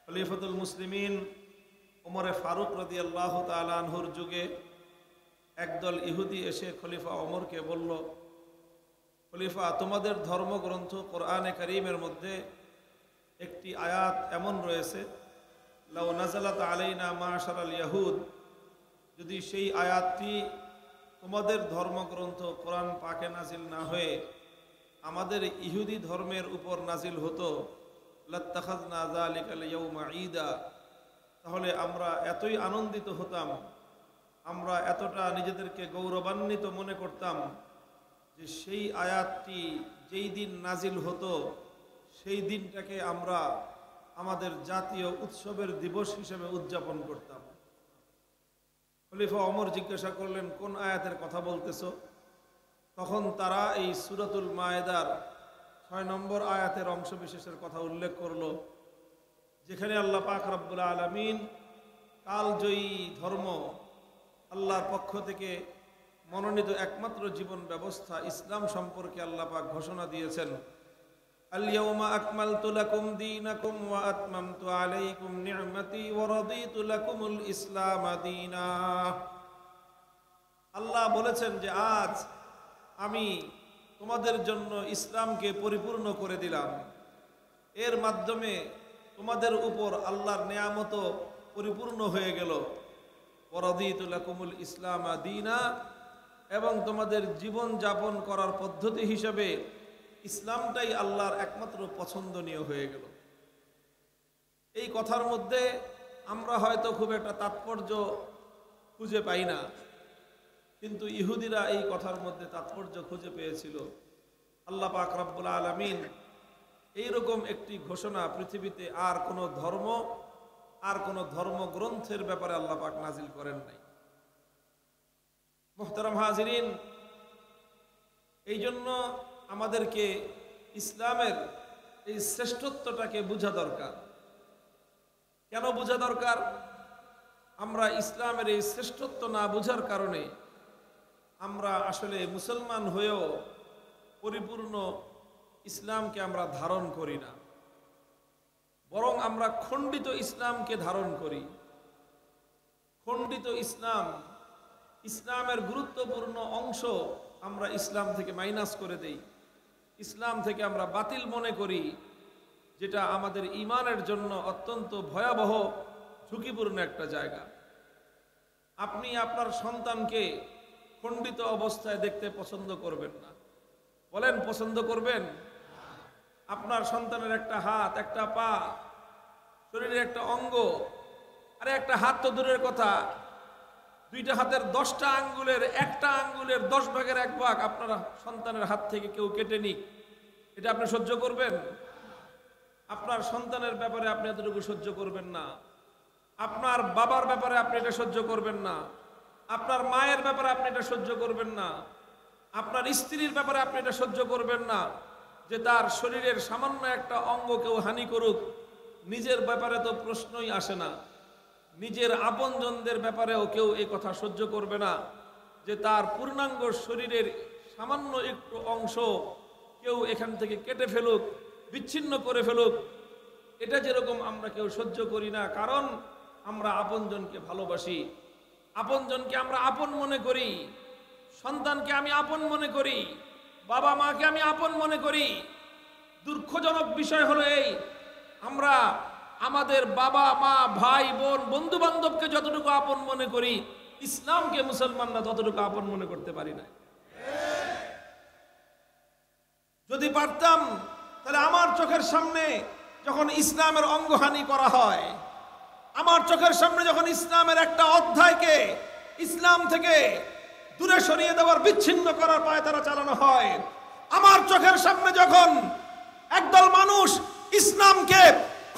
খলিফাতুল মুসলিমিন ওমরে ফারুক রাদিয়াল্লাহু তাআলা আনহুর যুগে একদল ইহুদি এসে খলিফা ওমরকে বলল, খলিফা, তোমাদের ধর্মগ্রন্থ কোরআনে কারীমের মধ্যে একটি আয়াত এমন রয়েছে, লাউ নাযালাত আলাইনা মাশারাল ইয়াহুদ, যদি সেই আয়াতটি তোমাদের ধর্মগ্রন্থ কোরআন পাকে নাজিল না হয়ে আমাদের ইহুদি ধর্মের উপর নাজিল হতো, লাত্তাখাযনা যালিকাল ইয়াউমা ঈদা, তাহলে আমরা এতই আনন্দিত হতাম, আমরা এতটা নিজেদেরকে গৌরবান্বিত মনে করতাম যে সেই আয়াতটি যেই দিন নাজিল হতো সেই দিনটাকে আমরা আমাদের জাতীয় উৎসবের দিবস হিসেবে উদযাপন করতাম। খলিফা ওমর জিজ্ঞাসা করলেন, কোন আয়াতের কথা বলতেছো? তখন তারা এই সূরাতুল মায়েদার ৬ নম্বর আয়াতের অংশ বিশেষের কথা উল্লেখ করলো, যেখানে আল্লাহ পাক রব্বুল আলামিন কালজয়ী ধর্ম, আল্লাহর পক্ষ থেকে মনোনীত একমাত্র জীবন ব্যবস্থা ইসলাম সম্পর্কে আল্লাহ পাক ঘোষণা দিয়েছেন, আল ইয়াউমা আকমালতু লাকুম দীনাকুম ওয়া আতমামতু আলাইকুম নি'মাতি ওয়া রাদিতু লাকুমুল ইসলাম দীনা। আল্লাহ বলেছেন যে আজ আমি তোমাদের জন্য ইসলামকে পরিপূর্ণ করে দিলাম, এর মাধ্যমে তোমাদের উপর আল্লাহর নেয়ামত পরিপূর্ণ হয়ে গেল। ওয়া রাদিতু লাকুমুল ইসলাম দীনা, এবং তোমাদের জীবন যাপন করার পদ্ধতি হিসেবে ইসলামটাই আল্লাহর একমাত্র পছন্দনীয় হয়ে গেল। এই কথার মধ্যে আমরা হয়তো খুব একটা তাৎপর্য খুঁজে পাই না, কিন্তু ইহুদিরা এই কথার মধ্যে তাৎপর্য খুঁজে পেয়েছিল। আল্লাহ পাক রব্বুল আলামিন এইরকম একটি ঘোষণা পৃথিবীতে আর কোনো ধর্ম আর কোনো ধর্মগ্রন্থের ব্যাপারে আল্লাহ পাক নাজিল করেন নাই। মুহতারাম হাজিরিন, এই জন্য আমাদেরকে ইসলামের এই শ্রেষ্ঠত্বটাকে বোঝা দরকার। কেন বোঝা দরকার? আমরা ইসলামের এই শ্রেষ্ঠত্ব না বোঝার কারণে আমরা আসলে মুসলমান হয়েও পরিপূর্ণ ইসলামকে আমরা ধারণ করি না, বরং আমরা খণ্ডিত ইসলামকে ধারণ করি। খণ্ডিত ইসলাম, ইসলামের গুরুত্বপূর্ণ অংশ আমরা ইসলাম থেকে মাইনাস করে দেই, ইসলাম থেকে আমরা বাতিল মনে করি, যেটা আমাদের ঈমানের জন্য অত্যন্ত ভয়াবহ ঝুঁকিপূর্ণ একটা জায়গা। আপনি আপনার সন্তানকে খণ্ডিত অবস্থায় দেখতে পছন্দ করবেন না, বলেন পছন্দ করবেন? আপনার সন্তানের একটা হাত, একটা পা, শরীরের একটা অঙ্গ, আরে একটা হাত তো দূরের কথা, দুইটা হাতের 10টা আঙ্গুলের একটা আঙ্গুলের 10 ভাগের 1 ভাগ আপনার সন্তানের হাত থেকে কেউ কেটে নিক, এটা আপনি সহ্য করবেন? আপনার সন্তানের ব্যাপারে আপনি এতটুকু সহ্য করবেন না, আপনার বাবার ব্যাপারে আপনি এটা সহ্য করবেন না, আপনার মায়ের ব্যাপারে আপনি এটা সহ্য করবেন না, আপনার স্ত্রীর ব্যাপারে আপনি এটা সহ্য করবেন না যে তার শরীরের সামান্য একটা অঙ্গ কেউ হানি করুক। নিজের ব্যাপারে তো প্রশ্নই আসে না, নিজের আপনজনদের ব্যাপারেও কেউ এই কথা সহ্য করবে না যে তার পূর্ণাঙ্গ শরীরের সামান্য একটু অংশ কেউ এখান থেকে কেটে ফেলুক, বিচ্ছিন্ন করে ফেলুক। এটা যেরকম আমরা কেউ সহ্য করি না, কারণ আমরা আপনজনকে ভালোবাসি, আপনজনকে আমরা আপন মনে করি, সন্তানকে আমি আপন মনে করি, বাবা মাকে আমি আপন মনে করি। দুঃখজনক বিষয় হলো এই, আমরা আমাদের বাবা মা ভাই বোন বন্ধু বান্ধবকে যতটুকু আপন মনে করি, ইসলামকে মুসলমানরা ততটুকু আপন মনে করতে পারি না। যদি পারতাম তাহলে আমার চোখের সামনে যখন ইসলামের অঙ্গহানি করা হয়, আমার চোখের সামনে যখন ইসলামের একটা অধ্যায়কে ইসলাম থেকে দূরে সরিয়ে দেওয়ার, বিচ্ছিন্ন করার পায়তারা চালানো হয়, আমার চোখের সামনে যখন একদল মানুষ ইসলামকে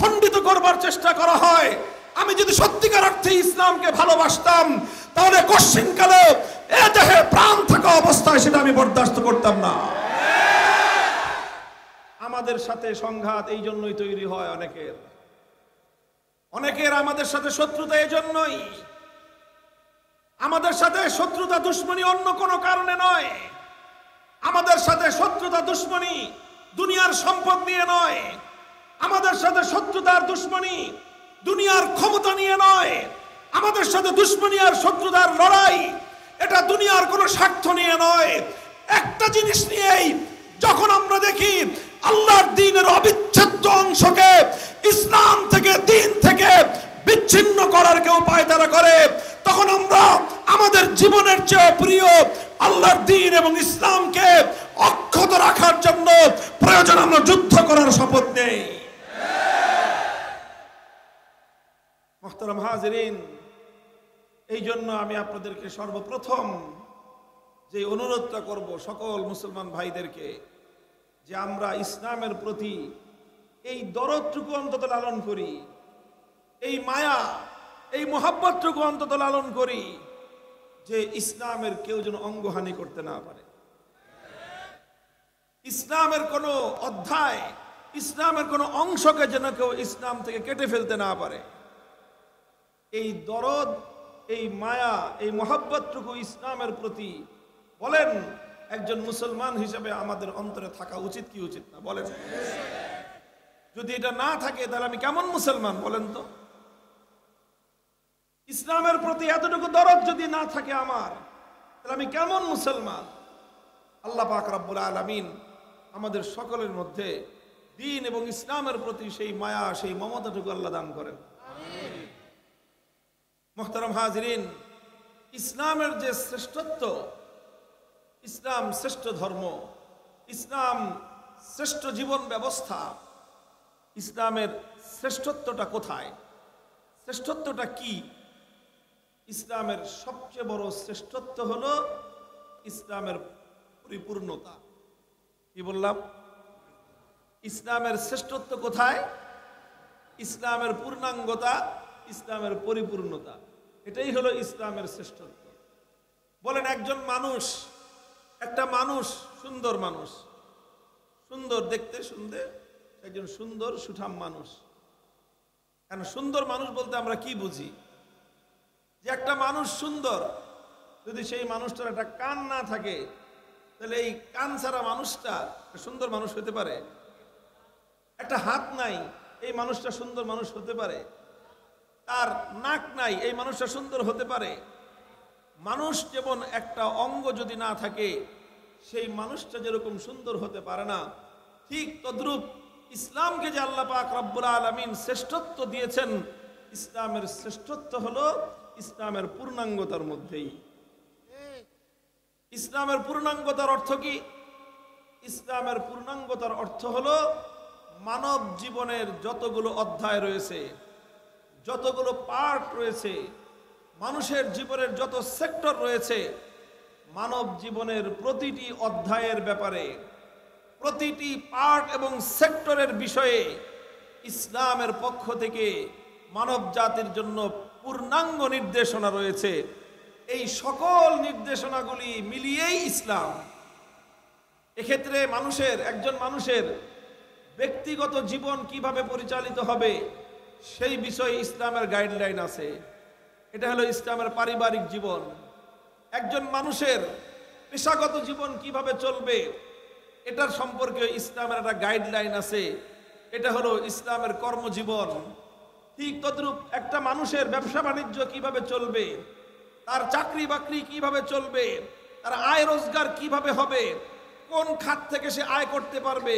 খণ্ডিত করবার চেষ্টা করা হয়, আমি যদি সত্যিকার অর্থে ইসলামকে ভালোবাসতাম তাহলে কশ্চিনকালে এ দেহে প্রাণ থাকা অবস্থায় সেটা আমি বরদাস্ত করতাম না। আমাদের সাথে সংঘাত এই জন্যই তৈরি হয়, অনেকের আমাদের সাথে শত্রুতা এই জন্যই। আমাদের সাথে শত্রুতা দুশ্মনী অন্য কোনো কারণে নয়, আমাদের সাথে শত্রুতা দুশ্মনী দুনিয়ার সম্পদ নিয়ে নয়, আমাদের সাথে শত্রুতার দুশ্মনী দুনিয়ার ক্ষমতা নিয়ে নয়, আমাদের সাথে দুশ্মনী আর শত্রুতার লড়াই, এটা দুনিয়ার কোনো স্বার্থ নিয়ে নয়। একটা জিনিস নিয়েই যখন আমরা দেখি আল্লাহর দ্বীনের অবিচ্ছেদ্য অংশকে ইসলাম থেকে, দ্বীন থেকে বিচ্ছিন্ন করার কেউ পায়তারা করে, তখন আমরা আমাদের জীবনের চেয়ে প্রিয় আল্লাহর দ্বীন এবং ইসলামকে অক্ষত রাখার জন্য প্রয়োজন আমরা যুদ্ধ করার শপথ নেই। মুহতারাম হাজিরিন, এই জন্য আমি আপনাদেরকে সর্বপ্রথম যে অনুরোধটা করব সকল মুসলমান ভাইদেরকে, যে আমরা ইসলামের প্রতি এই দরদটুকু অন্তত লালন করি, এই মায়া, এই মোহাব্বতটুকু অন্তত লালন করি, যে ইসলামের কেউ যেন অঙ্গহানি করতে না পারে, ইসলামের কোনো অধ্যায়, ইসলামের কোনো অংশকে যেন কেউ ইসলাম থেকে কেটে ফেলতে না পারে। এই দরদ, এই মায়া, এই মোহাব্বতটুকু ইসলামের প্রতি বলেন একজন মুসলমান হিসেবে আমাদের অন্তরে থাকা উচিত কি উচিত না? বলেন, যদি এটা না থাকে তাহলে আমি কেমন মুসলমান বলেন তো? ইসলামের প্রতি এতটুকু দরদ যদি না থাকে আমার, তাহলে আমি কেমন মুসলমান? আল্লাহ পাক রব্বুল আলামিন আমাদের সকলের মধ্যে দ্বীন এবং ইসলামের প্রতি সেই মায়া, সেই মমতাটুকু আল্লাহ দান করেন। মুহতারাম হাজিরিন, ইসলামের যে শ্রেষ্ঠত্ব, ইসলাম শ্রেষ্ঠ ধর্ম, ইসলাম শ্রেষ্ঠ জীবন ব্যবস্থা, ইসলামের শ্রেষ্ঠত্বটা কোথায়? শ্রেষ্ঠত্বটা কি? ইসলামের সবচেয়ে বড় শ্রেষ্ঠত্ব হলো ইসলামের পরিপূর্ণতা। কি বললাম? ইসলামের শ্রেষ্ঠত্ব কোথায়? ইসলামের পূর্ণাঙ্গতা, ইসলামের পরিপূর্ণতা, এটাই হলো ইসলামের শ্রেষ্ঠত্ব। বলেন একজন মানুষ, একটা মানুষ, সুন্দর মানুষ, সুন্দর দেখতে, শুনতে একজন সুন্দর সুঠাম মানুষ। কারণ সুন্দর মানুষ বলতে আমরা কি বুঝি? যে একটা মানুষ সুন্দর, যদি সেই মানুষটার একটা কান না থাকে, তাহলে এই কান ছাড়া মানুষটা সুন্দর মানুষ হতে পারে? একটা হাত নাই, এই মানুষটা সুন্দর মানুষ হতে পারে? তার নাক নাই, এই মানুষটা সুন্দর হতে পারে? মানুষ যেমন একটা অঙ্গ যদি না থাকে, সেই মানুষটা যেরকম সুন্দর হতে পারে না, ঠিক তদ্রূপ ইসলামকে যে আল্লাহ পাক রব্বুল আলামিন শ্রেষ্ঠত্ব দিয়েছেন, ইসলামের শ্রেষ্ঠত্ব হলো ইসলামের পূর্ণাঙ্গতার মধ্যেই। ইসলামের পূর্ণাঙ্গতার অর্থ কি? ইসলামের পূর্ণাঙ্গতার অর্থ হলো মানব জীবনের যতগুলো অধ্যায় রয়েছে, যতগুলো পার্ট রয়েছে, মানুষের জীবনের যত সেক্টর রয়েছে, মানব জীবনের প্রতিটি অধ্যায়ের ব্যাপারে, প্রতিটি পার্ট এবং সেক্টরের বিষয়ে ইসলামের পক্ষ থেকে মানব জাতির জন্য পূর্ণাঙ্গ নির্দেশনা রয়েছে। এই সকল নির্দেশনাগুলি মিলিয়েই ইসলাম। এক্ষেত্রে মানুষের, একজন মানুষের ব্যক্তিগত জীবন কিভাবে পরিচালিত হবে সেই বিষয়ে ইসলামের গাইডলাইন আছে। এটা হলো ইসলামের পারিবারিক জীবন। একজন মানুষের পেশাগত জীবন কিভাবে চলবে এটার সম্পর্কে ইসলামের একটা গাইডলাইন আছে। এটা হলো ইসলামের কর্মজীবন। ঠিক তদ্রূপ একটা মানুষের ব্যবসা বাণিজ্য কিভাবে চলবে, তার চাকরি বাকরি কিভাবে চলবে, তার আয় রোজগার কিভাবে হবে, কোন খাত থেকে সে আয় করতে পারবে,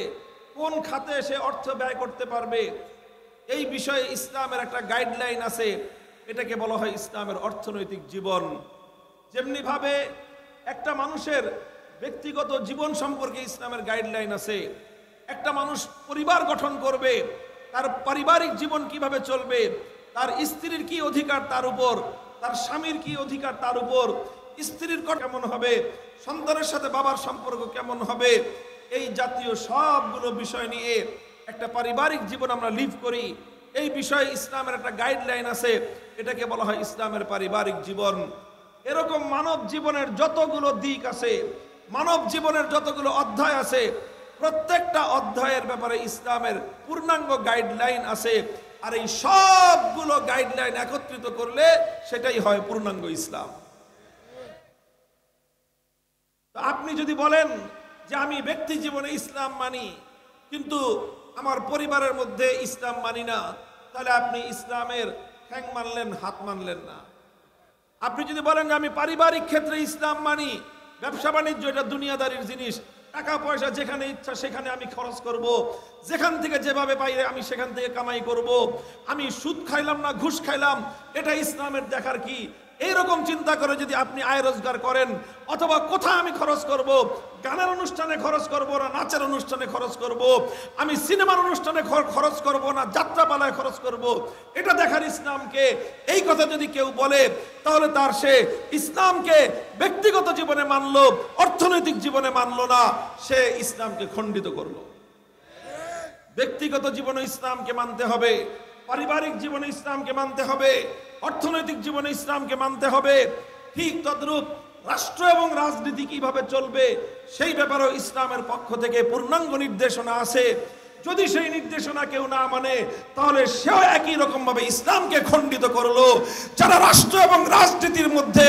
কোন খাতে সে অর্থ ব্যয় করতে পারবে, এই বিষয়ে ইসলামের একটা গাইডলাইন আছে। এটাকে বলা হয় ইসলামের অর্থনৈতিক জীবন। যেমনি ভাবে একটা মানুষের ব্যক্তিগত জীবন সম্পর্কে ইসলামের গাইডলাইন আছে। একটা মানুষ পরিবার গঠন করবে, তার পারিবারিক জীবন কিভাবে চলবে, তার স্ত্রীর কি অধিকার তার উপর, তার স্বামীর কি অধিকার তার উপর, স্ত্রীর কেমন হবে, সন্তানের সাথে বাবার সম্পর্ক কেমন হবে, এই জাতীয় সবগুলো বিষয় নিয়ে একটা পারিবারিক জীবন আমরা লিভ করি। এই বিষয়ে ইসলামের একটা গাইডলাইন আছে। এটাকে বলা হয় ইসলামের পারিবারিক জীবন। এরকম মানব জীবনের যতগুলো দিক আছে, মানব জীবনের যতগুলো অধ্যায় আছে, প্রত্যেকটা অধ্যায়ের ব্যাপারে ইসলামের পূর্ণাঙ্গ গাইডলাইন আছে। আর এই সবগুলো গাইডলাইন একত্রিত করলে সেটাই হয় পূর্ণাঙ্গ ইসলাম। তো আপনি যদি বলেন যে আমি ব্যক্তি জীবনে ইসলাম মানি, কিন্তু আমার পরিবারের মধ্যে ইসলাম মানি না, তাহলে আপনি ইসলামের ঠ্যাং মানলেন, হাত মানলেন না। আপনি যদি বলেন যে আমি পারিবারিক ক্ষেত্রে ইসলাম মানি, ব্যবসা বাণিজ্য এটা দুনিয়াদারির জিনিস, টাকা পয়সা যেখানে ইচ্ছা সেখানে আমি খরচ করব, যেখান থেকে যেভাবে পাইলে আমি সেখান থেকে কামাই করব, আমি সুদ খাইলাম না ঘুষ খাইলাম, এটা ইসলামের দেখার কি? এইরকম চিন্তা করে যদি আপনি আয় রোজগার করেন, অথবা কোথায় আমি খরচ করব, গানের অনুষ্ঠানে খরচ করব না নাচের অনুষ্ঠানে খরচ করব, আমি সিনেমার অনুষ্ঠানে খরচ করব না যাত্রাপালায় খরচ করব, এটা দেখার ইসলামকে, এই কথা যদি কেউ বলে তাহলে তার সে ইসলামকে ব্যক্তিগত জীবনে মানলো, অর্থনৈতিক জীবনে মানলো না, সে ইসলামকে খণ্ডিত করলো। ব্যক্তিগত জীবনে ইসলামকে মানতে হবে, পারিবারিক জীবনে ইসলামকে মানতে হবে, অর্থনৈতিক জীবনে ইসলামকে মানতে হবে। ঠিক তদ্রূপ রাষ্ট্র এবং রাজনীতি কিভাবে চলবে সেই ব্যাপারেও ইসলামের পক্ষ থেকে পূর্ণাঙ্গ নির্দেশনা আছে। যদি সেই নির্দেশনা কেউ না মানে তাহলে সেও একই রকম ভাবে ইসলামকে খণ্ডিত করলো। যারা রাষ্ট্র এবং রাজনীতির মধ্যে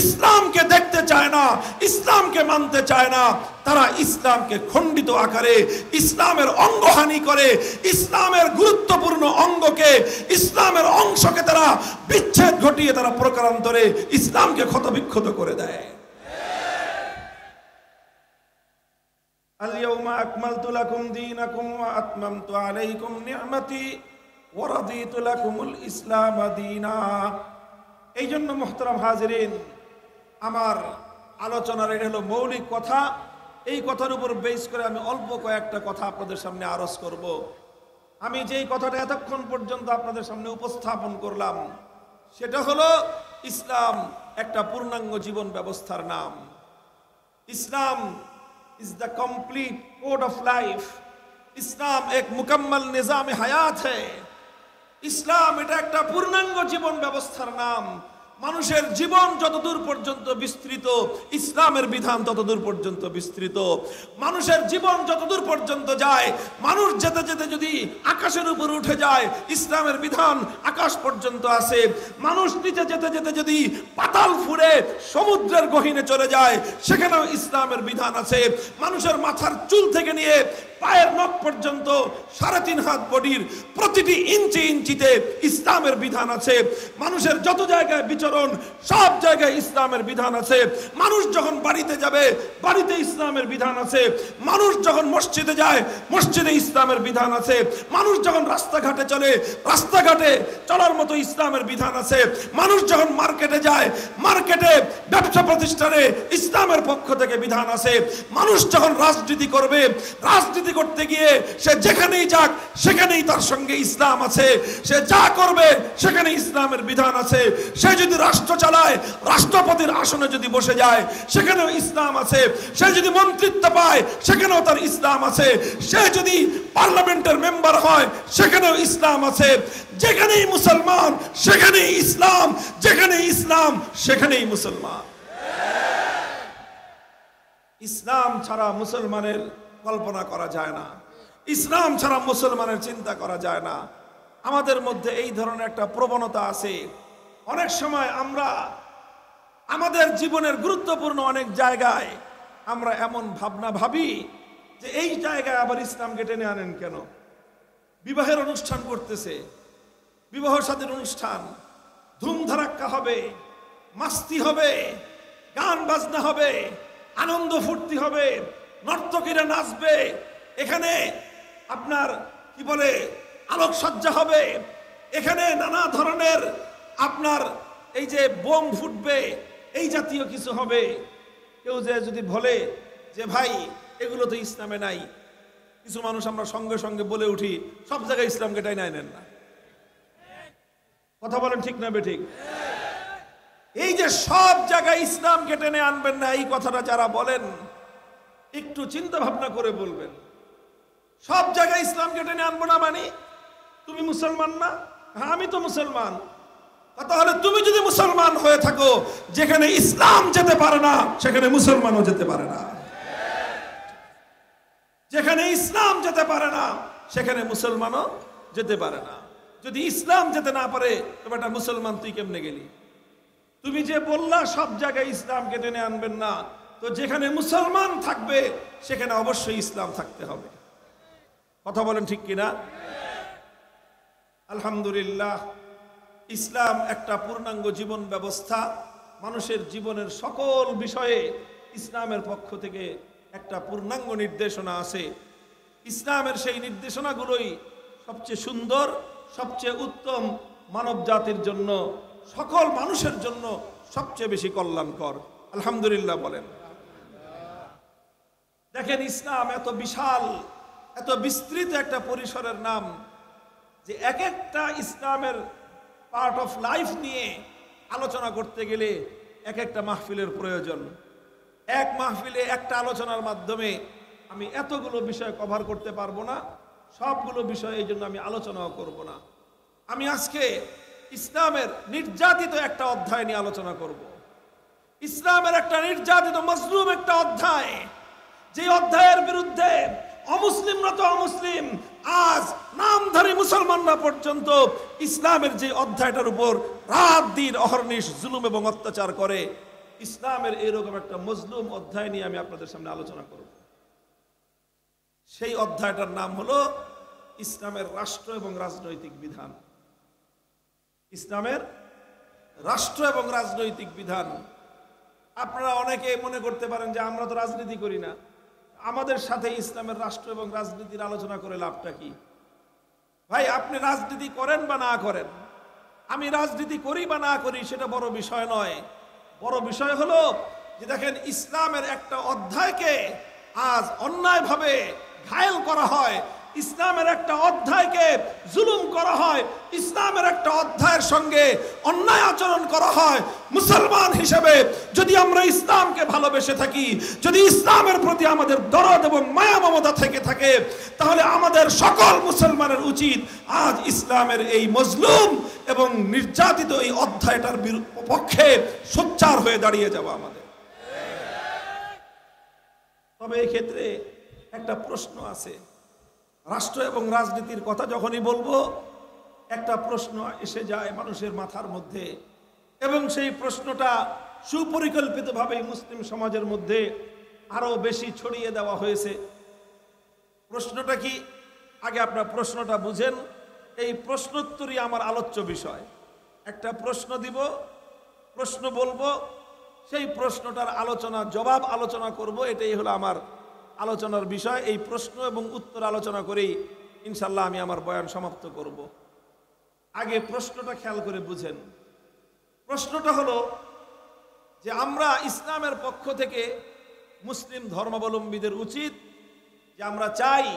ইসলামকে দেখতে চায় না, ইসলামকে মানতে চায় না, তারা ইসলামকে খণ্ডিত আকারে ইসলামের অঙ্গহানি করে, ইসলামের গুরুত্বপূর্ণ অঙ্গকে, ইসলামের অংশকে তারা বিচ্ছেদ ঘটিয়ে তারা প্রকারান্তরে ইসলামকে ক্ষতবিক্ষত করে দেয়। اليوم أكملت لكم دينكم وأتممت عليكم نعمتي ورضيت لكم الإسلام دينا। এই জন্য মুহতারাম হাজিরিন, আমার আলোচনার এটা হলো মৌলিক কথা। এই কথার উপর বেস করে আমি অল্প কয়েকটা কথা আপনাদের সামনে আরজ করব। আমি যেই কথাটা এতক্ষণ পর্যন্ত আপনাদের সামনে উপস্থাপন করলাম সেটা হলো ইসলাম একটা পূর্ণাঙ্গ জীবন ব্যবস্থার নাম। ইসলাম is the complete code of life। ইসলাম এক মুকম্মল নিজাম হায়াত है। ইসলাম এটা একটা পূর্ণাঙ্গ জীবন ব্যবস্থার নাম। মানুষের জীবন যতদূর পর্যন্ত বিস্তৃত, ইসলামের বিধান ততদূর পর্যন্ত বিস্তৃত। মানুষের জীবন যতদূর পর্যন্ত যায়, মানুষ যেতে যেতে যদি আকাশের উপর উঠে যায়, ইসলামের বিধান আকাশ পর্যন্ত আসে। মানুষ নিচে যেতে যেতে যদি পাতাল ফুঁড়ে সমুদ্রের গহীনে চলে যায়, সেখানেও ইসলামের বিধান আছে। মানুষের মাথার চুল থেকে নিয়ে পায়ের নখ পর্যন্ত 3.5 হাত বডির প্রতিটি ইঞ্চি ইঞ্চিতে ইসলামের বিধান আছে। মানুষের যত জায়গায় বিচরণ সব জায়গায় ইসলামের বিধান আছে। মানুষ যখন বাড়িতে যাবে বাড়িতে ইসলামের বিধান আছে। মানুষ যখন মসজিদে যায় মসজিদে ইসলামের বিধান আছে। মানুষ যখন রাস্তাঘাটে চলে রাস্তাঘাটে চলার মতো ইসলামের বিধান আছে। মানুষ যখন মার্কেটে যায় মার্কেটে ব্যবসা প্রতিষ্ঠানে ইসলামের পক্ষ থেকে বিধান আছে। মানুষ যখন রাজনীতি করবে, রাজনীতি করতে গিয়ে সে যেখানেই যাক সেখানেই তার সঙ্গে ইসলাম আছে। সে যা করবে সেখানে ইসলামের বিধান আছে। সে যদি রাষ্ট্র চালায়, রাষ্ট্রপতির আসনে যদি বসে যায় সেখানেও ইসলাম আছে। সে যদি মন্ত্রিত্ব পায় সেখানেও তার ইসলাম আছে। সে যদি পার্লামেন্টের মেম্বার হয় সেখানেও ইসলাম আছে। যেখানেই মুসলমান সেখানেই ইসলাম, যেখানেই ইসলাম সেখানেই মুসলমান। ইসলাম ছাড়া মুসলমানের কল্পনা করা যায় না। ইসলাম ছাড়া মুসলমানের চিন্তা করা যায় না। আমাদের মধ্যে এই ধরনের একটা প্রবণতা আছে। অনেক সময় আমরা আমাদের জীবনের গুরুত্বপূর্ণ অনেক জায়গায় আমরা এমন ভাবনা ভাবি যে এই জায়গায় আবার ইসলামকে টেনে আনেন কেন? বিবাহের অনুষ্ঠান করতেছে, বিবাহ শাদীর অনুষ্ঠান, ধুমধারাক্কা হবে, মাস্তি হবে, গান বাজনা হবে, আনন্দ ফুর্তি হবে, নর্তকীরা নাচবে, এখানে আপনার কি বলে আলোকসজ্জা হবে, এখানে নানা ধরনের আপনার এই যে বোম ফুটবে, এই জাতীয় কিছু হবে। কেউ যে যদি বলে যে ভাই এগুলো তো ইসলামে নাই, কিছু মানুষ আমরা সঙ্গে সঙ্গে বলে উঠি সব জায়গায় ইসলামকে টাই নাই নেন না। কথা বলেন ঠিক না বেঠিক? এই যে সব জায়গায় ইসলামকে টেনে আনবেন না, এই কথাটা যারা বলেন একটু চিন্তা ভাবনা করে বলবেন। সব জায়গায় ইসলামকে টেনে আনবো না মানে তুমি মুসলমান না? হ্যাঁ আমি তো মুসলমান। তাহলে তুমি যদি মুসলমান হয়ে থাকো, যেখানে ইসলাম যেতে পারে না সেখানে মুসলমানও যেতে পারে না। যেখানে ইসলাম যেতে পারে না সেখানে মুসলমানও যেতে পারে না। যদি ইসলাম যেতে না পারে তবে একটা মুসলমান তুই কেমনে গেলি? তুমি যে বললা সব জায়গায় ইসলামকে টেনে আনবেন না, তো যেখানে মুসলমান থাকবে সেখানে অবশ্যই ইসলাম থাকতে হবে। কথা বলেন ঠিক কিনা? আলহামদুলিল্লাহ, ইসলাম একটা পূর্ণাঙ্গ জীবন ব্যবস্থা। মানুষের জীবনের সকল বিষয়ে ইসলামের পক্ষ থেকে একটা পূর্ণাঙ্গ নির্দেশনা আছে। ইসলামের সেই নির্দেশনাগুলোই সবচেয়ে সুন্দর, সবচেয়ে উত্তম, মানব জাতির জন্য, সকল মানুষের জন্য সবচেয়ে বেশি কল্যাণকর। আলহামদুলিল্লাহ বলেন। দেখেন, ইসলাম এত বিশাল, এত বিস্তৃত একটা পরিসরের নাম যে এক একটা ইসলামের পার্ট অফ লাইফ নিয়ে আলোচনা করতে গেলে এক একটা মাহফিলের প্রয়োজন। এক মাহফিলে একটা আলোচনার মাধ্যমে আমি এতগুলো বিষয় কভার করতে পারবো না, সবগুলো বিষয় এই জন্য আমি আলোচনাও করব না। আমি আজকে ইসলামের নির্যাতিত একটা অধ্যায় নিয়ে আলোচনা করব। ইসলামের একটা নির্যাতিত মজলুম একটা অধ্যায়, যে অধ্যায়ের বিরুদ্ধে অমুসলিমরা তো অমুসলিম, আজ নামধারী মুসলমানরা পর্যন্ত ইসলামের যে অধ্যায়টার উপর রাত দিন অহর্নিশ জুলুম এবং অত্যাচার করে, ইসলামের এরকম একটা মজলুম অধ্যায় নিয়ে আমি আপনাদের সামনে আলোচনা করব। সেই অধ্যায়টার নাম হলো ইসলামের রাষ্ট্র এবং রাজনৈতিক বিধান। ইসলামের রাষ্ট্র এবং রাজনৈতিক বিধান। আপনারা অনেকে মনে করতে পারেন যে আমরা তো রাজনীতি করি না, আমাদের সাথে ইসলামের রাষ্ট্র এবং রাজনীতির আলোচনা করে লাভটা কি? ভাই, আপনি রাজনীতি করেন বা না করেন, আমি রাজনীতি করি বা না করি, সেটা বড় বিষয় নয়। বড় বিষয় হলো যে দেখেন, ইসলামের একটা অধ্যায়কে আজ অন্যায়ভাবে ঘায়েল করা হয়, ইসলামের একটা অধ্যায়কে জুলুম করা হয়, ইসলামের একটা অধ্যায়ের সঙ্গে অন্যায় আচরণ করা হয়। মুসলমান হিসেবে যদি আমরা ইসলামকে ভালোবেসে থাকি, যদি ইসলামের প্রতি আমাদের দরদ এবং মায়া মমতা থেকে থাকে, তাহলে আমাদের সকল মুসলমানের উচিত আজ ইসলামের এই মজলুম এবং নির্যাতিত এই অধ্যায়টার পক্ষে সোচ্চার হয়ে দাঁড়িয়ে যাওয়া আমাদের। তবে এই ক্ষেত্রে একটা প্রশ্ন আছে। রাষ্ট্র এবং রাজনীতির কথা যখনই বলবো, একটা প্রশ্ন এসে যায় মানুষের মাথার মধ্যে, এবং সেই প্রশ্নটা সুপরিকল্পিতভাবে মুসলিম সমাজের মধ্যে আরো বেশি ছড়িয়ে দেওয়া হয়েছে। প্রশ্নটা কি? আগে আপনার প্রশ্নটা বুঝেন। এই প্রশ্নোত্তরই আমার আলোচ্য বিষয়। একটা প্রশ্ন দিব, প্রশ্ন বলবো, সেই প্রশ্নটার জবাব আলোচনা করব। এটাই হলো আমার আলোচনার বিষয়। এই প্রশ্ন এবং উত্তর আলোচনা করেই ইনশাল্লাহ আমি আমার বয়ান সমাপ্ত করব। আগে প্রশ্নটা খেয়াল করে বুঝেন। প্রশ্নটা হলো যে আমরা ইসলামের পক্ষ থেকে মুসলিম ধর্মাবলম্বীদের উচিত যে আমরা চাই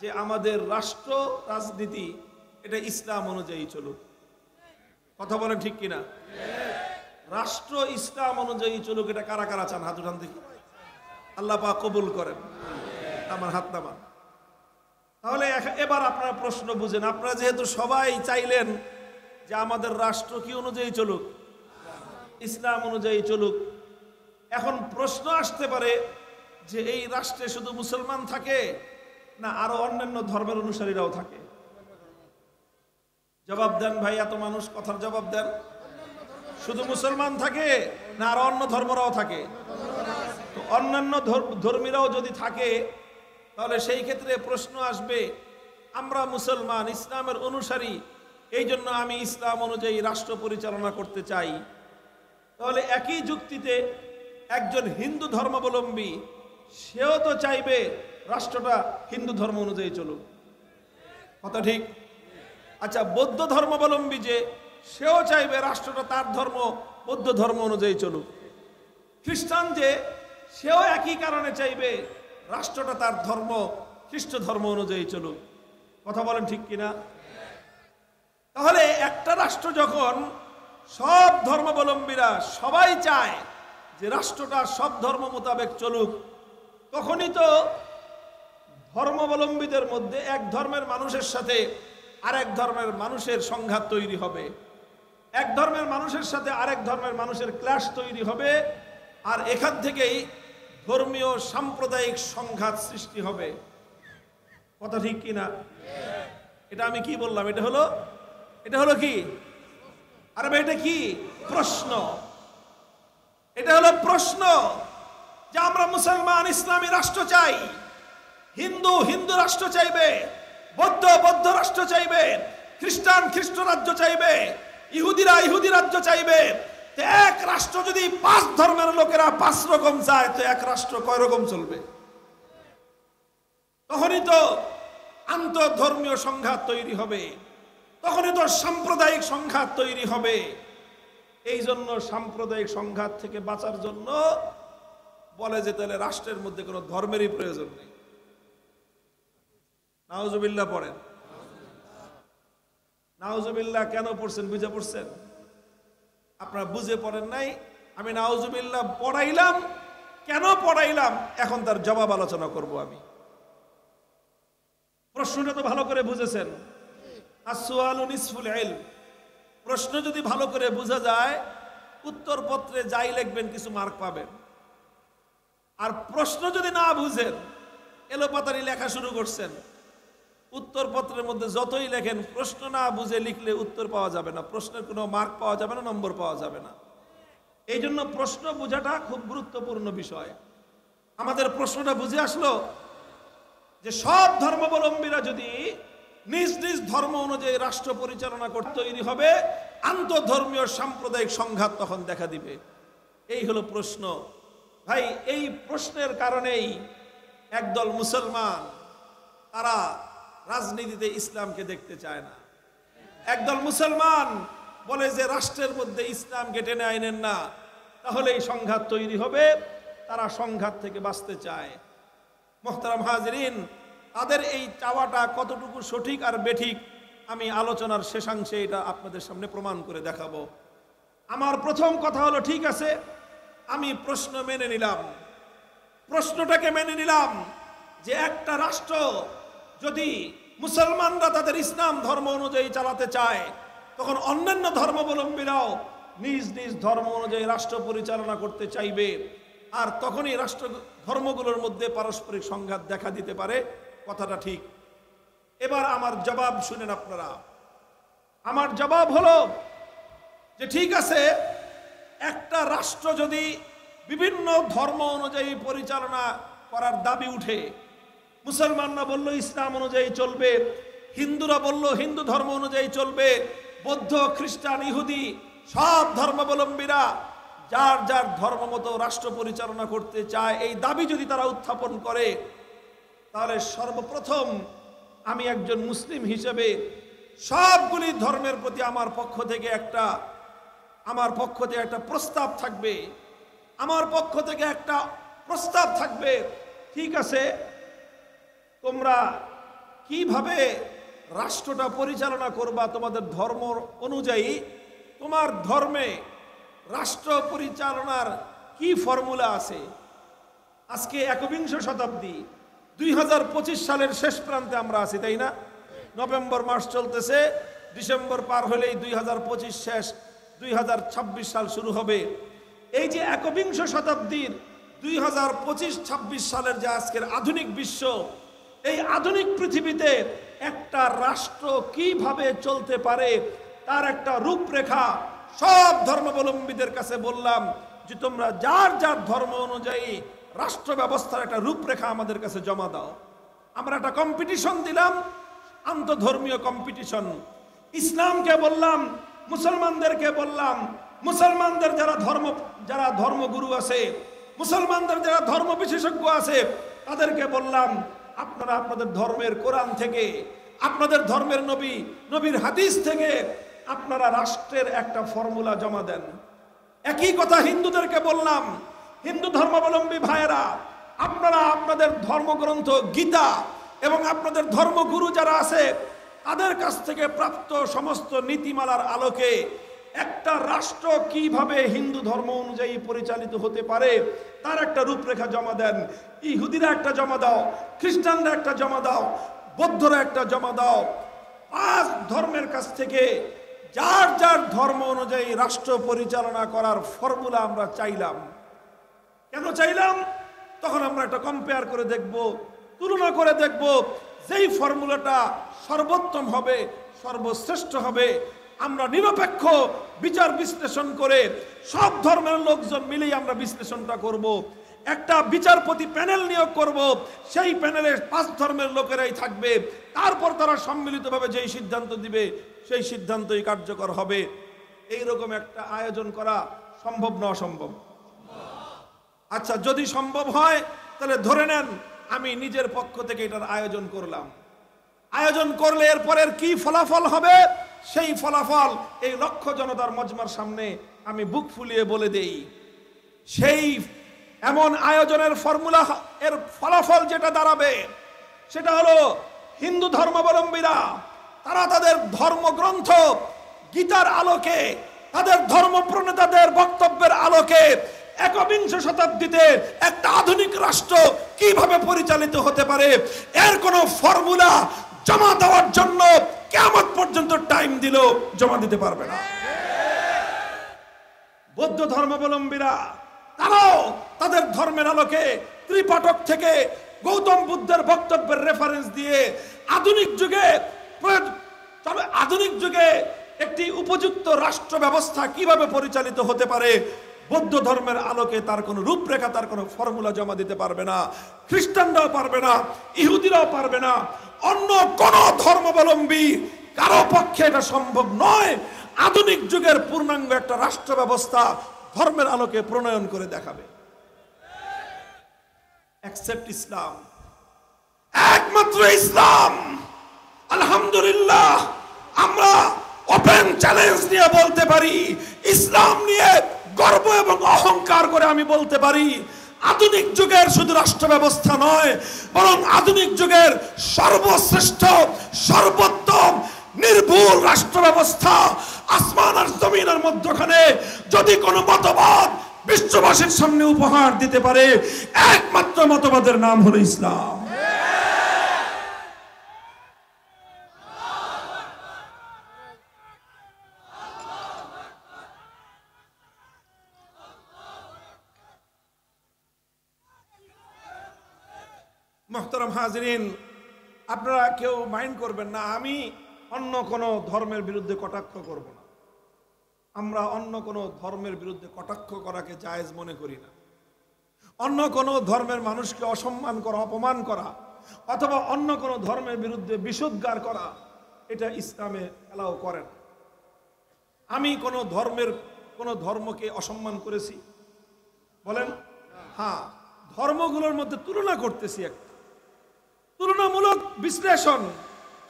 যে আমাদের রাষ্ট্র রাজনীতি এটা ইসলাম অনুযায়ী চলুক। কথা বলেন ঠিক কিনা? রাষ্ট্র ইসলাম অনুযায়ী চলুক, এটা কারা কারা চান? হাত উঠান দেখি। আল্লাহ পাক কবুল করেন। আমার হাত নামান। তাহলে এবার আপনারা প্রশ্ন বুঝেন। আপনারা যেহেতু সবাই চাইলেন যে আমাদের রাষ্ট্র কি অনুযায়ী চলুক, ইসলাম অনুযায়ী চলুক, এখন প্রশ্ন আসতে পারে যে এই রাষ্ট্রে শুধু মুসলমান থাকে না আরো অন্যান্য ধর্মের অনুসারীরাও থাকে? জবাব দেন ভাই, এত মানুষ, কথার জবাব দেন। শুধু মুসলমান থাকে না আরো অন্য ধর্মরাও থাকে? তো অন্যান্য ধর্মীরাও যদি থাকে, তাহলে সেই ক্ষেত্রে প্রশ্ন আসবে, আমরা মুসলমান, ইসলামের অনুসারী, এই জন্য আমি ইসলাম অনুযায়ী রাষ্ট্র পরিচালনা করতে চাই। তাহলে একই যুক্তিতে একজন হিন্দু ধর্মাবলম্বী সেও তো চাইবে রাষ্ট্রটা হিন্দু ধর্ম অনুযায়ী চলুক। কথা ঠিক? আচ্ছা, বৌদ্ধ ধর্মাবলম্বী যে সেও চাইবে রাষ্ট্রটা তার ধর্ম, বৌদ্ধ ধর্ম অনুযায়ী চলুক। খ্রিস্টান যে সেও একই কারণে চাইবে রাষ্ট্রটা তার ধর্ম, খ্রিস্ট ধর্ম অনুযায়ী চলুক। কথা বলেন ঠিক কিনা? তাহলে একটা রাষ্ট্র যখন সব ধর্মাবলম্বীরা সবাই চায় যে রাষ্ট্রটা সব ধর্ম মোতাবেক চলুক, তখনই তো ধর্মাবলম্বীদের মধ্যে এক ধর্মের মানুষের সাথে আরেক ধর্মের মানুষের সংঘাত তৈরি হবে, এক ধর্মের মানুষের সাথে আরেক ধর্মের মানুষের ক্ল্যাশ তৈরি হবে, আর এখান থেকেই ধর্মীয় সাম্প্রদায়িক সংঘাত সৃষ্টি হবে। কথা ঠিক কিনা? এটা আমি কি বললাম? এটা হলো কি? আরে ভাই, এটা কি প্রশ্ন? এটা হলো প্রশ্ন যে আমরা মুসলমান ইসলামী রাষ্ট্র চাই, হিন্দু রাষ্ট্র চাইবে, বৌদ্ধ রাষ্ট্র চাইবে, খ্রিস্টান খ্রিস্ট রাজ্য চাইবে, ইহুদিরা ইহুদি রাজ্য চাইবে। তো এক রাষ্ট্র যদি 5 ধর্মের লোকেরা 5 রকম চায়, তো এক রাষ্ট্র কয় রকম চলবে? তখনই তো আন্তঃধর্মীয় সংঘাত তৈরি হবে, তখনই তো সাম্প্রদায়িক সংঘাত তৈরি হবে। এই জন্য সাম্প্রদায়িক সংঘাত থেকে বাঁচার জন্য বলে যে তাহলে রাষ্ট্রের মধ্যে কোনো ধর্মেরই প্রয়োজন নেই। নাউজুবিল্লাহ পড়েন। নাউজুবিল্লাহ কেন পড়ছেন? বুঝে পড়ছেন? আপনারা বুঝে পড়েন নাই। আমি নাউজুবিল্লাহ পড়াইলাম, কেন পড়াইলাম এখন তার জবাব আলোচনা করব। আমি প্রশ্নটা তো ভালো করে বুঝেছেন। আসওয়ালু নিসফুল ইলম। প্রশ্ন যদি ভালো করে বোঝা যায়, উত্তরপত্রে যাই লিখবেন কিছু মার্ক পাবেন। আর প্রশ্ন যদি না বুঝেন, এলোপাতারি লেখা শুরু করছেন, উত্তরপত্রের মধ্যে যতই লেখেন প্রশ্ন না বুঝে লিখলে উত্তর পাওয়া যাবে না, প্রশ্নের কোনো মার্ক পাওয়া যাবে না, নম্বর পাওয়া যাবে না। এই জন্য প্রশ্ন বোঝাটা খুব গুরুত্বপূর্ণ বিষয়। আমাদের প্রশ্নটা বুঝে আসলো যে সব ধর্মাবলম্বীরা যদি নিজ নিজ ধর্ম অনুযায়ী রাষ্ট্র পরিচালনা করতে তৈরি হবে, আন্তঃধর্মীয় সাম্প্রদায়িক সংঘাত তখন দেখা দিবে। এই হলো প্রশ্ন। ভাই, এই প্রশ্নের কারণেই একদল মুসলমান তারা রাজনীতিতে ইসলামকে দেখতে চায় না। একদল মুসলমান বলে যে রাষ্ট্রের মধ্যে ইসলামকে টেনে আইনেন না, তাহলে এই সংঘাত তৈরি হবে। তারা সংঘাত থেকে বাঁচতে চায়। মুহতারাম হাজিরিন, তাদের এই চাওয়াটা কতটুকু সঠিক আর বেঠিক আমি আলোচনার শেষাংশে এটা আপনাদের সামনে প্রমাণ করে দেখাবো। আমার প্রথম কথা হলো, ঠিক আছে, আমি প্রশ্ন মেনে নিলাম, প্রশ্নটাকে মেনে নিলাম যে একটা রাষ্ট্র যদি মুসলমানরা তাদের ইসলাম ধর্ম অনুযায়ী চালাতে চায়, তখন অন্যান্য ধর্মাবলম্বীরাও নিজ নিজ ধর্ম অনুযায়ী রাষ্ট্র পরিচালনা করতে চাইবে। আর তখনই রাষ্ট্র ধর্মগুলোর মধ্যে পারস্পরিক সংঘাত দেখা দিতে পারে। কথাটা ঠিক। এবার আমার জবাব শুনেন আপনারা। আমার জবাব হলো যে ঠিক আছে, একটা রাষ্ট্র যদি বিভিন্ন ধর্ম অনুযায়ী পরিচালনা করার দাবি উঠে, মুসলমানরা বলল ইসলাম অনুযায়ী চলবে, হিন্দুরা বলল হিন্দু ধর্ম অনুযায়ী চলবে, বৌদ্ধ খ্রিস্টান ইহুদি সব ধর্মাবলম্বীরা যার যার ধর্ম মতো রাষ্ট্র পরিচালনা করতে চায়, এই দাবি যদি তারা উত্থাপন করে, তাহলে সর্বপ্রথম আমি একজন মুসলিম হিসেবে সবগুলি ধর্মের প্রতি আমার পক্ষ থেকে একটা প্রস্তাব থাকবে। আমার পক্ষ থেকে একটা প্রস্তাব থাকবে, ঠিক আছে, তোমরা কিভাবে রাষ্ট্রটা পরিচালনা করবা তোমাদের ধর্ম অনুযায়ী, তোমার ধর্মে রাষ্ট্র পরিচালনার কি ফর্মুলা আছে? আজকে 21 শতাব্দী, 2025 সালের শেষ প্রান্তে আমরা আছি, তাই না? নভেম্বর মাস চলতেছে, ডিসেম্বর পার হলেই 2025 শেষ, 2026 সাল শুরু হবে। এই যে 21 শতাব্দীর 2025-26 সালের যে আজকের আধুনিক বিশ্ব, এই আধুনিক পৃথিবীতে একটা রাষ্ট্র কিভাবে চলতে পারে তার একটা রূপরেখা সব ধর্মাবলম্বীদের কাছে বললাম যে তোমরা যার যার ধর্ম অনুযায়ী রাষ্ট্র ব্যবস্থার একটা রূপরেখা আমাদের কাছে জমা দাও। আমরা একটা কম্পিটিশন দিলাম, আন্তঃধর্মীয় কম্পিটিশন। ইসলামকে বললাম, মুসলমানদেরকে বললাম, মুসলমানদের যারা ধর্মগুরু আছে, মুসলমানদের যারা ধর্ম বিশেষজ্ঞ আছে, তাদেরকে বললাম আপনারা আপনাদের ধর্মের কোরআন থেকে, আপনাদের ধর্মের নবীর হাদিস থেকে আপনারা রাষ্ট্রের একটা ফর্মুলা জমা দেন। একই কথা হিন্দুদেরকে বললাম, হিন্দু ধর্মাবলম্বী ভাইয়েরা, আপনারা আপনাদের ধর্মগ্রন্থ গীতা এবং আপনাদের ধর্মগুরু যারা আছে তাদের কাছ থেকে প্রাপ্ত সমস্ত নীতিমালার আলোকে একটা রাষ্ট্র কিভাবে হিন্দু ধর্ম অনুযায়ী পরিচালিত হতে পারে তার একটা রূপরেখা জমা দেন। ইহুদিরা একটা জমা দাও, খ্রিস্টানরা একটা জমা দাও, বৌদ্ধরা একটা জমা দাও। 5 ধর্মের কাছ থেকে যার যার ধর্ম অনুযায়ী রাষ্ট্র পরিচালনা করার ফর্মুলা আমরা চাইলাম। কেন চাইলাম? তখন আমরা একটা কম্পেয়ার করে দেখব, তুলনা করে দেখব, যেই ফর্মুলাটা সর্বোত্তম হবে, সর্বশ্রেষ্ঠ হবে, আমরা নিরপেক্ষ বিচার বিশ্লেষণ করে সব ধর্মের লোকজন মিলেই আমরা বিশ্লেষণটা করব। একটা বিচারপতি প্যানেল নিয়োগ করব, সেই প্যানেলে 5 ধর্মের লোকেরাই থাকবে, তারপর তারা সম্মিলিতভাবে যেই সিদ্ধান্ত দিবে সেই সিদ্ধান্তই কার্যকর হবে। এইরকম একটা আয়োজন করা সম্ভব না অসম্ভব? আচ্ছা, যদি সম্ভব হয় তাহলে ধরে নেন আমি নিজের পক্ষ থেকে এটার আয়োজন করলাম। আয়োজন করলে এরপরের কি ফলাফল হবে সেই ফলাফল এই লক্ষ জনতার মজমার সামনে আমি বুক ফুলিয়ে বলে দেই। সেই এমন আয়োজনের ফর্মুলা এর ফলাফল যেটা দাঁড়াবে সেটা হলো হিন্দু ধর্মাবলম্বীরা তারা তাদের ধর্মগ্রন্থ গীতার আলোকে, তাদের ধর্ম প্রণেতাদের বক্তব্যের আলোকে একবিংশ শতাব্দীতে একটা আধুনিক রাষ্ট্র কিভাবে পরিচালিত হতে পারে এর কোন ফর্মুলা জমা দেওয়ার জন্য কিয়ামত পর্যন্ত টাইম দিলেও জমা দিতে পারবে না। বৌদ্ধ ধর্মাবলম্বীরা তারাও তাদের ধর্মের আলোকে ত্রিপাঠক থেকে গৌতম বুদ্ধের বক্তব্যের রেফারেন্স দিয়ে আধুনিক যুগে একটি উপযুক্ত রাষ্ট্র ব্যবস্থা কিভাবে পরিচালিত হতে পারে বৌদ্ধ ধর্মের আলোকে তার কোনো রূপরেখা, তার কোনো ফর্মুলা জমা দিতে পারবে না। খ্রিস্টানরাও পারবে না, ইহুদিরাও পারবে না, অন্য কোন ধর্মাবলম্বী কারো পক্ষে এটা সম্ভব নয় আধুনিক যুগের পূর্ণাঙ্গ একটা রাষ্ট্র ব্যবস্থা ধর্মের আলোকে প্রণয়ন করে দেখাবে। এক্সেপ্ট ইসলাম, একমাত্র ইসলাম। আলহামদুলিল্লাহ, আমরা ওপেন চ্যালেঞ্জ নিয়ে বলতে পারি, ইসলাম নিয়ে গর্ব এবং অহংকার করে আমি বলতে পারি, আধুনিক যুগের শুধু রাষ্ট্র ব্যবস্থা নয়, বরং আধুনিক যুগের সর্বশ্রেষ্ঠ সর্বোত্তম নির্ভুল রাষ্ট্র ব্যবস্থা আসমান আর জমিনের মধ্যখানে যদি কোনো মতবাদ বিশ্ববাসীর সামনে উপহার দিতে পারে একমাত্র মতবাদের নাম হলো ইসলাম। মুহতারাম হাজিরিন, আপনারা কেউ মাইন্ড করবেন না, আমি অন্য কোন ধর্মের বিরুদ্ধে কটাক্ষ করব না। আমরা অন্য কোন ধর্মের বিরুদ্ধে কটাক্ষ করাকে জায়েজ মনে করি না। অন্য কোন ধর্মের মানুষকে অসম্মান করা, অপমান করা অথবা অন্য কোন ধর্মের বিরুদ্ধে বিষোদ্গার করা এটা ইসলামে এলাও করে না। আমি কোন ধর্মকে অসম্মান করেছি বলেন? হ্যাঁ, ধর্মগুলোর মধ্যে তুলনা করতেছি, একটা তুলনামূলক বিশ্লেষণ,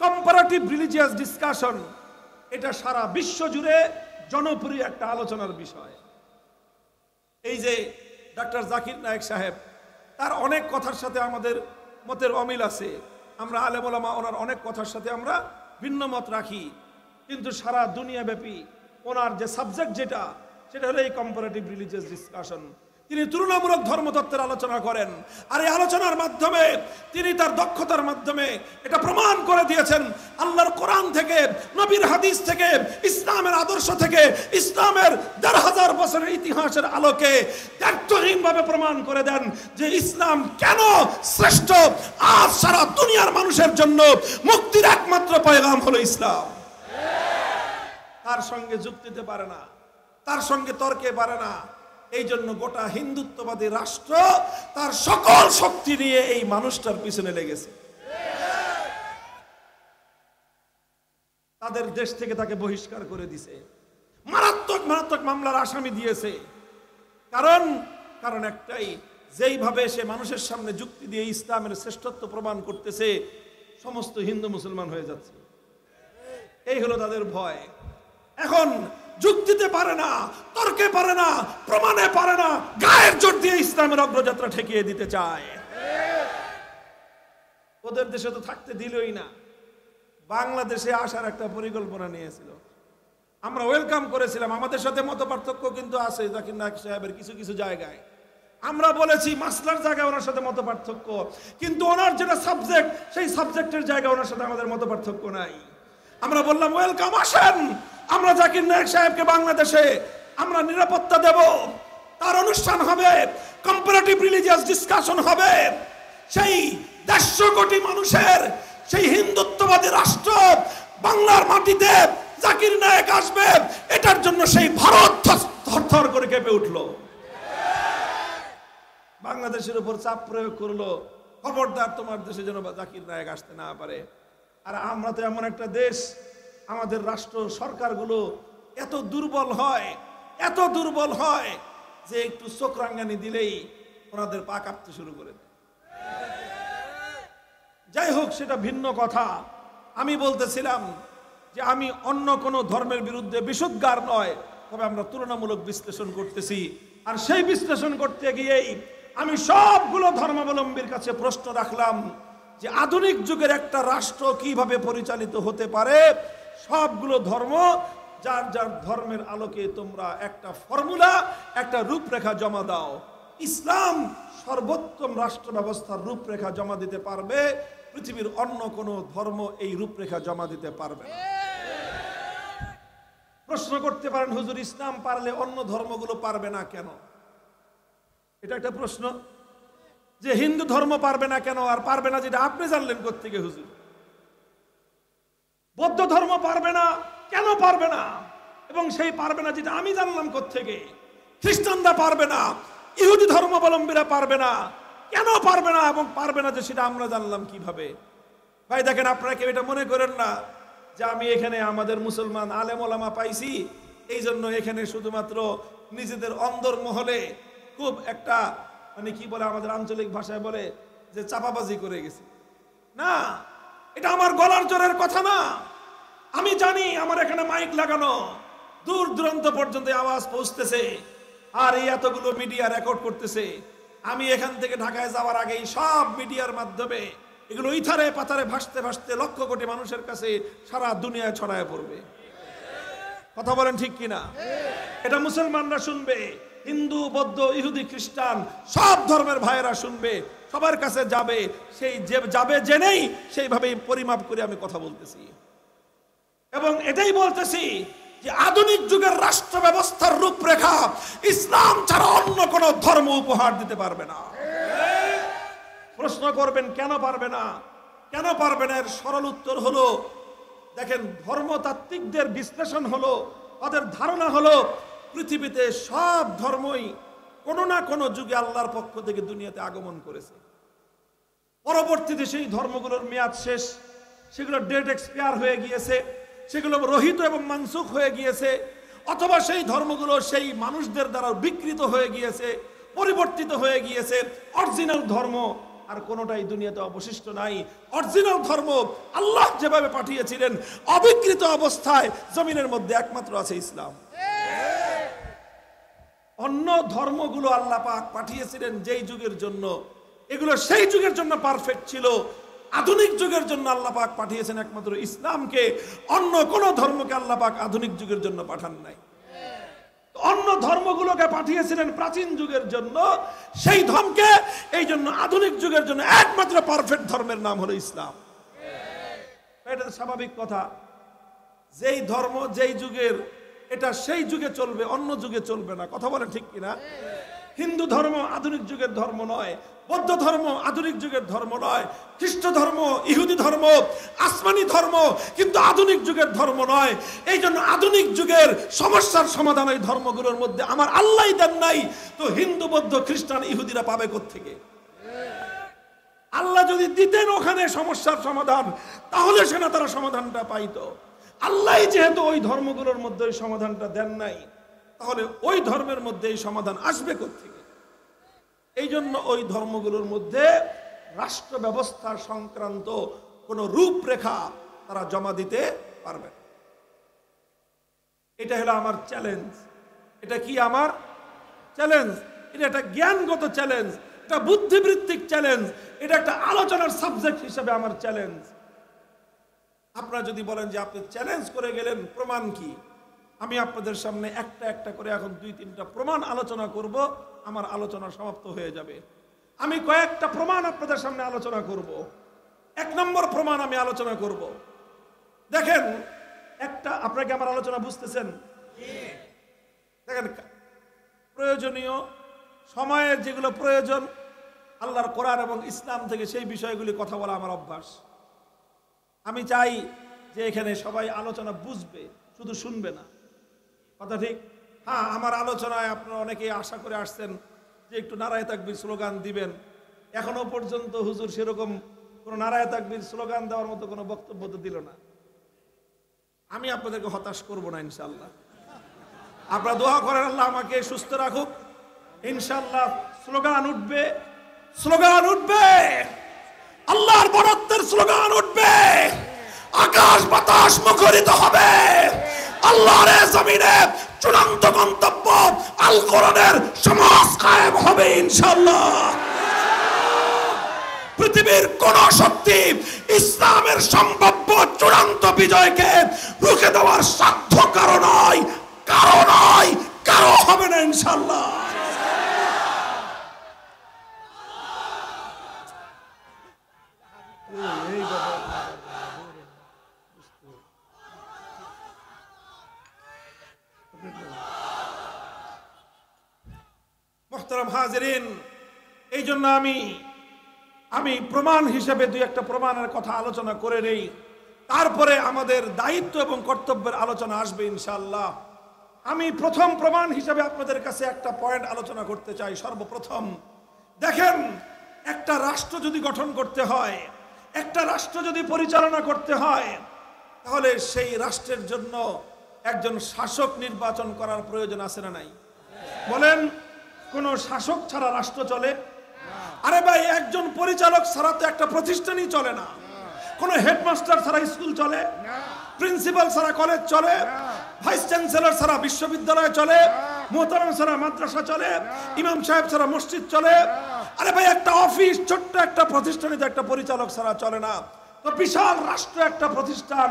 কম্পারেটিভ রিলিজিয়াস ডিসকাশন, এটা সারা বিশ্ব জুড়ে জনপ্রিয় একটা আলোচনার বিষয়। এই যে ডক্টর জাকির নায়েক সাহেব, তার অনেক কথার সাথে আমাদের মতের অমিল আছে, আমরা আলেম ওলামা ওনার অনেক কথার সাথে আমরা ভিন্ন মত রাখি, কিন্তু সারা দুনিয়াব্যাপী ওনার যে সাবজেক্ট সেটা হলো এই কম্পারেটিভ রিলিজিয়াস ডিসকাশন। তিনি তুলনামূলক ধর্মতত্ত্বের আলোচনা করেন, আর এই আলোচনার মাধ্যমে তিনি তার দক্ষতার মাধ্যমে এটা প্রমাণ করে দিয়েছেন আল্লাহর কোরআন থেকে, নবীর হাদিস থেকে, ইসলামের আদর্শ থেকে, ইসলামের ১৫০০ বছরের ইতিহাসের আলোকে দায়িত্বহীনভাবে প্রমাণ করে দেন যে ইসলাম কেন শ্রেষ্ঠ। আজ সারা দুনিয়ার মানুষের জন্য মুক্তির একমাত্র পয়গাম হলো ইসলাম। তার সঙ্গে যুক্তিতে পারে না, তার সঙ্গে তর্কে পারে না। এই জন্য গোটা হিন্দুত্ববাদী রাষ্ট্র তার সকল শক্তি নিয়ে এই মানুষটার পিছনে লেগেছে। তাদের দেশ থেকে তাকে বহিষ্কার করে দিয়েছে, মারাত্মক মারাত্মক মামলার আসামি দিয়েছে। কারণ একটাই, যেইভাবে সে মানুষের সামনে যুক্তি দিয়ে ইসলামের শ্রেষ্ঠত্ব প্রমাণ করতেছে, সমস্ত হিন্দু মুসলমান হয়ে যাচ্ছে। এই হলো তাদের ভয়। এখন যুক্তিতে পারে না, তর্কে পারে না, প্রমাণে পারে না, গায়ের জোর দিয়ে ইসলামের অগ্রযাত্রা ঠেকিয়ে দিতে চায়। ওদের দেশে তো থাকতে দিলই না, বাংলাদেশে আসার একটা পরিকল্পনা নিয়েছিল, আমরা ওয়েলকাম করেছিলাম। আমাদের সাথে মত পার্থক্য কিন্তু আছে জাকির নায়েক সাহেবের কিছু কিছু জায়গায়। আমরা বলেছি মাসলার জায়গায় ওনার সাথে মত পার্থক্য, কিন্তু ওনার যেটা সাবজেক্ট সেই সাবজেক্টের জায়গায় ওনার সাথে আমাদের মত পার্থক্য নাই। আমরা বললাম ওয়েলকাম, আসেন, আমরা জাকির নায়েক সাহেবকে বাংলাদেশে আমরা নিরাপত্তা দেব, তার অনুষ্ঠান হবে, কম্পারেটিভ রিলিজিয়াস ডিসকাশন হবে, সেই ১৫০ কোটি মানুষের সেই হিন্দুত্ববাদী রাষ্ট্র বাংলার মাটিতে জাকির নায়েক আসবে, এটার জন্য সেই ভারত থরথর করে কেঁপে উঠলো। বাংলাদেশের উপর চাপ প্রয়োগ করলো, খবরদার তোমার দেশে যেন জাকির নায়েক আসতে না পারে। আর আমরা তো এমন একটা দেশ, আমাদের রাষ্ট্র সরকারগুলো এত দুর্বল হয়, এত দুর্বল হয় যে একটু চোখ রাঙ্গানি দিলেই ওনাদের পা কাঁপতে শুরু করে দেয়। যাই হোক, সেটা ভিন্ন কথা। আমি বলতেছিলাম যে আমি অন্য কোনো ধর্মের বিরুদ্ধে বিশুদ্ধার নয়, তবে আমরা তুলনামূলক বিশ্লেষণ করতেছি। আর সেই বিশ্লেষণ করতে গিয়েই আমি সবগুলো ধর্মাবলম্বীর কাছে প্রশ্ন রাখলাম যে আধুনিক যুগের একটা রাষ্ট্র কিভাবে পরিচালিত হতে পারে। সবগুলো ধর্ম যার যার ধর্মের আলোকে তোমরা একটা ফর্মুলা, একটা রূপরেখা জমা দাও। ইসলাম সর্বোত্তম রাষ্ট্র ব্যবস্থার রূপরেখা জমা দিতে পারবে, পৃথিবীর অন্য কোনো ধর্ম এই রূপরেখা জমা দিতে পারবে না। প্রশ্ন করতে পারেন, হুজুর ইসলাম পারলে অন্য ধর্মগুলো পারবে না কেন? এটা একটা প্রশ্ন যে হিন্দু ধর্ম পারবে না কেন, আর পারবে না যেটা আপনি জানলেন কোত্থেকে হুজুর? বৌদ্ধ ধর্ম পারবে না কেন? পারবে না, এবং সেই পারবে না যেটা আমি জানলাম কোত্থেকে? খ্রিস্টানরা পারবে না, ইহুদি ধর্মাবলম্বীরা পারবে না, কেন পারবে না? এবং পারবে না যে সেটা আমরা জানলাম কিভাবে? ভাই দেখেন, আপনারা কেউ এটা মনে করেন না যে আমি এখানে আমাদের মুসলমান আলেম ওলামা পাইছি, এই জন্য এখানে শুধুমাত্র নিজেদের অন্দরমহলে খুব একটা মানে কি বলে, আমাদের আঞ্চলিক ভাষায় বলে যে চাপাবাজি করে গেছি। না, এটা আমার গলার জোরের কথা না। আমি জানি আমার এখানে মাইক লাগানো, দূর দূরান্ত পর্যন্ত আওয়াজ পৌঁছতেছে, আর এই এতগুলো মিডিয়া রেকর্ড করতেছে। আমি এখান থেকে ঢাকায় যাওয়ার আগেই সব মিডিয়ার মাধ্যমে এগুলো ইথারে পাথারে ভাসতে ভাসতে লক্ষ কোটি মানুষের কাছে সারা দুনিয়ায় ছড়ায় পড়বে। কথা বলেন ঠিক কিনা? এটা মুসলমানরা শুনবে, হিন্দু বৌদ্ধ ইহুদি খ্রিস্টান সব ধর্মের ভাইয়েরা শুনবে, সবার কাছে যাবে। সেই যাবে জেনেই সেইভাবেই পরিমাপ করে আমি কথা বলতেছি, এবং এটাই বলতেছি যে আধুনিক যুগের রাষ্ট্র ব্যবস্থার রূপরেখা ইসলাম ছাড়া অন্য কোন ধর্ম উপহার দিতে পারবে না। প্রশ্ন করবেন কেন পারবে না? কেন পারবে না? এর সরল উত্তর হলো, দেখেন, ধর্মতাত্ত্বিকদের বিশ্লেষণ হলো, তাদের ধারণা হলো পৃথিবীতে সব ধর্মই কোনো না কোনো যুগে আল্লাহর পক্ষ থেকে দুনিয়াতে আগমন করেছে। পরবর্তীতে সেই ধর্মগুলোর মেয়াদ শেষ, সেগুলো ডেট এক্সপায়ার হয়ে গিয়েছে, সেগুলো রহিত এবং মানসুখ হয়ে গিয়েছে, অথবা সেই ধর্মগুলো সেই মানুষদের দ্বারা বিকৃত হয়ে গিয়েছে, পরিবর্তিত হয়ে গিয়েছে। অরিজিনাল ধর্ম আর কোনোটাই দুনিয়াতে অবশিষ্ট নাই। অরিজিনাল ধর্ম আল্লাহ যেভাবে পাঠিয়েছিলেন অবিকৃত অবস্থায় জমিনের মধ্যে একমাত্র আছে ইসলাম। অন্য ধর্মগুলো আল্লাহ পাক পাঠিয়েছিলেন যেই যুগের জন্য, এগুলো সেই যুগের জন্য পারফেক্ট ছিল। আধুনিক যুগের জন্য আল্লাহ পাক পাঠিয়েছেন একমাত্র ইসলামকে, অন্য কোন ধর্মকে আল্লাহ পাক আধুনিক যুগের জন্য পাঠান নাই। অন্য ধর্মগুলোকে পাঠিয়েছিলেন প্রাচীন যুগের জন্য, সেই ধর্মকে এই জন্য আধুনিক যুগের জন্য একমাত্র পারফেক্ট ধর্মের নাম হলো ইসলাম। এটা তো স্বাভাবিক কথা, যেই ধর্ম যেই যুগের এটা সেই যুগে চলবে, অন্য যুগে চলবে না। কথা বলেন ঠিক কিনা? হিন্দু ধর্ম আধুনিক যুগের ধর্ম নয়, বৌদ্ধ ধর্ম আধুনিক যুগের ধর্ম নয়, খ্রিস্ট ধর্ম ইহুদি ধর্ম আসমানি ধর্ম কিন্তু আধুনিক যুগের ধর্ম নয়। এই জন্য আধুনিক যুগের সমস্যার সমাধান এই ধর্মগুলোর মধ্যে আমার আল্লাহ দেন নাই, তো হিন্দু বৌদ্ধ খ্রিস্টান ইহুদিরা পাবে কোত্থেকে? আল্লাহ যদি দিতেন ওখানে সমস্যার সমাধান, তাহলে সেনা তারা সমাধানটা পাইতো। আল্লাহ যেহেতু ওই ধর্মগুলোর মধ্যে ওই সমাধানটা দেন নাই, তাহলে ওই ধর্মের মধ্যে এই সমাধান আসবে কোত্থেকে? এই জন্য ওই ধর্মগুলোর মধ্যে রাষ্ট্র ব্যবস্থা সংক্রান্ত কোন রূপরেখা তারা জমা দিতে পারবে। এটা হলো আমার চ্যালেঞ্জ। এটা কি আমার চ্যালেঞ্জ? এটা একটা জ্ঞানগত চ্যালেঞ্জ, এটা বুদ্ধিবৃত্তিক চ্যালেঞ্জ, এটা একটা আলোচনার সাবজেক্ট হিসেবে আমার চ্যালেঞ্জ। আপনারা যদি বলেন যে আপনি চ্যালেঞ্জ করে গেলেন, প্রমাণ কি? আমি আপনাদের সামনে একটা একটা করে এখন 2-3টা প্রমাণ আলোচনা করব, আমার আলোচনা সমাপ্ত হয়ে যাবে। আমি কয়েকটা প্রমাণ আপনাদের সামনে আলোচনা করব। 1 নম্বর প্রমাণ আমি আলোচনা করব। দেখেন, একটা, আপনাকে আমার আলোচনা বুঝতেছেন? দেখেন, প্রয়োজনীয় সময়ের যেগুলো প্রয়োজন আল্লাহর কোরআন এবং ইসলাম থেকে, সেই বিষয়গুলি কথা বলা আমার অভ্যাস। আমি চাই যে এখানে সবাই আলোচনা বুঝবে, শুধু শুনবে না। কথা ঠিক? হ্যাঁ, আমার আলোচনায় আপনারা অনেকেই আশা করে আসছেন যে একটু নারায়ে তাকবীর স্লোগান দিবেন, এখনো পর্যন্ত হুজুর সেরকম কোন নারায়ে তাকবীর স্লোগান দেওয়ার মতো কোনো বক্তব্য তো দিল না। আমি আপনাদেরকে হতাশ করব না ইনশাআল্লাহ। আপনারা দোয়া করেন আল্লাহ আমাকে সুস্থ রাখুক, ইনশাআল্লাহ স্লোগান উঠবে, স্লোগান উঠবে, আল্লাহর বরত্বের স্লোগান উঠবে, আকাশ বাতাস মুখরিত হবে, আল্লাহর জমিনে চূড়ান্ত গন্তব্য আল কোরআনের সমাজ কায়েম হবে ইনশাআল্লাহ। পৃথিবীর কোন শক্তি ইসলামের সম্ভাব্য চূড়ান্ত বিজয়কে রুখে দেওয়ার সাধ্য কারো নয়, কারো নয়, কারো হবে না ইনশাআল্লাহ। মুহতারাম হাজিরিন, এই জন্য আমি প্রমাণ হিসেবে দুই একটা প্রমাণের কথা আলোচনা করে নেই, তারপরে আমাদের দায়িত্ব এবং কর্তব্যের আলোচনা আসবে ইনশাআল্লাহ। আমি প্রথম প্রমাণ হিসেবে আপনাদের কাছে একটা পয়েন্ট আলোচনা করতে চাই। সর্বপ্রথম দেখেন, একটা রাষ্ট্র যদি গঠন করতে হয়, একটা রাষ্ট্র যদি পরিচালনা করতে হয়, তাহলে সেই রাষ্ট্রের জন্য একজন শাসক নির্বাচন করার প্রয়োজন আছে না নাই? বলেন, কোন শাসক ছাড়া রাষ্ট্র চলে? আরে ভাই, একজন পরিচালক ছাড়া তো একটা প্রতিষ্ঠানই চলে না। কোন হেডমাস্টার ছাড়া স্কুল চলে? প্রিন্সিপাল ছাড়া কলেজ চলে? ভাইস চ্যান্সেলর ছাড়া বিশ্ববিদ্যালয় চলে? মোহতারাম ছাড়া মাদ্রাসা চলে? ইমাম সাহেব ছাড়া মসজিদ চলে? আরে ভাই, একটা অফিস, ছোট্ট একটা প্রতিষ্ঠানে একটা পরিচালক ছাড়া চলে না। তো বিশাল রাষ্ট্র একটা প্রতিষ্ঠান,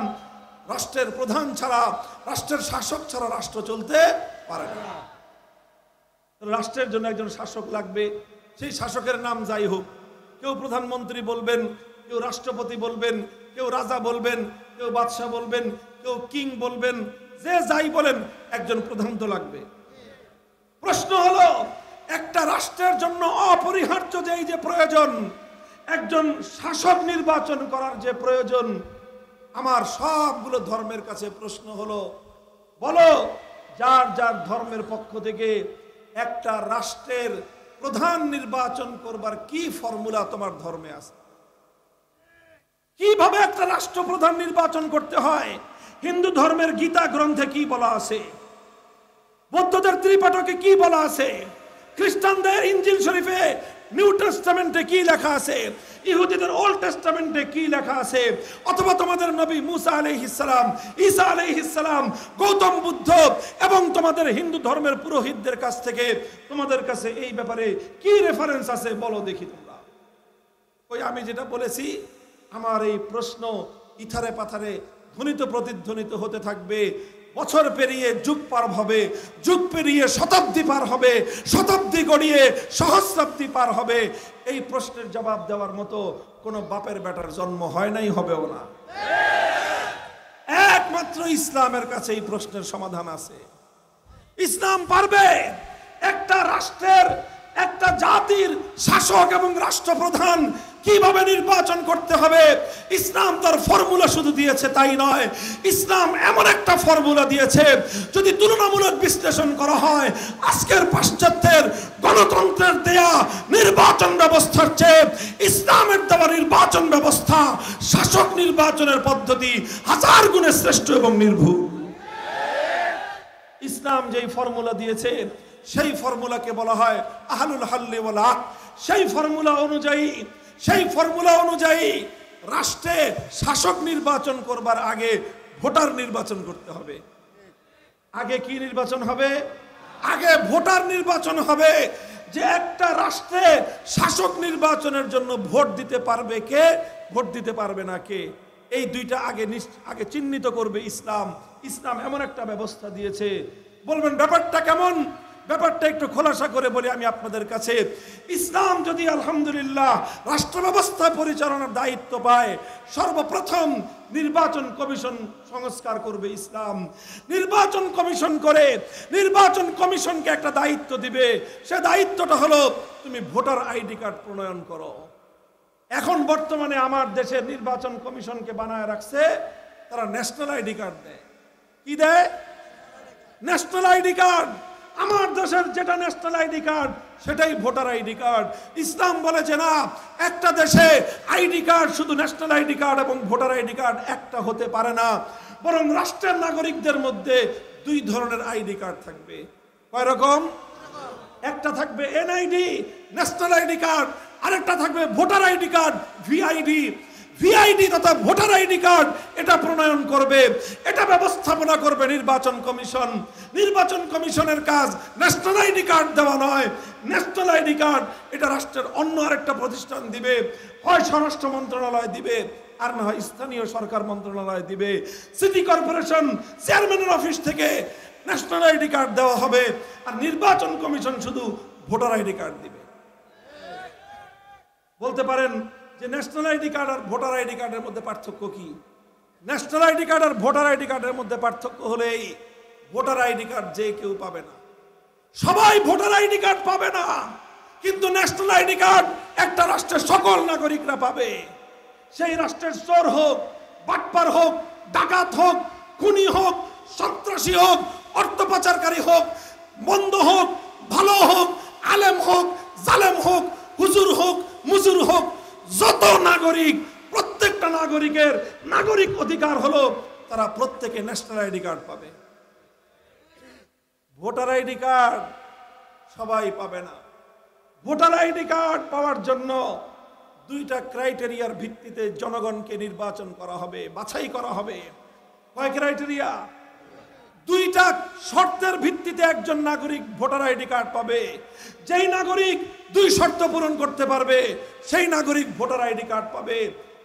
রাষ্ট্রের প্রধান ছাড়া, রাষ্ট্রের শাসক ছাড়া রাষ্ট্র চলতে পারে না। রাষ্ট্রের জন্য একজন শাসক লাগবে। সেই শাসকের নাম যাই হোক, কেউ প্রধানমন্ত্রী বলবেন, কেউ রাষ্ট্রপতি বলবেন, কেউ রাজা বলবেন, কেউ বাদশাহ বলবেন, কেউ কিং বলবেন, যে যাই বলেন, একজন প্রধান তো লাগবে। প্রশ্ন হলো, একটা রাষ্ট্রের জন্য অপরিহার্য যে এই যে প্রয়োজন, একজন শাসক নির্বাচন করার যে প্রয়োজন, আমার সবগুলো ধর্মের কাছে প্রশ্ন হলো, বলো যার যার ধর্মের পক্ষ থেকে একটা রাষ্ট্রের প্রধান নির্বাচন করবার কি ফর্মুলা তোমার ধর্মে আছে? কিভাবে একটা রাষ্ট্রপ্রধান নির্বাচন করতে হয়? হিন্দু ধর্মের গীতা গ্রন্থে কি বলা আছে? বৌদ্ধদের ত্রিপিটকে কি বলা আছে? খ্রিস্টানদের ইনজিল শরীফে, নিউ টেস্টামেন্টে কি লেখা আছে? ইহুদিদের ওল্ড টেস্টামেন্টে কি লেখা আছে? অথবা তোমাদের নবী মুসা আলাইহিস সালাম, ঈসা আলাইহিস সালাম, গৌতম বুদ্ধ এবং তোমাদের হিন্দু ধর্মের পুরোহিতদের কাছ থেকে তোমাদের কাছে এই ব্যাপারে কি রেফারেন্স আছে বলো দেখি তোমরা। ওই আমি যেটা বলেছি, আমার এই প্রশ্ন ইথারে পাথারে ধ্বনিত প্রতিধ্বনিত হতে থাকবে। বছর পেরিয়ে যুগ পার হবে, যুগ পেরিয়ে শতাব্দী পার হবে, শতাব্দী গড়িয়ে সহস্রাব্দী পার হবে। এই প্রশ্নের জবাব দেওয়ার মতো কোনো বাপের বেটার জন্ম হয় নাই, হবেও না। একমাত্র ইসলামের কাছে এই প্রশ্নের সমাধান আছে। ইসলাম পারবে একটা রাষ্ট্রের, একটা জাতির শাসক এবং রাষ্ট্রপ্রধান কিভাবে নির্বাচন করতে হবে। ইসলাম তার ফর্মুলা শুধু দিয়েছে তাই নয়, ইসলাম এমন একটা ফর্মুলা দিয়েছে, যদি তুলনামূলক বিশ্লেষণ করা হয়, আজকের পাশ্চাত্যের গণতন্ত্রের দেয়া নির্বাচন ব্যবস্থার চেয়ে ইসলামের দেওয়া নির্বাচন ব্যবস্থা, শাসক নির্বাচনের পদ্ধতি হাজার গুণে শ্রেষ্ঠ এবং নির্ভুল। ইসলাম যেই ফর্মুলা দিয়েছে, সেই ফর্মুলাকে বলা হয় আহলুল হাল্লি ওয়াল আকদ। সেই ফর্মুলা অনুযায়ী রাষ্ট্রে শাসক নির্বাচন করবার আগে ভোটার নির্বাচন করতে হবে। আগে কি নির্বাচন হবে? আগে ভোটার নির্বাচন হবে। যে একটা রাষ্ট্রে শাসক নির্বাচনের জন্য ভোট দিতে পারবে কে, ভোট দিতে পারবে না কে, এই দুইটা আগে চিহ্নিত করবে ইসলাম। ইসলাম এমন একটা ব্যবস্থা দিয়েছে। বলবেন ব্যাপারটা কেমন? ব্যাপারটা একটু খোলাসা করে বলি আমি আপনাদের কাছে। ইসলাম যদি আলহামদুলিল্লাহ রাষ্ট্র ব্যবস্থা পরিচালনার দায়িত্ব পায়, সর্বপ্রথম নির্বাচন কমিশন সংস্কার করবে ইসলাম। নির্বাচন কমিশন করে নির্বাচন কমিশনকে একটা দায়িত্ব দিবে। সে দায়িত্বটা হলো তুমি ভোটার আইডি কার্ড প্রণয়ন করো। এখন বর্তমানে আমার দেশের নির্বাচন কমিশনকে বানায় রাখছে, তারা ন্যাশনাল আইডি কার্ড দেয়। কি দেয়? National ID card. আমার দেশের যেটা ন্যাশনাল আইডি কার্ড, সেটাই ভোটার আইডি কার্ড। ইসলাম বলে যে না, একটা দেশে আইডি কার্ড শুধু ন্যাশনাল আইডি কার্ড এবং ভোটার আইডি কার্ড একটা হতে পারে না, বরং রাষ্ট্রের নাগরিকদের মধ্যে দুই ধরনের আইডি কার্ড থাকবে। কয় রকম? একটা থাকবে এনআইডি ন্যাশনাল আইডি কার্ড, আরেকটা থাকবে voter ID card VID. VID তথা ভোটার আইডি কার্ড এটা প্রণয়ন করবে, এটা ব্যবস্থাপনা করবে নির্বাচন কমিশন। নির্বাচন কমিশনের কাজ ন্যাশনাল আইডি কার্ড দেওয়া নয়। ন্যাশনাল আইডি কার্ড এটা রাষ্ট্রের অন্য আরেকটা প্রতিষ্ঠান দিবে, হয় স্বরাষ্ট্র মন্ত্রণালয় দিবে, আর না হয় স্থানীয় সরকার মন্ত্রণালয় দিবে। সিটি কর্পোরেশন চেয়ারম্যানের অফিস থেকে ন্যাশনাল আইডি কার্ড দেওয়া হবে, আর নির্বাচন কমিশন শুধু ভোটার আইডি কার্ড দিবে। বলতে পারেন যে ন্যাশনাল আইডি কার্ড আর ভোটার আইডি কার্ডের মধ্যে পার্থক্য কি? ন্যাশনাল আইডি কার্ড আর ভোটার আইডি কার্ডের মধ্যে পার্থক্য হলেই ভোটার আইডি কার্ড যে কেউ পাবে না, সবাই ভোটার আইডি কার্ড পাবে না, কিন্তু ন্যাশনাল আইডি কার্ড একটা রাষ্ট্রের সকল নাগরিকরা পাবে। সেই রাষ্ট্রের চোর হোক, বাটপার হোক, ডাকাত হোক, খুনি হোক, সন্ত্রাসী হোক, অর্থ পাচারকারী হোক, মন্দ হোক, ভালো হোক, আলেম হোক, জালেম হোক, হুজুর হোক, মুজুর হোক, যত নাগরিক, প্রত্যেকটা নাগরিকের নাগরিক অধিকার হলো তারা প্রত্যেকে ন্যাশনাল আইডি কার্ড পাবে। ভোটার আইডি কার্ড সবাই পাবে না। ভোটার আইডি কার্ড পাওয়ার জন্য দুইটা ক্রাইটেরিয়ার ভিত্তিতে জনগণকে নির্বাচন করা হবে, বাছাই করা হবে। কয় ক্রাইটেরিয়া? দুইটা শর্তের ভিত্তিতে একজন নাগরিক ভোটার আইডি কার্ড পাবে। যেই নাগরিক দুই শর্ত পূরণ করতে পারবে সেই নাগরিক ভোটার আইডি কার্ড পাবে।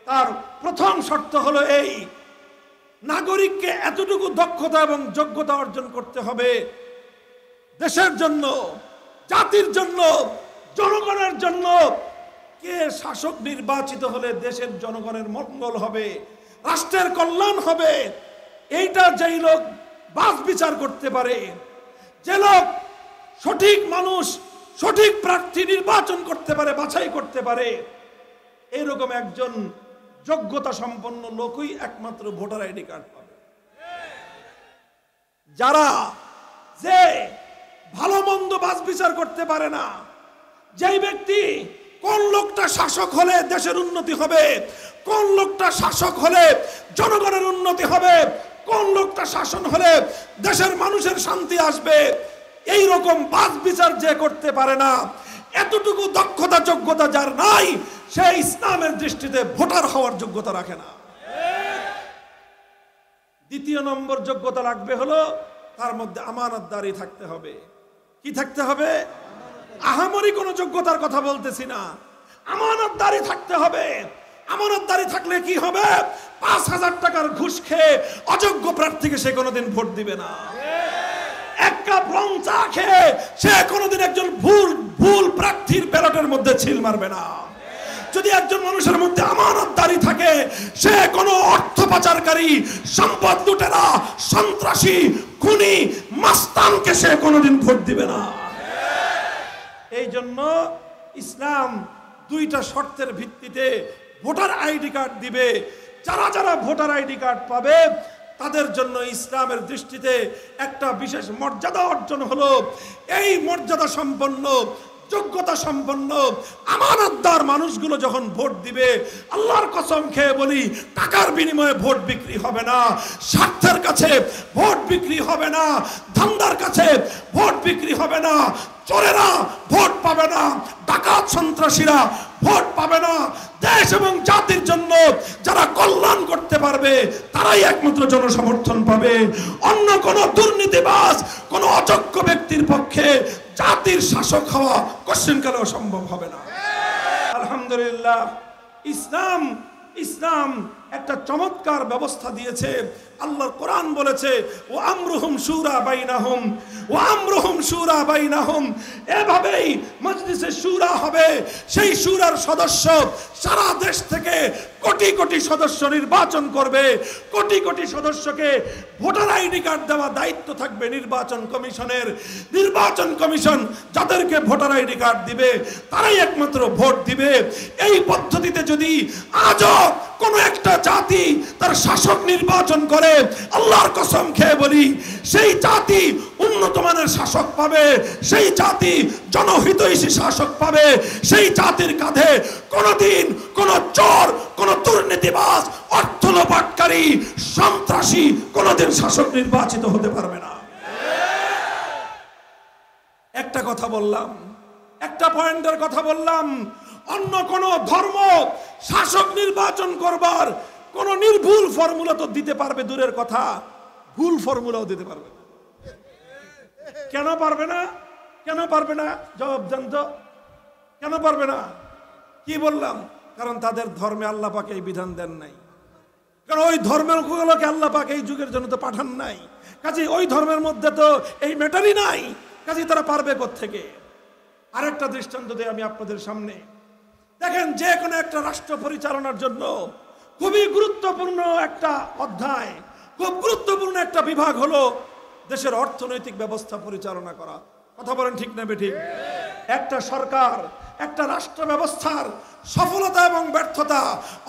তার প্রথম শর্ত হলো এই, নাগরিককে এতটুকু দক্ষতা এবং যোগ্যতা অর্জন করতে হবে দেশের জন্য, জাতির জন্য, জনগণের জন্য। কে শাসক নির্বাচিত হলে দেশের জনগণের মঙ্গল হবে, রাষ্ট্রের কল্যাণ হবে, এইটা যেই লোক বাছ বিচার করতে পারে, যে লোক সঠিক মানুষ, সঠিক প্রার্থী নির্বাচন করতে পারে, বাছাই করতে পারে, এইরকম একজন যোগ্যতা সম্পন্ন লোকই একমাত্র ভোটার আইডি কার্ড পাবে। যারা যে ভালো মন্দ বাছ বিচার করতে পারে না, যেই ব্যক্তি কোন লোকটা শাসক হলে দেশের উন্নতি হবে, কোন লোকটা শাসক হলে জনগণের উন্নতি হবে, কোন লোকটা শাসন হলে দেশের মানুষের শান্তি আসবে, এই রকম বাছ বিচার যে করতে পারে না, এতটুকু দক্ষতা যোগ্যতা যার নাই, সে ইসলামের দৃষ্টিতে ভোটার হওয়ার যোগ্যতা রাখে না। দ্বিতীয় নম্বর যোগ্যতা লাগবে হলো তার মধ্যে আমানতদারি থাকতে হবে। কি থাকতে হবে? আহামরি কোনো যোগ্যতার কথা বলতেছি না, আমানতদারি থাকতে হবে। আমানতদারি থাকলে কি হবে? ৫,০০০ টাকার ঘুষ খেয়ে অযোগ্য প্রার্থীকে সে কোনোদিন ভোট দিবে না। এক কাপ রং চা খেয়ে সে কোনোদিন একজন ভুল প্রার্থীর ব্যালটের মধ্যে ছিল মারবে না। যদি একজন মানুষের মধ্যে আমানতদারি থাকে, সে কোনো অর্থ পাচারকারী, সম্পদ লুটেরা, সন্ত্রাসী, খুনি, মাস্তানকে সে কোনোদিন ভোট দিবে না। এই জন্য ইসলাম দুইটা শর্তের ভিত্তিতে ভোটার আইডি কার্ড দিবে। যারা যারা ভোটার আইডি কার্ড পাবে তাদের জন্য ইসলামের দৃষ্টিতে একটা বিশেষ মর্যাদা অর্জন হলো। এই মর্যাদা সম্পন্ন, যোগ্যতা সম্পন্ন, আমানতদার মানুষগুলো যখন ভোট দিবে, আল্লাহর কসম খেয়ে বলি, টাকার বিনিময়ে ভোট বিক্রি হবে না, স্বার্থের কাছে ভোট বিক্রি হবে না, ধান্দার কাছে ভোট বিক্রি হবে না, চোরেরা ভোট পাবে না, ডাকাত সন্ত্রাসীরা ভোট পাবে না। দেশ এবং জাতির জন্য যারা কল্যাণ করতে পারবে তারাই একমাত্র জনসমর্থন পাবে। অন্য কোন দুর্নীতিবাজ, কোন অযোগ্য ব্যক্তির পক্ষে জাতির শাসক হওয়া কোশ্চেনকালেও সম্ভব হবে না। আলহামদুলিল্লাহ, ইসলাম একটা চমৎকার ব্যবস্থা দিয়েছে। আল্লাহর কোরআন বলেছে, ও আমরুহুম শুরা বাইনাহুম, ও আমরুহুম শুরা বাইনাহুম। এভাবেই মজলিসে শুরা হবে। সেই শুরার সদস্য সারা দেশ থেকে কোটি কোটি সদস্য নির্বাচন করবে। কোটি কোটি সদস্যকে ভোটার আইডি কার্ড দেওয়া দায়িত্ব থাকবে নির্বাচন কমিশনের। নির্বাচন কমিশন যাদেরকে ভোটার আইডি কার্ড দিবে তারাই একমাত্র ভোট দিবে। এই পদ্ধতি পদ্ধতিতে যদি আজও কোন একটা জাতি তার শাসক নির্বাচন করে, আল্লাহর কসম খেয়ে বলি সেই জাতি উন্নত মানের শাসক পাবে, সেই জাতি জনহিতৈষী শাসক পাবে। সেই জাতির কাঁধে কোনদিন কোন চোর, কোন দুর্নীতিবাজ, অর্থ লোপাটকারী, সন্ত্রাসী কোনদিন শাসক নির্বাচিত হতে পারবে না। একটা কথা বললাম, একটা পয়েন্টের কথা বললাম, অন্য কোন ধর্ম শাসক নির্বাচন করবার কোন নির্ভুল ফর্মুলা তো দিতে পারবে দূরের কথা, ভুল ফর্মুলাও দিতে পারবে না। কেন পারবে না? কেন পারবে না? জবাব দেন তো, কেন পারবে না? কি বললাম? কারণ তাদের ধর্মে আল্লাহ পাক এই বিধান দেন নাই, কারণ ওই ধর্মের গুলোকে আল্লাহ পাক এই যুগের জন্য তো পাঠান নাই। কাজে ওই ধর্মের মধ্যে তো এই ম্যাটারই নাই, কাজে তারা পারবে কোত্থেকে? আরেকটা দৃষ্টান্ত দিই আমি আপনাদের সামনে। দেখেন, যে কোনো একটা রাষ্ট্র পরিচালনার জন্য খুবই গুরুত্বপূর্ণ একটা অধ্যায়, খুব গুরুত্বপূর্ণ একটা বিভাগ হলো দেশের অর্থনৈতিক ব্যবস্থা পরিচালনা করা। কথা বলেন ঠিক না বেঠিক? একটা সরকার, একটা রাষ্ট্র ব্যবস্থার সফলতা এবং ব্যর্থতা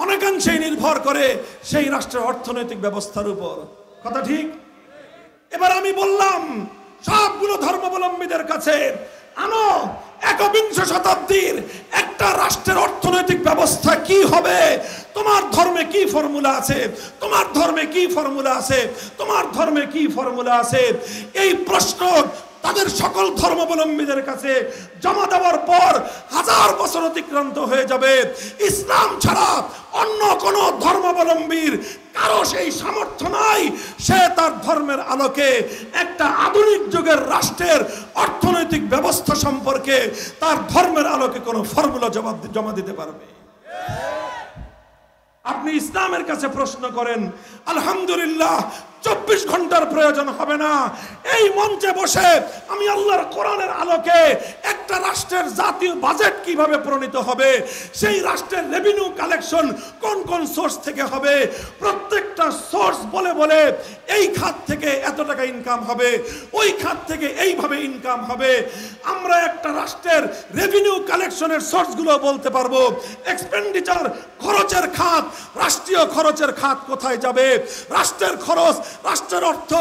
অনেকাংশেই নির্ভর করে সেই রাষ্ট্রের অর্থনৈতিক ব্যবস্থার উপর। কথা ঠিক? এবার আমি বললাম সবগুলো ধর্মাবলম্বীদের কাছে, আনো একবিংশ শতাব্দীর একটা রাষ্ট্রের অর্থনৈতিক ব্যবস্থা কি হবে, তোমার ধর্মে কি ফর্মুলা আছে, তোমার ধর্মে কি ফর্মুলা আছে, তোমার ধর্মে কি ফর্মুলা আছে। এই প্রশ্ন তাদের সকল ধর্মাবলম্বীদের কাছে জমা দেওয়ার পর 1000 বছর অতিক্রান্ত হয়ে যাবে। ইসলাম ছাড়া অন্য কোন ধর্মাবলম্বীর কারো সেই সামর্থ্য নাই সে তার ধর্মের আলোকে একটা আধুনিক যুগের রাষ্ট্রের অর্থনৈতিক ব্যবস্থা সম্পর্কে তার ধর্মের আলোকে কোন ফর্মুলা জমা দিতে পারবে। আপনি ইসলামের কাছে প্রশ্ন করেন, আলহামদুলিল্লাহ 24 ঘন্টার প্রয়োজন হবে না। এই মঞ্চে বসে আমি আল্লাহর কোরআনের আলোকে একটা রাষ্ট্রের জাতীয় বাজেট কিভাবে প্রণীত হবে, সেই রাষ্ট্রের রেভিনিউ কালেকশন কোন কোন সোর্স থেকে হবে, প্রত্যেকটা সোর্স বলে বলে এই খাত থেকে এত টাকা ইনকাম হবে, ওই খাত থেকে এইভাবে ইনকাম হবে। আমরা একটা রাষ্ট্রের রেভিনিউ কালেকশনের সোর্সগুলো বলতে পারবো। এক্সপেন্ডিচার, খরচের খাত, রাষ্ট্রীয় খরচের খাত কোথায় যাবে, রাষ্ট্রের খরচ, রাষ্ট্রের অর্থ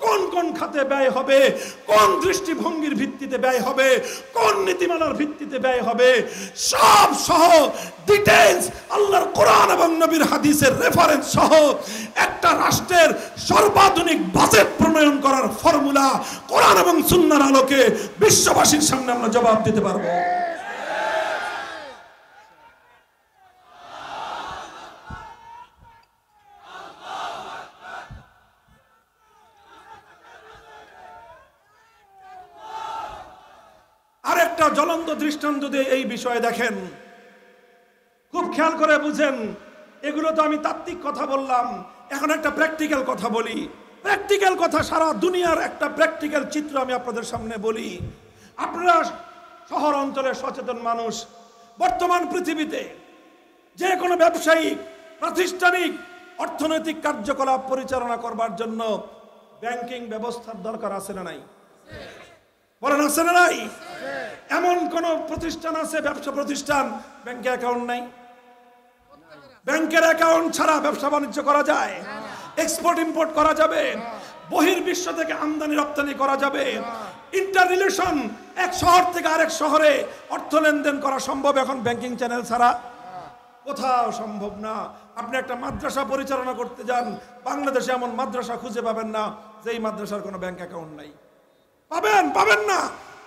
কোন কোন খাতে ব্যয় হবে, কোন দৃষ্টিভঙ্গির ভিত্তিতে ব্যয় হবে, কোন নীতিমালার ভিত্তিতে ব্যয় হবে, সব সহ ডিটেইলস আল্লাহর কোরআন এবং নবীর হাদিসের রেফারেন্স সহ একটা রাষ্ট্রের সর্বাধুনিক বাজেট প্রণয়ন করার ফর্মুলা কোরআন এবং সুন্নাহর আলোকে বিশ্ববাসীর সামনে আমরা জবাব দিতে পারবো। আরেকটা জ্বলন্ত দৃষ্টান্ত দিয়ে এই বিষয়ে দেখেন, খুব খেয়াল করে বুঝেন। এগুলো তো আমি তাত্ত্বিক কথা বললাম, এখন একটা প্র্যাকটিক্যাল কথা বলি। প্র্যাকটিক্যাল কথা, সারা দুনিয়ার একটা প্র্যাকটিক্যাল চিত্র আমি আপনাদের সামনে বলি। আপনারা শহর অঞ্চলের সচেতন মানুষ, বর্তমান পৃথিবীতে যে কোনো ব্যবসায়িক, প্রাতিষ্ঠানিক, অর্থনৈতিক কার্যকলাপ পরিচালনা করবার জন্য ব্যাংকিং ব্যবস্থার দরকার আছে না নাই? বলেন আছে না নাই? এমন কোন প্রতিষ্ঠান আছে, ব্যবসা প্রতিষ্ঠান, ব্যাংকে অ্যাকাউন্ট নাই? ব্যাংকের অ্যাকাউন্ট ছাড়া ব্যবসা বাণিজ্য করা যায়? এক্সপোর্ট ইম্পোর্ট করা যাবে? বহির্বিশ্ব থেকে আমদানি রপ্তানি করা যাবে? ইন্টার রিলেশন, এক শহর থেকে আরেক শহরে অর্থ লেনদেন করা সম্ভব এখন ব্যাংকিং চ্যানেল ছাড়া? কোথাও সম্ভব না। আপনি একটা মাদ্রাসা পরিচালনা করতে যান, বাংলাদেশে এমন মাদ্রাসা খুঁজে পাবেন না যেই মাদ্রাসার কোনো ব্যাংক অ্যাকাউন্ট নাই। পাবেন না।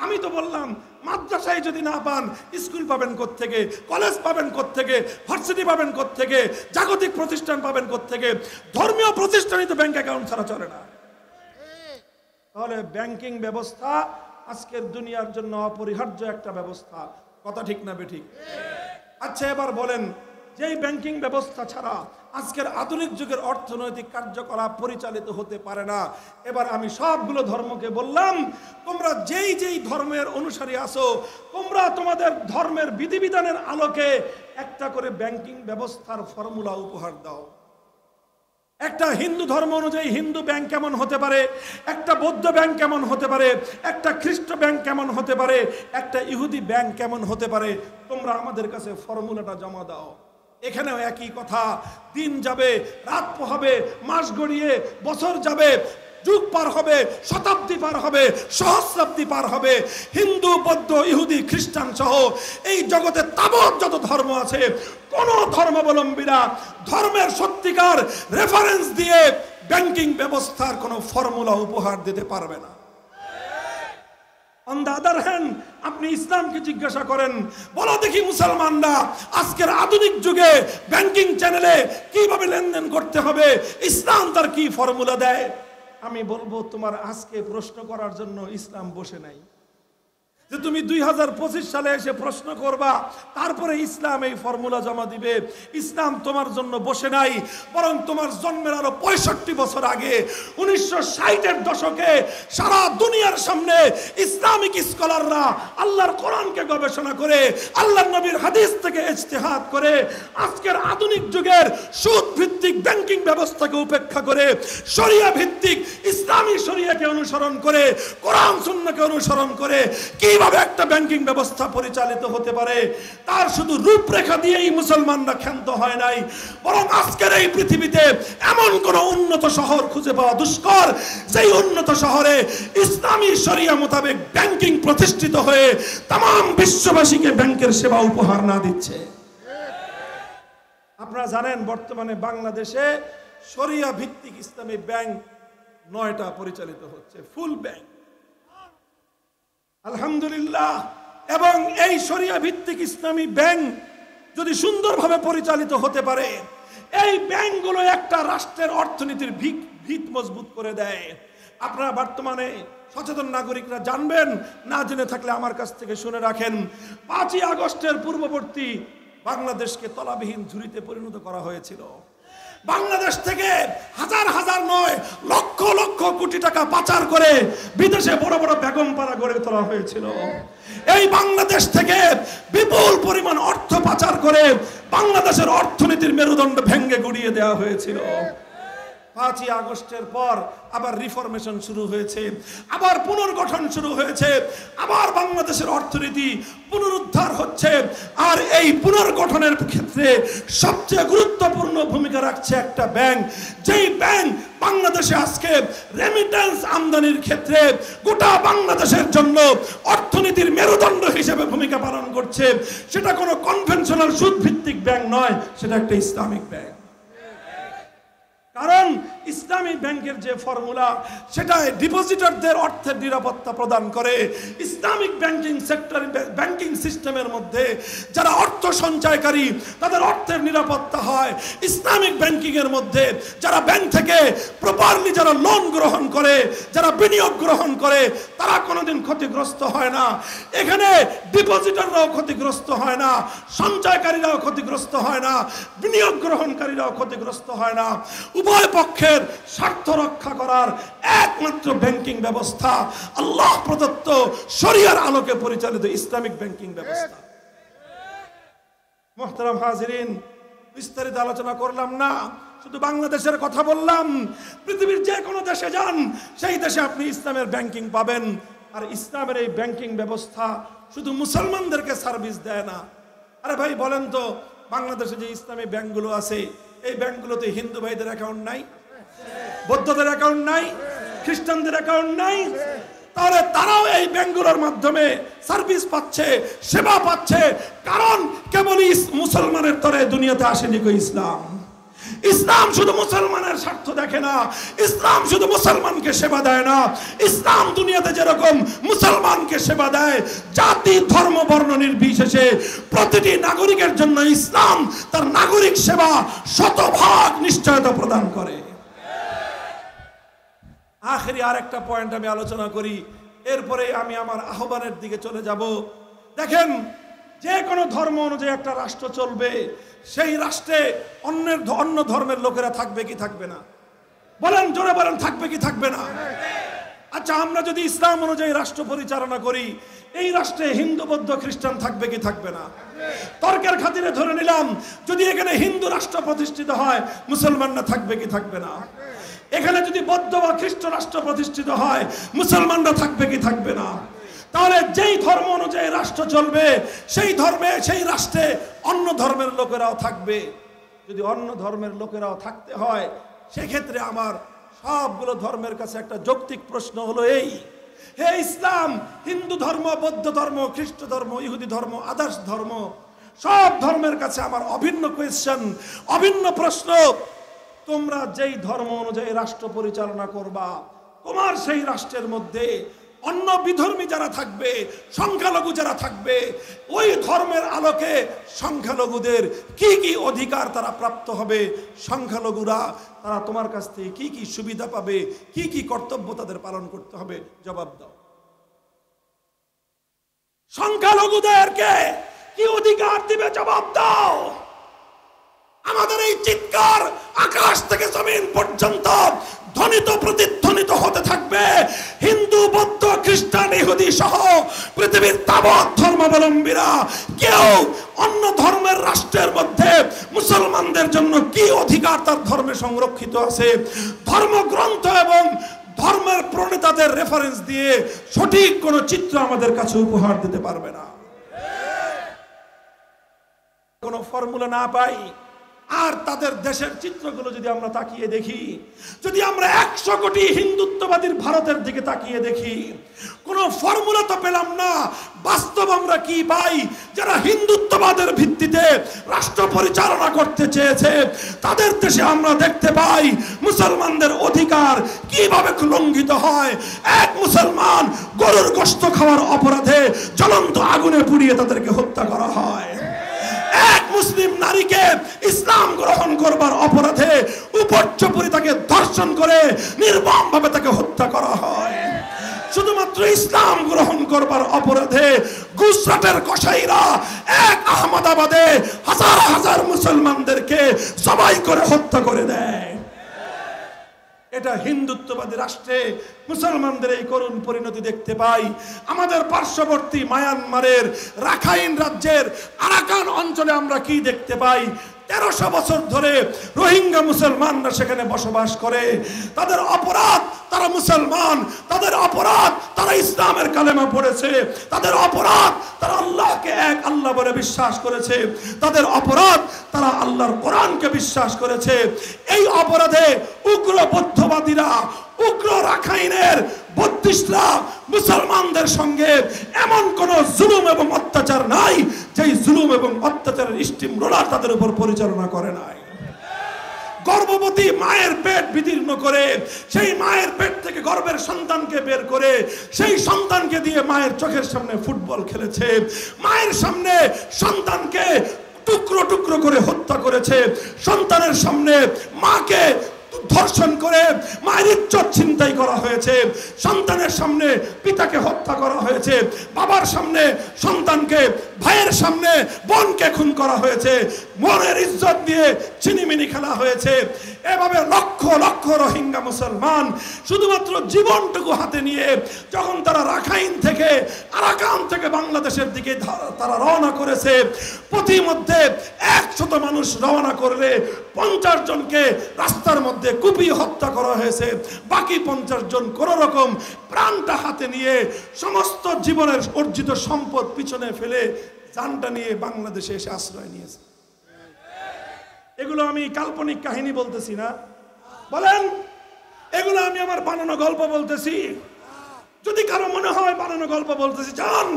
আমি তো বললাম, মাদ্রাসায় যদি না পান, স্কুল পাবেন কোত্থেকে, কলেজ পাবেন কোত্থেকে, ভার্সিটি পাবেন কোত্থেকে, জাগতিক প্রতিষ্ঠান পাবেন কোত্থেকে? ধর্মীয় প্রতিষ্ঠানই তো ব্যাংক অ্যাকাউন্ট ছাড়া চলে না। তাহলে ব্যাংকিং ব্যবস্থা আজকের দুনিয়ার জন্য অপরিহার্য একটা ব্যবস্থা। কথা ঠিক না বেঠিক? আচ্ছা, এবার বলেন, যেই ব্যাংকিং ব্যবস্থা ছাড়া আজকের আধুনিক যুগের অর্থনৈতিক কার্যকলাপ পরিচালিত হতে পারে না। এবার আমি সবগুলো ধর্মকে বললাম, তোমরা যেই যেই ধর্মের অনুসারী আছো, তোমরা তোমাদের ধর্মের বিধিবিধানের আলোকে একটা করে ব্যাংকিং ব্যবস্থার ফর্মুলা উপহার দাও। একটা হিন্দু ধর্ম অনুযায়ী হিন্দু ব্যাংক কেমন হতে পারে, একটা বৌদ্ধ ব্যাংক কেমন হতে পারে, একটা খ্রিস্ট ব্যাংক কেমন হতে পারে, একটা ইহুদি ব্যাংক কেমন হতে পারে, তোমরা আমাদের কাছে ফর্মুলাটা জমা দাও। এখানেও একই কথা। দিন যাবে, রাত পোহাবে, মাস গড়িয়ে বছর যাবে, যুগ পার হবে, শতাব্দী পার হবে, সহস্রাব্দী পার হবে, হিন্দু, বৌদ্ধ, ইহুদি, খ্রিস্টান সহ এই জগতে তাবৎ যত ধর্ম আছে, কোন ধর্মাবলম্বীরা ধর্মের সত্যিকার রেফারেন্স দিয়ে ব্যাংকিং ব্যবস্থার কোন ফর্মুলা উপহার দিতে পারবে না। অন দ্য আদার হ্যান্ড, আপনি ইসলামকে জিজ্ঞাসা করেন, বলো দেখি মুসলমানরা আজকের আধুনিক যুগে ব্যাংকিং চ্যানেলে কিভাবে লেনদেন করতে হবে, ইসলাম তার কি ফর্মুলা দেয়? আমি বলবো, তোমার আজকে প্রশ্ন করার জন্য ইসলাম বসে নাই। যে তুমি 2025 সালে এসে প্রশ্ন করবা, তারপরে ইসলাম এই ফর্মুলা জমা দিবে। ইসলাম তোমার জন্য বসে নাই, বরং তোমার জন্মের আরো 65 বছর আগে 1960-এর দশকে সারা দুনিয়ার সামনে ইসলামিক স্কলাররা আল্লাহর কোরআনকে গবেষণা করে, আল্লাহর নবীর হাদিস থেকে ইজতিহাদ করে আজকের আধুনিক যুগের সুদ ভিত্তিক ব্যাংকিং ব্যবস্থাকে উপেক্ষা করে শরিয়া ভিত্তিক ইসলামী শরিয়াকে অনুসরণ করে, কোরআন সুন্নাহকে অনুসরণ করে কিভাবে একটা ব্যাংকিং ব্যবস্থা পরিচালিত হতে পারে তার শুধু রূপরেখা দিয়েই মুসলমানরা ক্ষান্ত হয় নাই, বরং আজকের এই পৃথিবীতে এমন কোন উন্নত শহর খুঁজে পাওয়া দুষ্কর যেই উন্নত শহরে ইসলামী শরিয়া মোতাবেক ব্যাংকিং প্রতিষ্ঠিত হয়ে তাম বিশ্ববাসীকে ব্যাংকের সেবা উপহার না দিচ্ছে। আপনারা জানেন বর্তমানে বাংলাদেশে শরিয়া ভিত্তিক ইসলামী ব্যাংক 9টা পরিচালিত হচ্ছে, ফুল ব্যাংক, আলহামদুলিল্লাহ। এবং এই শরিয়া ভিত্তিক ইসলামী ব্যাংক যদি সুন্দরভাবে পরিচালিত হতে পারে, এই ব্যাংকগুলো একটা রাষ্ট্রের অর্থনীতির ভিত মজবুত করে দেয়। আপনারা বর্তমানে সচেতন নাগরিকরা জানবেন, না জেনে থাকলে আমার কাছ থেকে শুনে রাখেন, 5ই আগস্টের পূর্ববর্তী বাংলাদেশকে তলাবিহীন ঝুড়িতে পরিণত করা হয়েছিল। বাংলাদেশ থেকে হাজার হাজার নয়, লক্ষ লক্ষ কোটি টাকা পাচার করে বিদেশে বড় বড় বেগমপাড়া গড়ে তোলা হয়েছিল। এই বাংলাদেশ থেকে বিপুল পরিমাণ অর্থ পাচার করে বাংলাদেশের অর্থনীতির মেরুদণ্ড ভেঙে গুড়িয়ে দেওয়া হয়েছিল। 5ই আগস্টের পর আবার রিফরমেশন শুরু হয়েছে, আবার পুনর্গঠন শুরু হয়েছে, আবার বাংলাদেশের অর্থনীতি পুনরুদ্ধার হচ্ছে। আর এই পুনর্গঠনের ক্ষেত্রে সবচেয়ে গুরুত্বপূর্ণ ভূমিকা রাখছে একটা ব্যাংক, যেই ব্যাংক বাংলাদেশে আজকে রেমিটেন্স আমদানির ক্ষেত্রে গোটা বাংলাদেশের জন্য অর্থনীতির মেরুদণ্ড হিসেবে ভূমিকা পালন করছে। সেটা কোনো কনভেনশনাল সুদ ভিত্তিক ব্যাংক নয়, সেটা একটা ইসলামিক ব্যাংক। কারণ ইসলামী ব্যাংকের যে ফর্মুলা, সেটা ডিপোজিটরদের অর্থের নিরাপত্তা প্রদান করে। ইসলামিক ব্যাংকিং সেক্টর, ব্যাংকিং সিস্টেমের মধ্যে যারা অর্থ সঞ্চয়কারী তাদের অর্থের নিরাপত্তা হয়। ইসলামিক ব্যাংকিং এর মধ্যে যারা ব্যাংক থেকে প্রপারলি যারা লোন গ্রহণ করে, যারা বিনিয়োগ গ্রহণ করে, তারা কোনোদিন ক্ষতিগ্রস্ত হয় না। এখানে ডিপোজিটররাও ক্ষতিগ্রস্ত হয় না, সঞ্চয়কারীরাও ক্ষতিগ্রস্ত হয় না, বিনিয়োগ গ্রহণকারীরাও ক্ষতিগ্রস্ত হয় না। উভয় পক্ষের স্বার্থ রক্ষা করার একমাত্র ব্যাংকিং ব্যবস্থা আল্লাহ প্রদত্ত শরিয়ার আলোকে পরিচালিত ইসলামিক ব্যাংকিং ব্যবস্থা। মুহতারাম হাজিরিন, বিস্তারিত আলোচনা করলাম না, শুধু বাংলাদেশের কথা বললাম। পৃথিবীর যে কোনো দেশে যান, সেই দেশে আপনি ইসলামের ব্যাংকিং পাবেন। আর ইসলামের এই ব্যাংকিং ব্যবস্থা শুধু মুসলমানদেরকে সার্ভিস দেয় না। আরে ভাই বলেন তো, বাংলাদেশে যে ইসলামী ব্যাংকগুলো আছে, এই ব্যাংকগুলোতে হিন্দু ভাইদের অ্যাকাউন্ট নাই, বৌদ্ধদের অ্যাকাউন্ট নাই, খ্রিস্টানদের অ্যাকাউন্ট নাই? তাহলে তারাও এই ব্যাংকগুলোর মাধ্যমে সার্ভিস পাচ্ছে, সেবা পাচ্ছে। কারণ কেবলই মুসলমানের তরে দুনিয়াতে আসেনি কই ইসলাম। ইসলাম শুধু মুসলমানের স্বার্থ দেখে না, ইসলাম শুধু মুসলমানকে সেবা দেয় না। ইসলাম দুনিয়াতে যেরকম মুসলমানকে সেবা দেয়, জাতি ধর্ম বর্ণ নির্বিশেষে প্রতিটি নাগরিকের জন্য ইসলাম তার নাগরিক সেবা শতভাগ নিশ্চয়তা প্রদান করে। আখেরি আরেকটা পয়েন্ট আমি আলোচনা করি, এরপরে আমি আমার আহ্বানের দিকে চলে যাব। দেখেন, যে কোনো ধর্ম অনুযায়ী একটা রাষ্ট্র চলবে, সেই রাষ্ট্রে অন্য ধর্মের লোকেরা থাকবে কি থাকবে না? বলেন, জোরে বলেন, থাকবে কি থাকবে না? আচ্ছা, আমরা যদি ইসলাম অনুযায়ী রাষ্ট্র পরিচালনা করি, এই রাষ্ট্রে হিন্দু বৌদ্ধ খ্রিস্টান থাকবে কি থাকবে না? তর্কের খাতিরে ধরে নিলাম, যদি এখানে হিন্দু রাষ্ট্র প্রতিষ্ঠিত হয়, মুসলমানরা থাকবে কি থাকবে না? এখানে যদি বৌদ্ধ বা খ্রিস্ট রাষ্ট্র প্রতিষ্ঠিত হয়, মুসলমানরা থাকবে কি থাকবে না? তাহলে যেই ধর্ম অনুযায়ী রাষ্ট্র চলবে সেই ধর্মে সেই রাষ্ট্রে অন্য ধর্মের লোকেরাও থাকবে। যদি অন্য ধর্মের লোকেরাও থাকতে হয় সেক্ষেত্রে আমার সবগুলো ধর্মের কাছে একটা যৌক্তিক প্রশ্ন হলো এই, হে ইসলাম, হিন্দু ধর্ম, বৌদ্ধ ধর্ম, খ্রিস্ট ধর্ম, ইহুদি ধর্ম, আদার্স ধর্ম, সব ধর্মের কাছে আমার অভিন্ন কোয়েশ্চেন, অভিন্ন প্রশ্ন, তোমরা যেই ধর্ম অনুযায়ী রাষ্ট্র পরিচালনা করবা তোমার সেই রাষ্ট্রের মধ্যে অন্য বিধর্মী যারা থাকবে, সংখ্যালঘু যারা থাকবে, ওই ধর্মের আলোকে সংখ্যালঘুদের কি কি অধিকার তারা প্রাপ্ত হবে, সংখ্যালঘুরা তারা তোমার কাছ থেকে কি কি সুবিধা পাবে, কি কি কর্তব্য তাদের পালন করতে হবে, জবাব দাও। সংখ্যালঘুদেরকে কি অধিকার দিবে, জবাব দাও। আমাদের এই চিৎকার আকাশ থেকে জমিন পর্যন্ত ধ্বনিত প্রতিধ্বনিত হতে থাকবে। হিন্দু, বৌদ্ধ, খ্রিস্টান, ইহুদি সহ পৃথিবীর তাবৎ ধর্মাবলম্বীরা কেউ অন্য ধর্মের রাষ্ট্রের মধ্যে মুসলমানদের জন্য কি অধিকার তার ধর্মে সংরক্ষিত আছে, ধর্মগ্রন্থ এবং ধর্মের প্রণেতাদের রেফারেন্স দিয়ে সঠিক কোন চিত্র আমাদের কাছে উপহার দিতে পারবে না। কোন ফর্মুলা না পাই আর তাদের দেশের চিত্রগুলো যদি আমরা তাকিয়ে দেখি, যদি আমরা 100 কোটি হিন্দুত্ববাদীর ভারতের দিকে তাকিয়ে দেখি, কোন ফর্মুলা তো পেলাম না। বাস্তব আমরা কি পাই? যারা হিন্দুত্ববাদের ভিত্তিতে রাষ্ট্র পরিচালনা করতে চেয়েছে তাদের দেশে আমরা দেখতে পাই মুসলমানদের অধিকার কিভাবে লঙ্ঘিত হয়। এক মুসলমান গরুর গোশত খাওয়ার অপরাধে জ্বলন্ত আগুনে পুড়িয়ে তাদেরকে হত্যা করা হয়। এক মুসলিম নারীকে ইসলাম গ্রহণ করবার অপরাধে উপর্যুপরি তাকে ধর্ষণ করে নির্মমভাবে তাকে হত্যা করা হয়। শুধুমাত্র ইসলাম গ্রহণ করবার অপরাধে গুজরাটের কসাইরা এক আহমেদাবাদে হাজার হাজার মুসলমানদেরকে জবাই করে হত্যা করে দেয়। এটা হিন্দুত্ববাদী রাষ্ট্রে মুসলমানদের এই করুণ পরিণতি দেখতে পাই। আমাদের পার্শ্ববর্তী মায়ানমারের রাখাইন রাজ্যের আরাকান অঞ্চলে আমরা কি দেখতে পাই? 1300 বছর ধরে রোহিঙ্গা মুসলমানরা সেখানে বসবাস করে। তাদের অপরাধ তারা মুসলমান, তাদের অপরাধ তারা ইসলামের কালেমা পড়েছে, তাদের অপরাধ তারা আল্লাহকে এক আল্লাহ বলে বিশ্বাস করেছে, তাদের অপরাধ তারা আল্লাহর কোরআনকে বিশ্বাস করেছে। এই অপরাধে উগ্র বৌদ্ধবাদীরা, উগ্র রাখাইনের বৌদ্ধিস্টরা মুসলমানদের সঙ্গে এমন কোন জুলুম এবং অত্যাচার নাই যেই জুলুম এবং অত্যাচারের স্টিম রোলার তাদের উপর পরিচালনা করে নাই। গর্ভবতী মায়ের পেট বিদীর্ণ করে সেই মায়ের পেট থেকে গর্ভের সন্তানকে বের করে সেই সন্তানকে দিয়ে মায়ের চোখের সামনে ফুটবল খেলেছে, মায়ের সামনে সন্তানকে টুকরো টুকরো করে হত্যা করেছে, সন্তানের সামনে মাকে ধর্ষণ করে মায়ের ইজ্জত ছিনতাই করা হয়েছে, সন্তানের সামনে পিতাকে হত্যা করা হয়েছে, বাবার সামনে সন্তানকে, ভাইয়ের সামনে বোনকে খুন করা হয়েছে, বোনের ইজ্জত দিয়ে ছিনিমিনি খেলা হয়েছে। এভাবে লক্ষ লক্ষ রোহিঙ্গা মুসলমান শুধুমাত্র জীবনটুকু হাতে নিয়ে যখন তারা রাখাইন থেকে, আরাকান থেকে বাংলাদেশের দিকে তারা রওনা করেছে, প্রতিমধ্যে 100 মানুষ রওনা করলে 50 জনকে রাস্তার মধ্যে কুপিয়ে হত্যা করা হয়েছে। বাকি 50 জন কোন রকম প্রাণটা হাতে নিয়ে সমস্ত জীবনের অর্জিত সম্পদ পিছনে ফেলে জানটা নিয়ে বাংলাদেশে এসে আশ্রয় নিয়েছে। এগুলো আমি কাল্পনিক কাহিনী বলতেছি না, বলেন এগুলো আমি আমার বানানো গল্প বলতেছি। যদি কারো মনে হয় বানানো গল্প বলতেছি, যান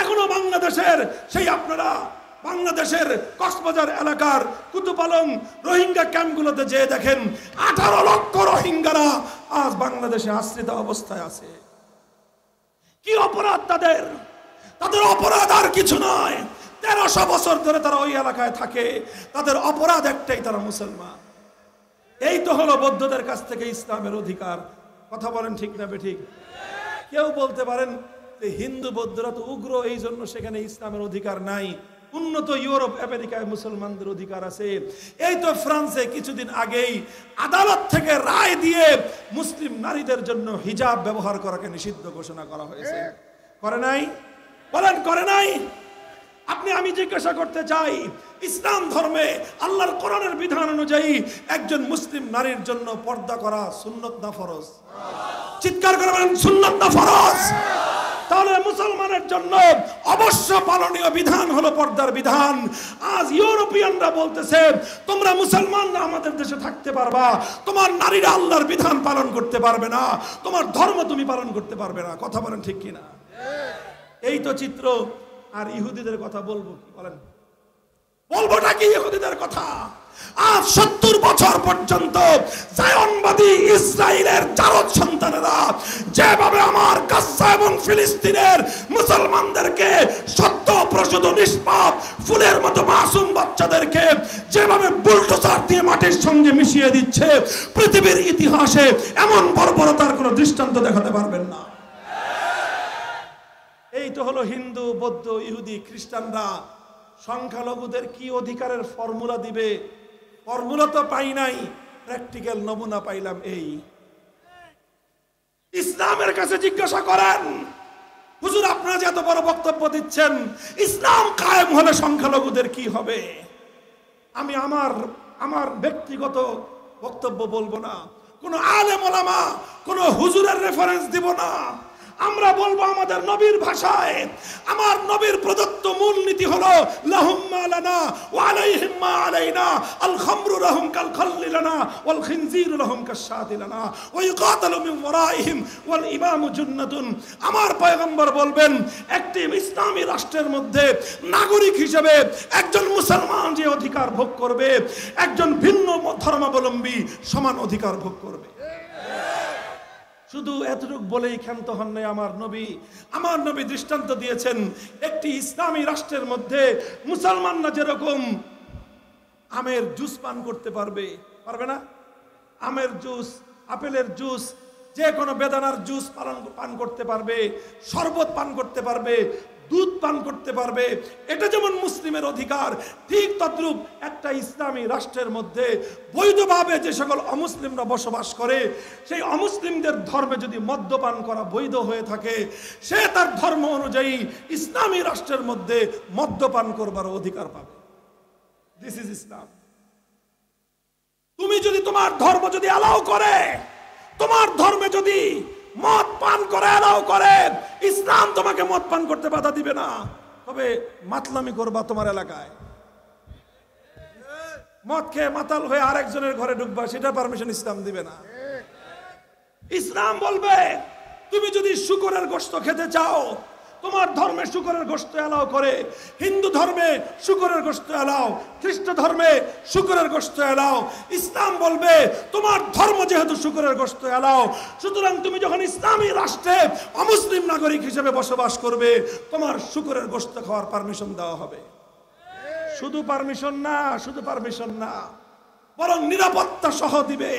এখনো বাংলাদেশের সেই আপনারা বাংলাদেশের কক্সবাজার এলাকার কুতুপালং রোহিঙ্গা ক্যাম্পগুলোতে যেয়ে দেখেন 18 লক্ষ রোহিঙ্গারা আজ বাংলাদেশে আশ্রিত অবস্থায় আছে। কি অপরাধ তাদের? তাদের অপরাধ আর কিছু নয়, 1300 বছর ধরে তারা ওই এলাকায় থাকে, তাদের অপরাধ একটাই, তারা মুসলমান। এই তো হলো বৌদ্ধদের কাছ থেকে ইসলামের অধিকার। কথা বলেন ঠিক না বেঠিক? কেউ বলতে পারেন যে হিন্দু বৌদ্ধরা তো উগ্র, এই জন্য সেখানে ইসলামের অধিকার নাই। উন্নত ইউরোপ আমেরিকায় মুসলমানদের অধিকার আছে। এই তো ফ্রান্সে কিছুদিন আগেই আদালত থেকে রায় দিয়ে মুসলিম নারীদের জন্য হিজাব ব্যবহার করাকে নিষিদ্ধ ঘোষণা করা হয়েছে। করে নাই? বলেন করে নাই? আমি জিজ্ঞাসা করতে চাই, ইসলাম ধর্মে আল্লাহর কোরআনের বিধান অনুযায়ী একজন মুসলিম নারীর জন্য পর্দা করা সুন্নত না ফরজ? চিৎকার করে বলেন সুন্নত না ফরজ? তাহলে মুসলমানের জন্য অবশ্য পালনীয় বিধান হলো পর্দার বিধান। আজ ইউরোপিয়ানরা বলতেছে তোমরা মুসলমানরা আমাদের দেশে থাকতে পারবা, তোমার নারীরা আল্লাহর বিধান পালন করতে পারবে না, তোমার ধর্ম তুমি পালন করতে পারবে না। কথা বলেন ঠিক কিনা? এই তো চিত্র। আর ইহুদিদের কথা বলবো কি বলেন? বলবোটা কি ইহুদিদের কথা? আজ 70 বছর পর্যন্ত জায়নবাদী ইসরায়েলের জারদ সন্তানেরা যেভাবে আমার গাজা এবং ফিলিস্তিনের মুসলমানদেরকে সত্য প্রসূত নিষ্পাপ ফুলের মতো মাসুম বাচ্চাদেরকে যেভাবে বুলডোজার দিয়ে মাটির সঙ্গে মিশিয়ে দিচ্ছে, পৃথিবীর ইতিহাসে এমন বর্বরতার কোনো দৃষ্টান্ত দেখাতে পারবেন না। এই তো হলো হিন্দু, বৌদ্ধ, ইহুদি, খ্রিস্টানরা সংখ্যালঘুদের কি অধিকারের ফর্মুলা দিবে। ফর্মুলা তো পাই নাই, প্র্যাকটিক্যাল নমুনা পাইলাম। এই ইসলামের কাছে জিজ্ঞাসা করেন, হুজুর আপনারা যে এত বড় বক্তব্য দিচ্ছেন, ইসলাম কায়েম হলে সংখ্যালঘুদের কি হবে? আমি আমার ব্যক্তিগত বক্তব্য বলবো না, কোন আলেম ওলামা, কোন হুজুরের রেফারেন্স দিব না। আমরা বলবো আমাদের নবীর ভাষায়। আমার নবীর প্রদত্ত মূলনীতি হলো লাহুম মা লানা ওয়া আলাইহিম মা আলাইনা, আল খামরু লাহুম কাল খাল্লি লানা ওয়াল খিনজিরু লাহুম কাশশাতি লানা ওয়া ইউকাতালু মিন ওয়ারাইহিম ওয়াল ইমামু জান্নাতুন। আমার পয়গম্বর বলবেন একটি ইসলামী রাষ্ট্রের মধ্যে নাগরিক হিসেবে একজন মুসলমান যে অধিকার ভোগ করবে, একজন ভিন্ন ধর্মাবলম্বী সমান অধিকার ভোগ করবে। শুধু এতটুকু বলেই ক্ষান্ত হন নাই আমার নবী দৃষ্টান্ত দিয়েছেন একটি ইসলামী রাষ্ট্রের মধ্যে মুসলমানরা যেরকম আমের জুস পান করতে পারবে না? আমের জুস, আপেলের জুস, যে কোনো বেদানার জুস পান করতে পারবে, শরবত পান করতে পারবে, দুধ পান করতে পারবে, এটা যেমন মুসলিমের অধিকার, ঠিক তদ্রূপ একটা ইসলামী রাষ্ট্রের মধ্যে বৈধভাবে যে সকল অমুসলিমরা বসবাস করে, সেই অমুসলিমদের ধর্মে যদি মদ্যপান করা বৈধ হয়ে থাকে, সে তার ধর্ম অনুযায়ী ইসলামী রাষ্ট্রের মধ্যে মদ্যপান করবার অধিকার পাবে। দিস ইজ ইসলাম। তুমি যদি তোমার ধর্ম যদি অ্যালাউ করে, তোমার ধর্মে যদি মদ পান করে অ্যালাউ করে, ইসলাম তোমাকে মদ পান করতে বাধা দিবে না। তবে মাতলামি করবা তোমার এলাকায়, মদ খেয়ে মাতাল হয়ে আরেকজনের ঘরে ঢুকবা, সেটা পারমিশন ইসলাম দিবে না। ইসলাম বলবে তুমি যদি শুকরের গোশত খেতে চাও, তোমার ধর্মে শুকরের গোশত এলাও করে, হিন্দু ধর্মে শুকরের গোশত এলাও, খ্রিস্ট ধর্মে শুকরের গোশত এলাও। ইসলাম বলবে তোমার ধর্ম যেহেতু শুকরের গোশত এলাও, সুতরাং তুমি যখন ইসলামী রাষ্ট্রে অমুসলিম নাগরিক হিসেবে বসবাস করবে, তোমার শুকরের গোশত খাওয়ার পারমিশন দেওয়া হবে। শুধু পারমিশন না, বরং নিরাপত্তা সহ দিবে।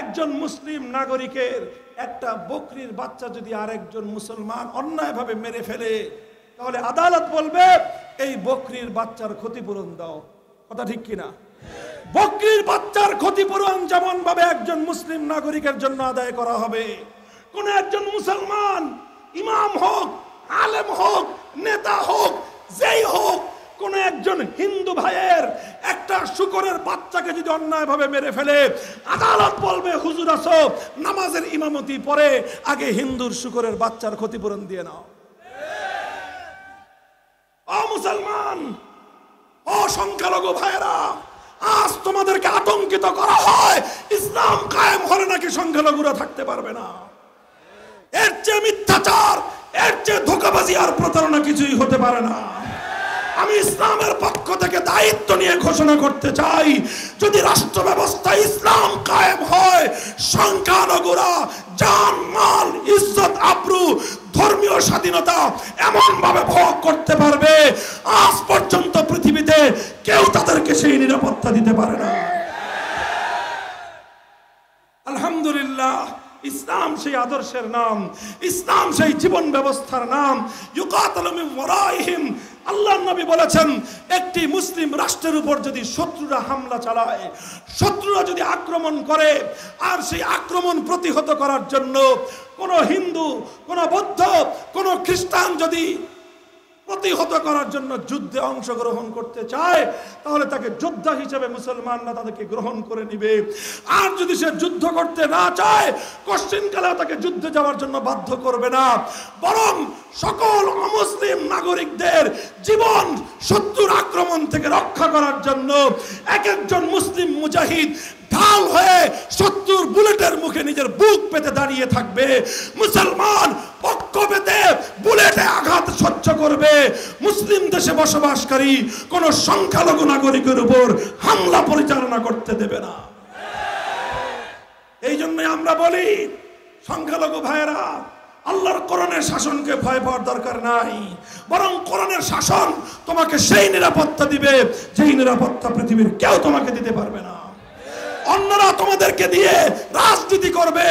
একজন মুসলিম নাগরিকের একটা বকরির বাচ্চা যদি আরেকজন মুসলমান অন্যায়ভাবে মেরে ফেলে, তাহলে আদালত বলবে এই বকরির বাচ্চার ক্ষতিপূরণ দাও। কথা ঠিক কিনা? বকরির বাচ্চার ক্ষতিপূরণ যেমন ভাবে একজন মুসলিম নাগরিকের জন্য আদায় করা হবে, কোন একজন মুসলমান ইমাম হোক, আলেম হোক, নেতা হোক, যেই হোক, কোন একজন হিন্দু ভাইয়ের একটা শুকরের বাচ্চাকে যদি অন্যায়ভাবে মেরে ফেলে, আদালত বলবে হুজুর আসো, নামাজের ইমামতি পরে আগে হিন্দুর শুকরের বাচ্চার ক্ষতিপূরণ দিয়ে নাও। ও মুসলমান, ও সংখ্যালঘু ভাইয়েরা, আজ তোমাদেরকে আতঙ্কিত করা হয় ইসলাম কায়েম হলে নাকি সংখ্যালঘুরা থাকতে পারবে না। এর চেয়ে মিথ্যাচার, এর চেয়ে ধোঁকাবাজি আর প্রতারণা কিছুই হতে পারে না। আমি ইসলামের পক্ষ থেকে দায়িত্ব নিয়ে ঘোষণা করতে চাই, যদি রাষ্ট্র ব্যবস্থা ইসলাম কায়েম হয়, সংখ্যালঘুরা জান, মাল, ইজ্জত, আবরু, ধর্মীয় স্বাধীনতা এমন ভাবে ভোগ করতে পারবে, আজ পর্যন্ত পৃথিবীতে কেউ তাদেরকে সেই নিরাপত্তা দিতে পারে না। আলহামদুলিল্লাহ, ইসলাম সেই আদর্শের নাম, ইসলাম সেই জীবন ব্যবস্থার নাম। ইউকাতালু মিন ওয়ারাইহিম, আল্লাহর নবী বলেছেন একটি মুসলিম রাষ্ট্রের উপর যদি শত্রুরা হামলা চালায়, শত্রুরা যদি আক্রমণ করে, আর সেই আক্রমণ প্রতিহত করার জন্য কোন হিন্দু, কোন বৌদ্ধ, কোন খ্রিস্টান যদি প্রতিহত করার জন্য যুদ্ধে অংশগ্রহণ করতে চায়, তাহলে তাকে যোদ্ধা হিসেবে মুসলমানরা তাদেরকে গ্রহণ করে নিবে। আর যদি সে যুদ্ধ করতে না চায়, কোশ্চিনকালে তাকে যুদ্ধে যাওয়ার জন্য বাধ্য করবে না, বরং সকল অমুসলিম নাগরিকদের জীবন শত্রুর আক্রমণ থেকে রক্ষা করার জন্য এক একজন মুসলিম মুজাহিদ ঢাল হয়ে শত্রুর বুলেটের মুখে নিজের বুক পেতে দাঁড়িয়ে থাকবে। মুসলমান পক্ষ পেতে বুলেটে আঘাত সহ্য করবে। মুসলিম দেশে বসবাসকারী কোন সংখ্যালঘু নাগরিকের উপর হামলা পরিচালনা করতে দেবে না। এই জন্য আমরা বলি, সংখ্যালঘু ভাইয়েরা, আল্লাহর কোরআনের শাসনকে ভয় পাওয়ার দরকার নাই, বরং কোরআনের শাসন তোমাকে সেই নিরাপত্তা দিবে যেই নিরাপত্তা পৃথিবীর কেউ তোমাকে দিতে পারবে না। অন্যরা তোমাদেরকে দিয়ে রাজনীতি করবে,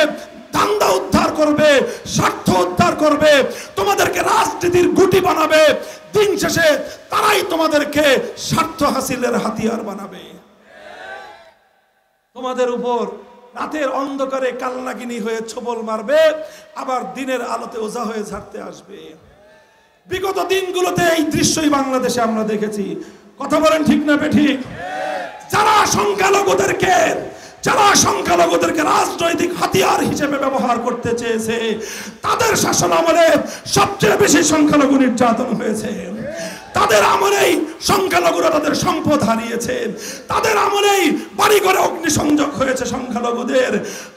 ধান্দা উদ্ধার করবে, স্বার্থ উদ্ধার করবে, তোমাদেরকে রাজনীতির গুটি বানাবে, দিন শেষে তারাই তোমাদেরকে স্বার্থ হাসিলের হাতিয়ার বানাবে। তোমাদের উপর রাতের অন্ধকারে কালনাগিনী হয়ে ছোবল মারবে, আবার দিনের আলোতে ওঝা হয়ে ঝাড়তে আসবে। বিগত দিনগুলোতে এই দৃশ্যই বাংলাদেশে আমরা দেখেছি। কথা বলেন ঠিক না বেঠিক? যারা সংখ্যালঘুদেরকে রাজনৈতিক হাতিয়ার হিসেবে ব্যবহার করতে চেয়েছে, তাদের শাসন আমলে সবচেয়ে বেশি সংখ্যালঘু নির্যাতন হয়েছে। তাদের আমলেই সংখ্যালঘুরা তাদের সম্পদ হারিয়েছে, তাদের আমলেই বাড়িঘরে অগ্নিসংযোগ হয়েছে সংখ্যালঘুদের।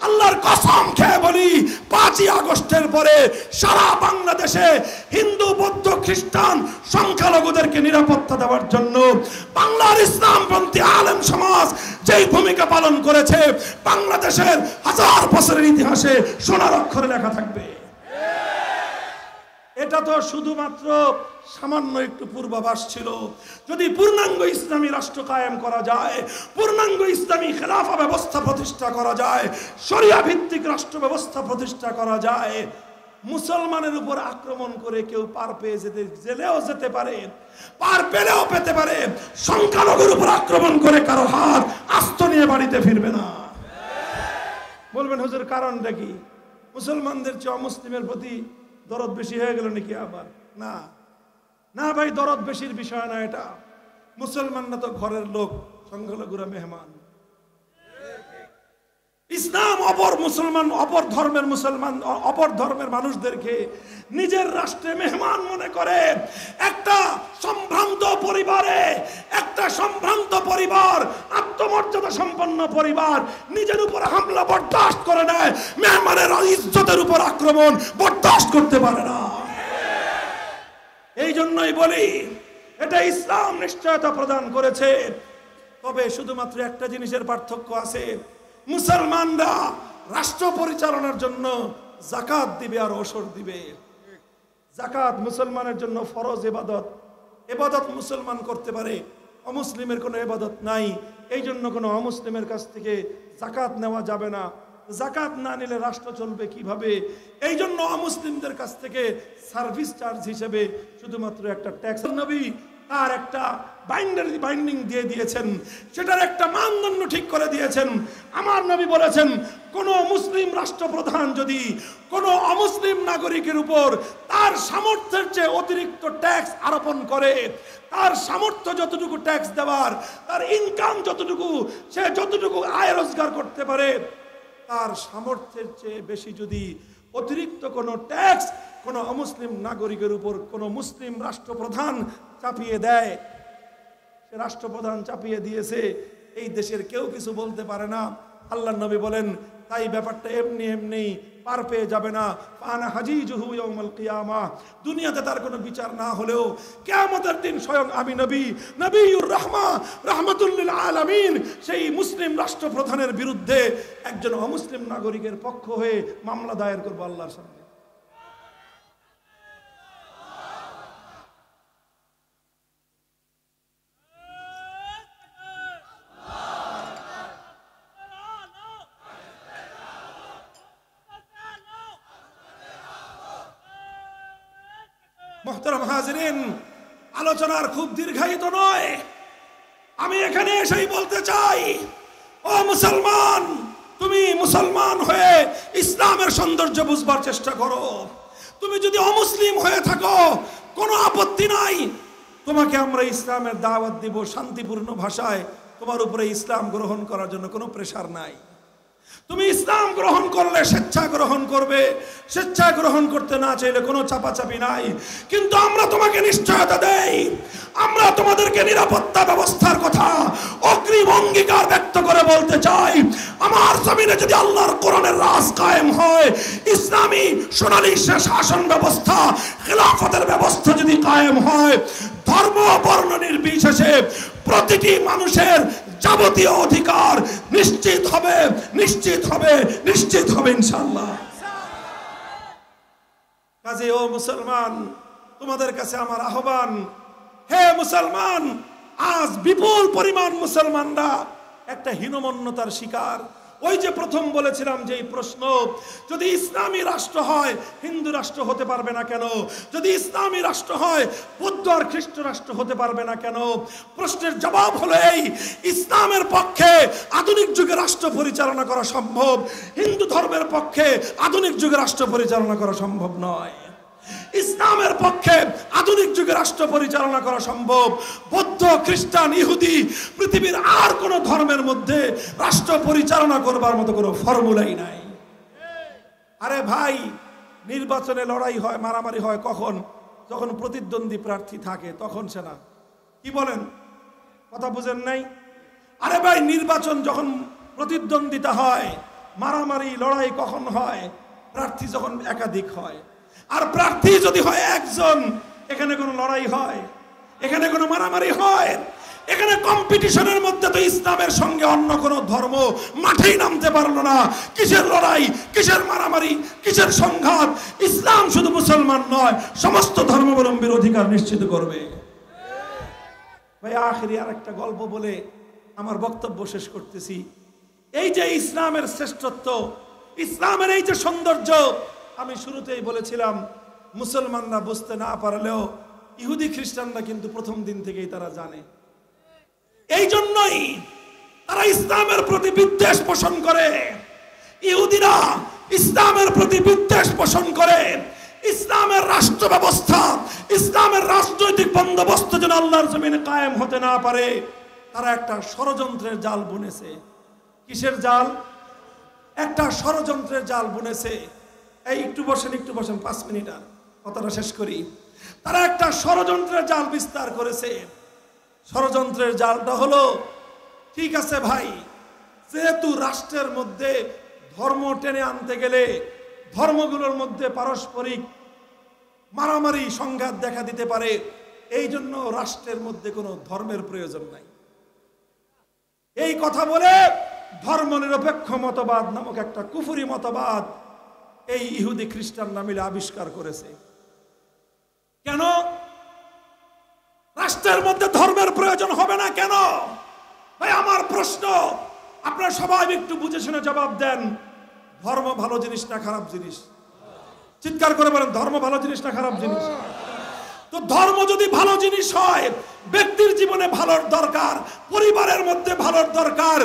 আল্লাহর কসম খেয়ে বলি, 5ই আগস্টের পরে সারা বাংলাদেশে হিন্দু, বৌদ্ধ, খ্রিস্টান সংখ্যালঘুদেরকে নিরাপত্তা দেওয়ার জন্য বাংলার ইসলামপন্থী আলেম সমাজ যেই ভূমিকা পালন করেছে, বাংলাদেশের 1000 বছরের ইতিহাসে সোনার অক্ষরে লেখা থাকবে। এটা তো শুধুমাত্র সামান্য একটু পূর্বাভাস ছিল। যদি পূর্ণাঙ্গ ইসলামী রাষ্ট্র কায়েম করা যায়, পূর্ণাঙ্গ ইসলামী খেলাফা ব্যবস্থা প্রতিষ্ঠা করা যায়, শরিয়া ভিত্তিক রাষ্ট্র ব্যবস্থা প্রতিষ্ঠা করা যায়, মুসলমানের উপর আক্রমণ করে কেউ পার পেয়ে জেলেও যেতে পারে, পার পেলেও পেতে পারে। সংখ্যালঘুর উপর আক্রমণ করে কারো হাত আস্ত নিয়ে বাড়িতে ফিরবে না। বলবেন হুজুর কারণটা কি? মুসলমানদের চেয়ে অমুসলিমের প্রতি দরদ বেশি হয়ে গেল নাকি? আবার না না ভাই, দরদ বেশির বিষয় না এটা। মুসলমানরা তো ঘরের লোক, সংখ্যালঘুরা মেহমান। ইসলাম অপর ধর্মের মানুষদেরকে নিজের রাষ্ট্রে মেহমান মনে করে। একটা সম্ভ্রান্ত পরিবার, আত্মমর্যাদা সম্পন্ন পরিবার নিজের উপর হামলা বরদাস্ত করে নেয়, মেহমানের ইজ্জতের উপর আক্রমণ বরদাস্ত করতে পারে না। এই জন্যই বলি, এটা ইসলাম নিশ্চয়তা প্রদান করেছে। তবে শুধুমাত্র একটা জিনিসের পার্থক্য আছে, মুসলমানরা রাষ্ট্র পরিচালনার জন্য যাকাত দিবে আর ওসর দিবে। যাকাত মুসলমানের জন্য ফরজ ইবাদত মুসলমান করতে পারে, অমুসলিমের কোনো ইবাদত নাই। এই জন্য কোনো অমুসলিমের কাছ থেকে যাকাত নেওয়া যাবে না। যাকাত না নিলে রাষ্ট্র চলবে কিভাবে? এই জন্য অমুসলিমদের কাছ থেকে সার্ভিস চার্জ হিসেবে শুধুমাত্র একটা ট্যাক্স নবী তার একটা বাইন্ডিং দিয়ে দিয়েছেন, সেটার একটা মানদণ্ড ঠিক করে দিয়েছেন। আমার নবী বলেছেন, কোন মুসলিম রাষ্ট্রপ্রধান যদি কোন অমুসলিম নাগরিকের উপর তার সামর্থ্যের চেয়ে অতিরিক্ত ট্যাক্স আরোপণ করে, তার সামর্থ্য যতটুকু ট্যাক্স দেওয়ার, তার ইনকাম যতটুকু, সে যতটুকু আয় রোজগার করতে পারে, তার সামর্থ্যের চেয়ে বেশি যদি অতিরিক্ত কোনো ট্যাক্স কোনো অমুসলিম নাগরিকের উপর কোনো মুসলিম রাষ্ট্রপ্রধান চাপিয়ে দেয়, সে রাষ্ট্রপ্রধান চাপিয়ে দিয়েছে, এই দেশের কেউ কিছু বলতে পারে না। আল্লাহর নবী বলেন, তাই ব্যাপারটা এমনি পার পেয়ে যাবে না। ফানা হাজিজুহু ইয়াউমাল কিয়ামাহ, দুনিয়াতে তার কোনো বিচার না হলেও কিয়ামতের দিন স্বয়ং আমি নবিয়ুর রাহমা, রাহমাতুল লিল আলামিন, সেই মুসলিম রাষ্ট্রপ্রধানের বিরুদ্ধে একজন অমুসলিম নাগরিকের পক্ষ হয়ে মামলা দায়ের করব আল্লাহর সামনে। মুহতারাম হাজিরিন, আলোচনার খুব দীর্ঘায়িত নয়, আমি এখানে এসেই বলতে চাই, ও মুসলমান, তুমি মুসলমান হয়ে ইসলামের সৌন্দর্য বুঝবার চেষ্টা করো। তুমি যদি অমুসলিম হয়ে থাকো, কোনো আপত্তি নাই, তোমাকে আমরা ইসলামের দাওয়াত দিব শান্তিপূর্ণ ভাষায়, তোমার উপরে ইসলাম গ্রহণ করার জন্য কোনো প্রেশার নাই। তুমি ইসলাম গ্রহণ করলে স্বেচ্ছা গ্রহণ করবে, স্বেচ্ছা গ্রহণ করতে না চাইলে কোনো চাপাচাপি নাই। কিন্তু আমরা তোমাকে নিশ্চয়তা দেই, আমরা তোমাদেরকে নিরাপত্তা ব্যবস্থার কথা অগ্রিম অঙ্গীকার ব্যক্ত করে বলতে চাই, আমার জমিনে যদি আল্লাহর কোরআনের রাজ কায়েম হয়, ইসলামী সোনালী শাসন ব্যবস্থা, খেলাফতের ব্যবস্থা যদি কায়েম হয়, ধর্ম বর্ণ নির্বিশেষে প্রতিটি মানুষের যাবতীয় অধিকার নিশ্চিত হবে, নিশ্চিত হবে, নিশ্চিত হবে ইনশাআল্লাহ। কাজে ও মুসলমান, তোমাদের কাছে আমার আহ্বান, হে মুসলমান, আজ বিপুল পরিমাণ মুসলমানরা একটা হীনমন্যতার শিকার। ওই যে প্রথম বলেছিলাম যে এই প্রশ্ন, যদি ইসলামী রাষ্ট্র হয় হিন্দু রাষ্ট্র হতে পারবে না কেন? যদি ইসলামী রাষ্ট্র হয় বৌদ্ধ আর খ্রিস্ট রাষ্ট্র হতে পারবে না কেন? প্রশ্নের জবাব হলো এই, ইসলামের পক্ষে আধুনিক যুগে রাষ্ট্র পরিচালনা করা সম্ভব, হিন্দু ধর্মের পক্ষে আধুনিক যুগে রাষ্ট্র পরিচালনা করা সম্ভব নয়। ইসলামের পক্ষে আধুনিক যুগে রাষ্ট্র পরিচালনা করা সম্ভব, বৌদ্ধ খ্রিস্টান ইহুদি পৃথিবীর আর কোন ধর্মের মধ্যে রাষ্ট্র পরিচালনা করবার মতো কোনো ফর্মুলাই নাই। আরে ভাই, নির্বাচনে লড়াই হয়, মারামারি হয় কখন? যখন প্রতিদ্বন্দ্বী প্রার্থী থাকে তখন সে না। কি বলেন, কথা বুঝেন নাই? আরে ভাই, নির্বাচন যখন প্রতিদ্বন্দ্বিতা হয়, মারামারি লড়াই কখন হয়? প্রার্থী যখন একাধিক হয়। আর প্রার্থী যদি হয় একজন, এখানে কোনো লড়াই হয়? এখানে কোনো মারামারি হয়? এখানে কম্পিটিশনের মধ্যে তো ইসলামের সঙ্গে অন্য কোনো ধর্ম মাঠেই নামতে পারলো না। কিসের লড়াই, কিসের মারামারি, কিসের সংঘাত? ইসলাম শুধু মুসলমান নয়, সমস্ত ধর্মাবলম্বীর অধিকার নিশ্চিত করবে। ভাই, আখেরি আর একটা গল্প বলে আমার বক্তব্য শেষ করতেছি। এই যে ইসলামের শ্রেষ্ঠত্ব, ইসলামের এই যে সৌন্দর্য, আমি শুরুতেই বলেছিলাম মুসলমানরা বুঝতে না পারলেও ইহুদি খ্রিস্টানরা কিন্তু প্রথম দিন থেকেই তারা জানে। এই জন্যই তারা ইসলামের প্রতি বিদ্বেষ পোষণ করে। ইহুদিরা ইসলামের প্রতি বিদ্বেষ পোষণ করে। ইসলামের রাষ্ট্র ব্যবস্থা, ইসলামের রাজনৈতিক বন্দোবস্ত যেন আল্লাহর জমিনে কায়েম হতে না পারে, তারা একটা ষড়যন্ত্রের জাল বুনেছে। কিসের জাল? একটা ষড়যন্ত্রের জাল বুনেছে। এই একটু বসেন 5 মিনিট, আর কথাটা শেষ করি। তারা একটা ষড়যন্ত্রের জাল বিস্তার করেছে। ষড়যন্ত্রের জালটা হলো, ঠিক আছে ভাই, যেহেতু রাষ্ট্রের মধ্যে ধর্ম টেনে আনতে গেলে ধর্মগুলোর মধ্যে পারস্পরিক মারামারি সংঘাত দেখা দিতে পারে, এই জন্য রাষ্ট্রের মধ্যে কোনো ধর্মের প্রয়োজন নাই। এই কথা বলে ধর্মনিরপেক্ষ মতবাদ নামক একটা কুফরি মতবাদ এই ইহুদি খ্রিস্টানরা মিলে আবিষ্কার করেছে। কেন রাষ্ট্রের মধ্যে ধর্মের প্রয়োজন হবে না কেন? ভাই, আমার প্রশ্ন, আপনারা সবাই একটু বুঝে শুনে জবাব দেন। ধর্ম ভালো জিনিস না খারাপ জিনিস? চিৎকার করে বলেন, ধর্ম ভালো জিনিস না খারাপ জিনিস? তো ধর্ম যদি ভালো জিনিস হয়, ব্যক্তির জীবনে ভালোর দরকার, পরিবারের মধ্যে ভালোর দরকার,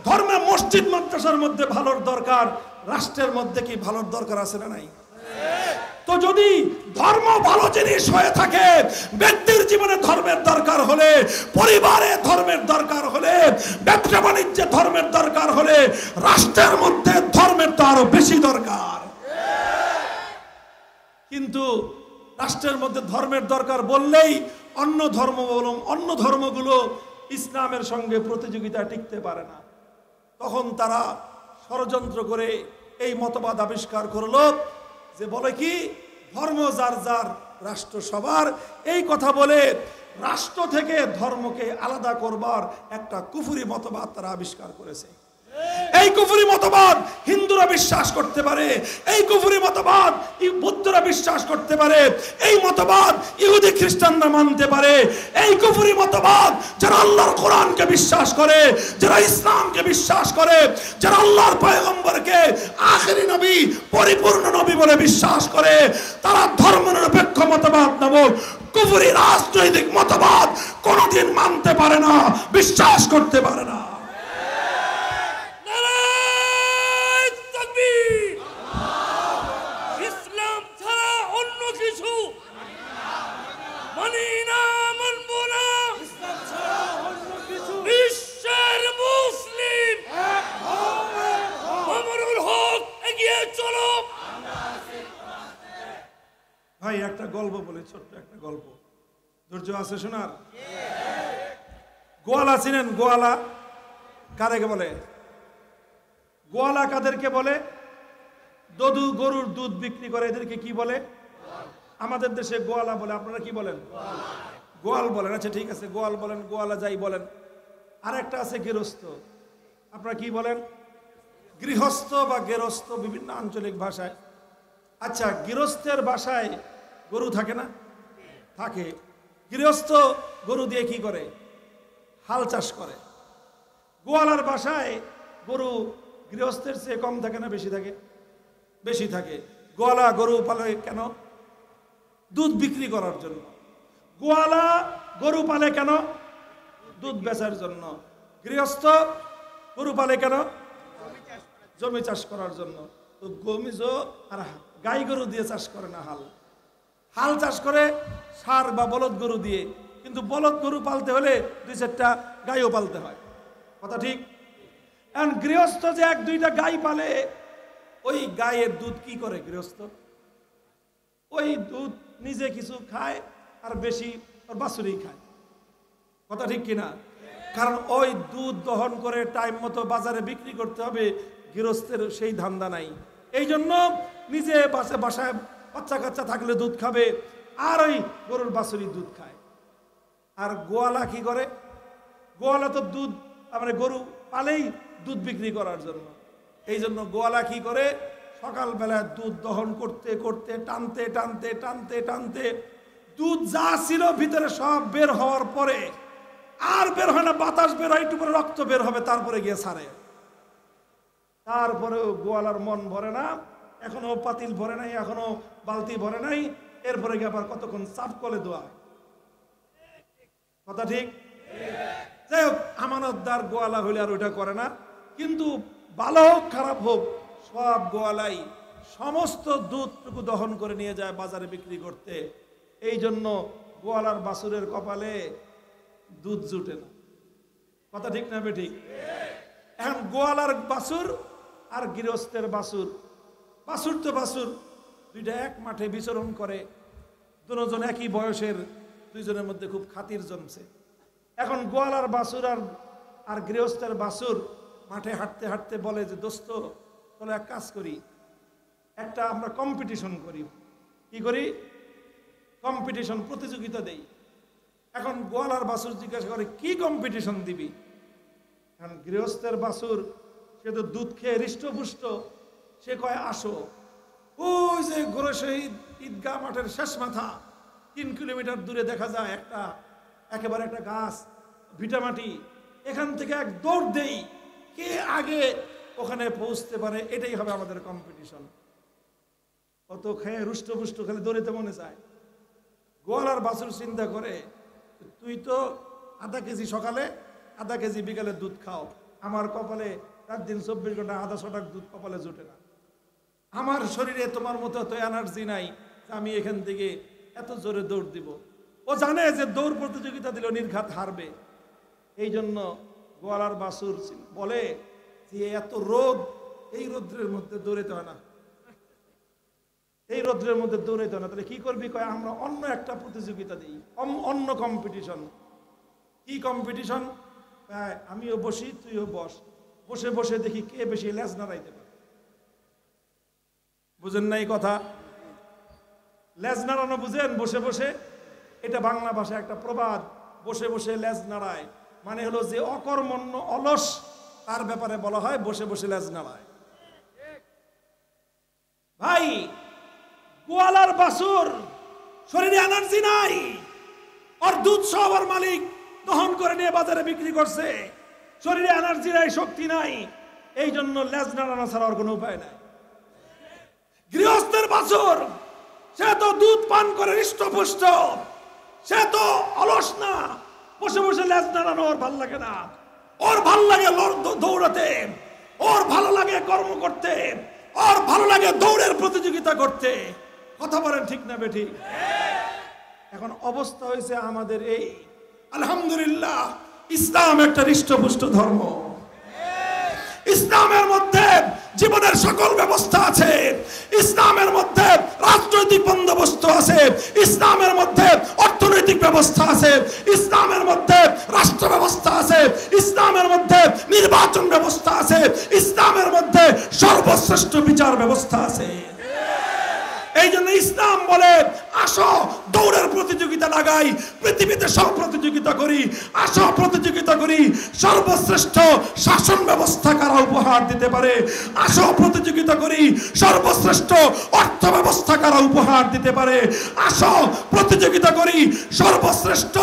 ধর্মে মসজিদ মাদ্রাসার মধ্যে ভালোর দরকার, রাষ্ট্রের মধ্যে কি ভালোর দরকার আছে না নাই? তো যদি ধর্ম ভালো জিনিস হয়ে থাকে, ব্যক্তির জীবনে ধর্মের দরকার হলে, পরিবারে ধর্মের দরকার হলে, ব্যবসা বাণিজ্যে ধর্মের দরকার হলে, রাষ্ট্রের মধ্যে ধর্মের তো আরো বেশি দরকার। কিন্তু রাষ্ট্রের মধ্যে ধর্মের দরকার বললেই অন্য ধর্মগুলো ইসলামের সঙ্গে প্রতিযোগিতা টিকতে পারে না। তখন তারা ষড়যন্ত্র করে এই মতবাদ আবিষ্কার করলো যে বলে কি, ধর্ম যার যার, রাষ্ট্র সবার। এই কথা বলে রাষ্ট্র থেকে ধর্মকে আলাদা করবার একটা কুফরি মতবাদ তারা আবিষ্কার করেছে। এই কুফরি মতবাদ হিন্দুরা বিশ্বাস করতে পারে, এই কুফরি মতবাদ বৌদ্ধরা বিশ্বাস করতে পারে, এই মতবাদ ইহুদি খ্রিস্টানরা মানতে পারে। এই কুফরি মতবাদ যারা আল্লাহর কোরআনকে বিশ্বাস করে, যারা ইসলামকে বিশ্বাস করে, যারা আল্লাহর পয়গম্বরকে আখেরি নবী, পরিপূর্ণ নবী বলে বিশ্বাস করে, তারা ধর্মনিরপেক্ষ মতবাদ নামক কুফরি রাজনৈতিক মতবাদ কোনোদিন মানতে পারে না, বিশ্বাস করতে পারে না। ভাই একটা গল্প বলে, ছোট্ট একটা গল্প, ধৈর্য আছে শোনার? গোয়ালা চিনেন? গোয়ালা কাদেরকে বলে? গোয়ালা কাদেরকে বলে? গরুর দুধ বিক্রি করে, এদেরকে কি বলে? আমাদের দেশে গোয়ালা বলে, আপনারা কি বলেন? গোয়াল বলেন। আচ্ছা ঠিক আছে, গোয়াল বলেন, গোয়ালা যাই বলেন। আর একটা আছে গৃহস্থ, আপনারা কি বলেন? গৃহস্থ বা গেরস্থ, বিভিন্ন আঞ্চলিক ভাষায়। আচ্ছা, গৃহস্থের বাসায় গরু থাকে না? থাকে। গৃহস্থ গরু দিয়ে কি করে? হাল চাষ করে। গোয়ালার বাসায় গরু গৃহস্থের চেয়ে কম থাকে না বেশি থাকে? বেশি থাকে। গোয়ালা গরু পালে কেন? দুধ বিক্রি করার জন্য। গোয়ালা গরু পালে কেন? দুধ বেচার জন্য। গৃহস্থ গরু পালে কেন? জমি চাষ করার জন্য। তো আর গাই গরু দিয়ে চাষ করে না, হাল চাষ করে ষাঁড় বা বলদ গরু দিয়ে। কিন্তু বলদ গরু পালতে হলে 2-4টা গাইও পালতে হয়, কথা ঠিক? এখন গৃহস্থ যে 1-2টা গাই পালে, ওই গায়ের দুধ কি করে গৃহস্থ? ওই দুধ নিজে কিছু খায় আর বেশি ওর বাছুরি খায়, কথা ঠিক কিনা? কারণ ওই দুধ দহন করে টাইম মতো বাজারে বিক্রি করতে হবে, গৃহস্থের সেই ধান্দা নাই। এই জন্য নিজে বাসায় বাচ্চা কাচ্চা থাকলে দুধ খাবে, আর ওই গরুর বাছুরি দুধ খায়। আর গোয়ালা কি করে? গোয়ালা তো দুধ মানে গরু পালেই দুধ বিক্রি করার জন্য। এই জন্য গোয়ালা কি করে? সকালবেলায় দুধ দহন করতে করতে টানতে টানতে টানতে টানতে দুধ যা ছিল ভিতরে সব বের হওয়ার পরে আর বের হয় না, বাতাস বের হয়, একটু পরে রক্ত বের হবে, তারপরে গিয়ে ছাড়ে। তারপরেও গোয়ালার মন ভরে না, এখনো পাতিল ভরে নাই, এখনো বালতি ভরে নাই। এরপরে গিয়ে আবার কতক্ষণ চাপ কলে দোয়া, কথা ঠিক? যাই হোক, আমানতদার গোয়ালা হইলে আর ওইটা করে না। কিন্তু ভালো হোক খারাপ হোক, সব গোয়ালাই সমস্ত দুধটুকু দহন করে নিয়ে যায় বাজারে বিক্রি করতে। এই জন্য গোয়ালার বাছুরের কপালে দুধ জুটে না, কথা ঠিক না বেঠিক? এখন গোয়ালার বাছুর আর গৃহস্থের বাছুর, বাছুর তো বাছুর, দুইটা এক মাঠে বিচরণ করে, দুজন একই বয়সের, দুইজনের মধ্যে খুব খাতির জমছে। এখন গোয়ালার বাছুর আর গৃহস্থের বাছুর মাঠে হাঁটতে হাঁটতে বলে যে, দোস্ত চলো এক কাজ করি, একটা আমরা কম্পিটিশন করি। কি করি? কম্পিটিশন, প্রতিযোগিতা দেই। এখন গোয়ালার বাছুর জিজ্ঞাসা করে, কি কম্পিটিশন দিবি? এখন গৃহস্থের বাছুর, সে তো দুধ খেয়ে হৃষ্টপুষ্ট, সে কয় আসো, ওই যে গোরশহীদ ঈদগাহ মাঠের শেষ মাথা 3 কিলোমিটার দূরে দেখা যায় একেবারে একটা গাছ, ভিটামাটি, এখান থেকে এক দৌড় দেই, কে আগে ওখানে পৌঁছতে পারে, এটাই হবে আমাদের কম্পিটিশন। কত খেয়ে রুষ্টপুষ্ট খালি দৌড়িতে মনে চায়। গোয়ালার বাছুর চিন্তা করে, তুই তো আধা কেজি সকালে আধা কেজি বিকালে দুধ খাও, আমার কপালে রাত দিন 24 ঘন্টা 1/2 টাক দুধ কপালে জুটে না। আমার শরীরে তোমার মতো এত এনার্জি নাই আমি এখান থেকে এত জোরে দৌড় দিব। ও জানে যে দৌড় প্রতিযোগিতা দিল নির্ঘাত হারবে। এই জন্য গোয়ালার বাছুর বলে যে, এত রোদ, এই রোদ্রের মধ্যে দৌড়াইতে হয় না, এই রোদ্রের মধ্যে দৌড়াইতে হয় না। তাহলে কি করবি? কয় আমরা অন্য একটা প্রতিযোগিতা দিই, অন্য কম্পিটিশন। কি কম্পিটিশন? আমিও বসি, তুইও বস, বসে বসে দেখি কে বেশি লেজ নাড়াইতে পারে। বুঝেন নাই কথা? লেজ নাড়ানো বুঝেন? বসে বসে, এটা বাংলা ভাষায় একটা প্রবাদ, বসে বসে লেজ নাড়ায়, মানে হলো যে অকর্মণ্য অলস, তার ব্যাপারে বলা হয় বসে বসে লেজ নাড়ায়। ভাই, গোয়ালার বাছুর শরীরে এনার্জি নাই, আর দুধ সব আর মালিক দহন করে নিয়ে বাজারে বিক্রি করছে, শরীরে এনার্জি নাই, শক্তি নাই, এই জন্য লেজ নাড়ানো ছাড়া আর কোনো উপায় নাই। গৃহস্থের বাছুর, সে তো দুধ পান করে হৃষ্টপুষ্ট, সে তো অলস না, বসে বসে লেজ নাড়ানো ওর ভাল লাগে না। ওর ভাল লাগে দৌড়াতে, ওর ভালো লাগে কর্ম করতে, ওর ভালো লাগে দৌড়ের প্রতিযোগিতা করতে। কথা বলেন ঠিক না বেঠিক? এখন অবস্থা হয়েছে আমাদের এই। আলহামদুলিল্লাহ, ইসলাম একটা হৃষ্টপুষ্ট ধর্ম। ইসলামের মধ্যে জীবনের সকল ব্যবস্থা আছে। ইসলামের মধ্যে রাজনৈতিক বন্দোবস্ত আছে, ইসলামের মধ্যে অর্থনৈতিক ব্যবস্থা আছে, ইসলামের মধ্যে রাষ্ট্র ব্যবস্থা আছে, ইসলামের মধ্যে নির্বাচন ব্যবস্থা আছে, ইসলামের মধ্যে সর্বশ্রেষ্ঠ বিচার ব্যবস্থা আছে। এই জন্য ইসলাম বলে আসো দৌড়ের প্রতিযোগিতা লাগাই, পৃথিবীতে সব প্রতিযোগিতা করি, আসো প্রতিযোগিতা করি সর্বশ্রেষ্ঠ শাসন ব্যবস্থা কারা উপহার দিতে পারে, আসো প্রতিযোগিতা করি সর্বশ্রেষ্ঠ অর্থ ব্যবস্থা কারা উপহার দিতে পারে, আসো প্রতিযোগিতা করি সর্বশ্রেষ্ঠ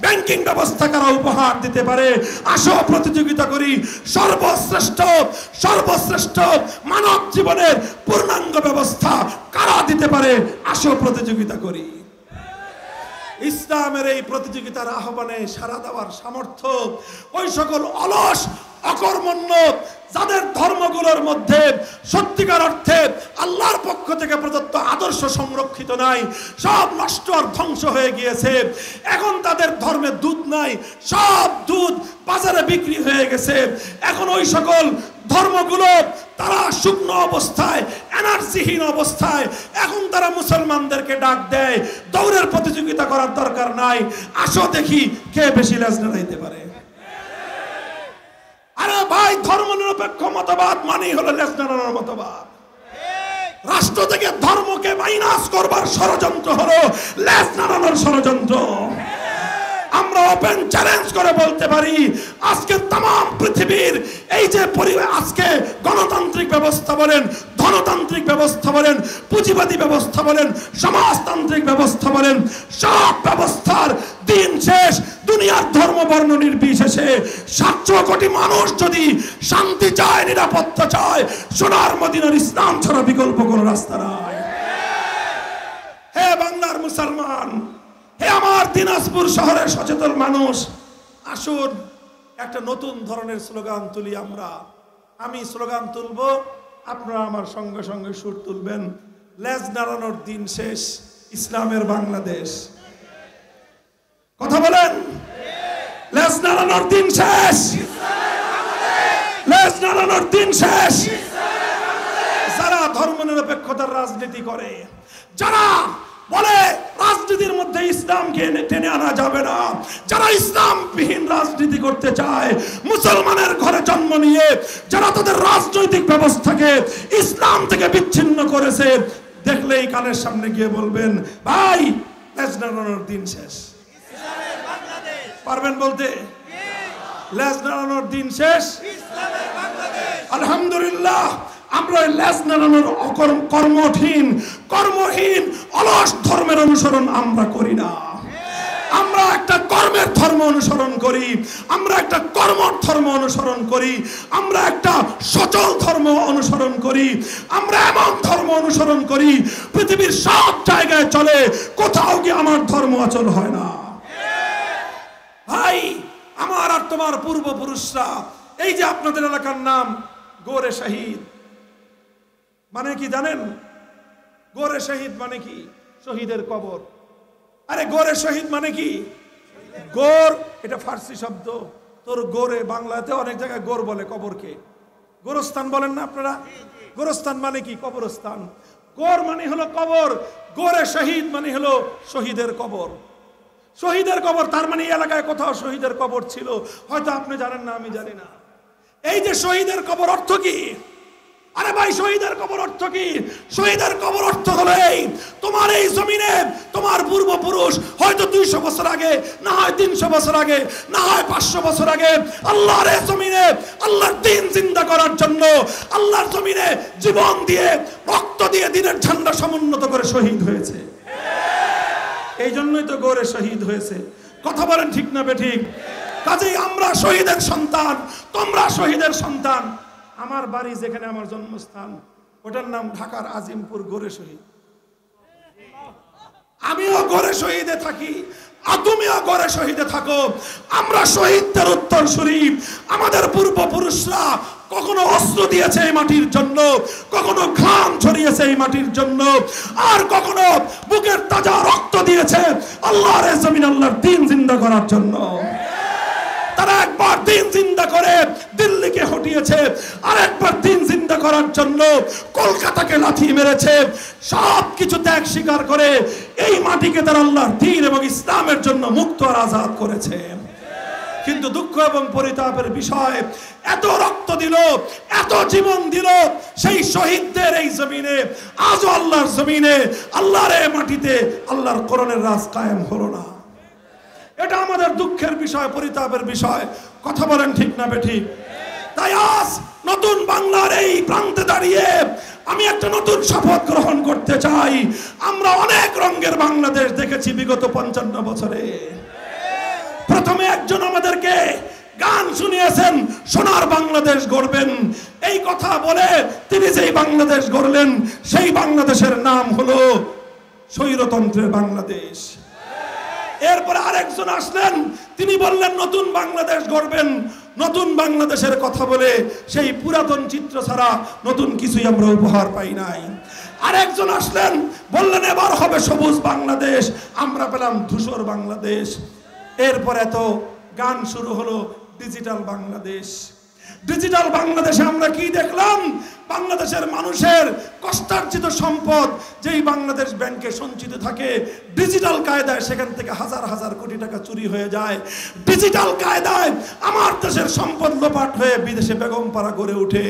ব্যাংকিং ব্যবস্থা কারা উপহার দিতে পারে, আসো প্রতিযোগিতা করি সর্বশ্রেষ্ঠ মানব জীবনের পূর্ণাঙ্গ ব্যবস্থা কারা দিতে পারে, আসো প্রতিযোগিতা করি। ইসলামের এই প্রতিযোগিতার আহ্বানে সাড়া দেওয়ার সামর্থ্য ওই সকল অলস অকর্মণ্য যাদের ধর্মগুলোর মধ্যে সত্যিকার অর্থে আল্লাহর পক্ষ থেকে প্রদত্ত আদর্শ সংরক্ষিত নাই, সব নষ্ট আর ধ্বংস হয়ে গিয়েছে। এখন তাদের ধর্মে দুধ নাই, সব দুধ বাজারে বিক্রি হয়ে গেছে। এখন ওই সকল ধর্মগুলো তারা শুকনো অবস্থায়, এনার্জিহীন অবস্থায়, এখন তারা মুসলমানদেরকে ডাক দেয় দৌড়ের প্রতিযোগিতা করার দরকার নাই, আসো দেখি কে বেশি লেজ নাড়াইতে পারে। আরে ভাই, ধর্মনিরপেক্ষ মতবাদ মানেই হলো লেজ নাড়ানোর মতবাদ। রাষ্ট্র থেকে ধর্মকে মাইনাস করবার ষড়যন্ত্র হলো লেজ নাড়ানোর ষড়যন্ত্র। আমরা ওপেন চ্যালেঞ্জ করে বলতে পারি আজকে तमाम পৃথিবীর এই যে পরিবেশ, আজকে গণতান্ত্রিক ব্যবস্থা বলেন, ধনতান্ত্রিক ব্যবস্থা বলেন, পুঁজিবাদী ব্যবস্থা বলেন, সমাজতান্ত্রিক ব্যবস্থা বলেন, সব ব্যবস্থার দিন শেষ। দুনিয়ার ধর্ম বর্ণ নির্বিশেষে 700 কোটি মানুষ যদি শান্তি চায়, নিরাপত্তা চায়, সোনার মদিনার ইসলাম ছাড়া বিকল্প কোনো রাস্তা নাই। হে বাংলার মুসলমান, হে আমার দিনাজপুর শহরের সচেতন মানুষ, আসুন একটা নতুন ধরনের স্লোগান তুলি আমরা। আমি স্লোগান তুলবো, আপনারা আমার সঙ্গে সঙ্গে সুর তুলবেন। লেজ নাড়ানোর দিন শেষ, ইসলামের বাংলাদেশ। কথা বলেন, লেজ নাড়ানোর দিন শেষ, লেজ নাড়ানোর দিন শেষ। যারা ধর্মনিরপেক্ষতার রাজনীতি করে, যারা বলে রাজনীতির মধ্যে ইসলামকে টেনে আনা যাবে না, যারা ইসলামবিহীন রাজনীতি করতে চায়, মুসলমানের ঘরে জন্ম নিয়ে যারা তাদের রাজনৈতিক ব্যবস্থাকে ইসলাম থেকে বিচ্ছিন্ন করেছে, দেখলেই কানের সামনে গিয়ে বলবেন, ভাই লেজ নাড়ানোর দিন শেষ। পারবেন বলতে? লেজ নাড়ানোর দিন শেষ। আলহামদুলিল্লাহ, আমরা লেজ নাড়ানোর কর্মহীন অলস ধর্মের অনুসরণ আমরা করি না। আমরা একটা কর্মের ধর্ম অনুসরণ করি, আমরা একটা কর্মর ধর্ম অনুসরণ করি, আমরা একটা সচল ধর্ম অনুসরণ করি, আমরা এমন ধর্ম অনুসরণ করি পৃথিবীর সব জায়গায় চলে, কোথাও গিয়ে আমার ধর্ম অচল হয় না। ভাই, আমার আর তোমার পূর্বপুরুষরা, এই যে আপনাদের এলাকার নাম গোরে শহীদ, মানে কি জানেন? গোরে শহীদ মানে কি? শহীদের কবর। আরে গোরে শহীদ মানে কি? গোর এটা ফার্সি শব্দ। তোর গোরে বাংলাতে অনেক জায়গায় গোর বলে কবরকে, গোরস্থান বলেন না আপনারা? গোরস্থান মানে কি? কবরস্থান। গোর মানে হলো কবর, গোরে শহীদ মানে হলো শহীদের কবর। শহীদের কবর, তার মানে এই এলাকায় কোথাও শহীদের কবর ছিল, হয়তো আপনি জানেন না, আমি জানি না। এই যে শহীদের কবর অর্থ কি? আরে ভাই, শহীদের কবর অর্থ কি? শহীদের কবর অর্থ হলো এই, তোমার এই জমিনে তোমার পূর্বপুরুষ হয়তো 200 বছর আগে, না হয় 300 বছর আগে, না হয় 500 বছর আগে আল্লাহর এই জমিনে আল্লাহর দ্বীন জিন্দা করার জন্য আল্লাহর জমিনে জীবন দিয়ে, রক্ত দিয়ে দ্বীনের ঝান্ডা সমুন্নত করে শহীদ হয়েছে। এই জন্যই তো গোরে শহীদ হয়েছে। কথা বলেন ঠিক না বেঠিক? কাজেই আমরা শহীদের সন্তান, তোমরা শহীদের সন্তান। আমার বাড়ি যেখানে আমার জন্মস্থান, ওটার নাম ঢাকার আজিমপুর গোরে শহীদ। আমিও গোরে শহীদে থাকি, তুমিও গোরে শহীদে থাকো। আমরা শহীদদের উত্তরসূরি। আমাদের পূর্বপুরুষরা কখনো অস্ত্র দিয়েছে এই মাটির জন্য, কখনো ঘাম ছড়িয়েছে এই মাটির জন্য, আর কখনো বুকের তাজা রক্ত দিয়েছে আল্লাহর জমিন, আল্লাহর দ্বীন জিন্দা করার জন্য। তারা একবার দিন জিন্দা করে দিল্লিকে হটিয়েছে, আরেকবার দিন জিন্দা করার জন্য কলকাতাকে লাথি মেরেছে। সবকিছু ত্যাগ স্বীকার করে এই মাটিকে তার আল্লাহর দ্বীন এবং ইসলামের জন্য মুক্ত আর আজাদ করেছে। কিন্তু দুঃখ এবং পরিতাপের বিষয়, এত রক্ত দিল, এত জীবন দিল সেই শহীদদের এই জমিনে, আজও আল্লাহর জমিনে, আল্লাহর এই মাটিতে আল্লাহর কোরআনের রাজ কায়েম হলো না। এটা আমাদের দুঃখের বিষয়, পরিতাপের বিষয়। কথা বলেন ঠিক না বেঠিক? তাই আজ নতুন বাংলার এই প্রান্তে দাঁড়িয়ে আমি একটা নতুন শপথ গ্রহণ করতে চাই। আমরা অনেক রঙের বাংলাদেশ দেখেছি বিগত 55 বছরে। প্রথমে একজন আমাদেরকে গান শুনিয়েছেন, সোনার বাংলাদেশ গড়বেন। এই কথা বলে তিনি যেই বাংলাদেশ গড়লেন, সেই বাংলাদেশের নাম হলো স্বৈরতন্ত্রের বাংলাদেশ। এরপরে আরেকজন আসলেন, তিনি বললেন নতুন বাংলাদেশ গড়বেন। নতুন বাংলাদেশের কথা বলে সেই পুরাতন চিত্র ছাড়া নতুন কিছুই আমরা উপহার পাই নাই। আরেকজন আসলেন, বললেন এবার হবে সবুজ বাংলাদেশ। আমরা পেলাম ধূসর বাংলাদেশ। এরপরে তো গান শুরু হলো ডিজিটাল বাংলাদেশ। ডিজিটাল বাংলাদেশে আমরা কি দেখলাম? বাংলাদেশের মানুষের কষ্টার্জিত সম্পদ যেই বাংলাদেশ ব্যাংকে সঞ্চিত থাকে, ডিজিটাল কায়দায় সেখান থেকে হাজার হাজার কোটি টাকা চুরি হয়ে যায়। ডিজিটাল কায়দায় আমার দেশের সম্পদ লোপাট হয়ে বিদেশে বেগমপাড়া গড়ে ওঠে।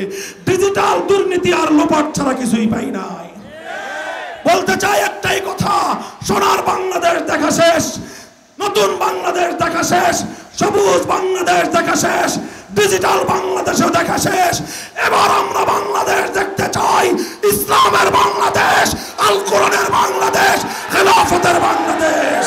ডিজিটাল দুর্নীতি আর লোপাট ছাড়া কিছুই পাই নাই। বলতে চাই একটাই কথা, সোনার বাংলাদেশ দেখা শেষ, নতুন বাংলাদেশ দেখা শেষ, সবুজ বাংলাদেশ দেখা শেষ, ডিজিটাল বাংলাদেশও দেখা শেষ। এবার আমরা বাংলাদেশ দেখতে চাই ইসলামের বাংলাদেশ, আল কোরআনের বাংলাদেশ, খেলাফতের বাংলাদেশ।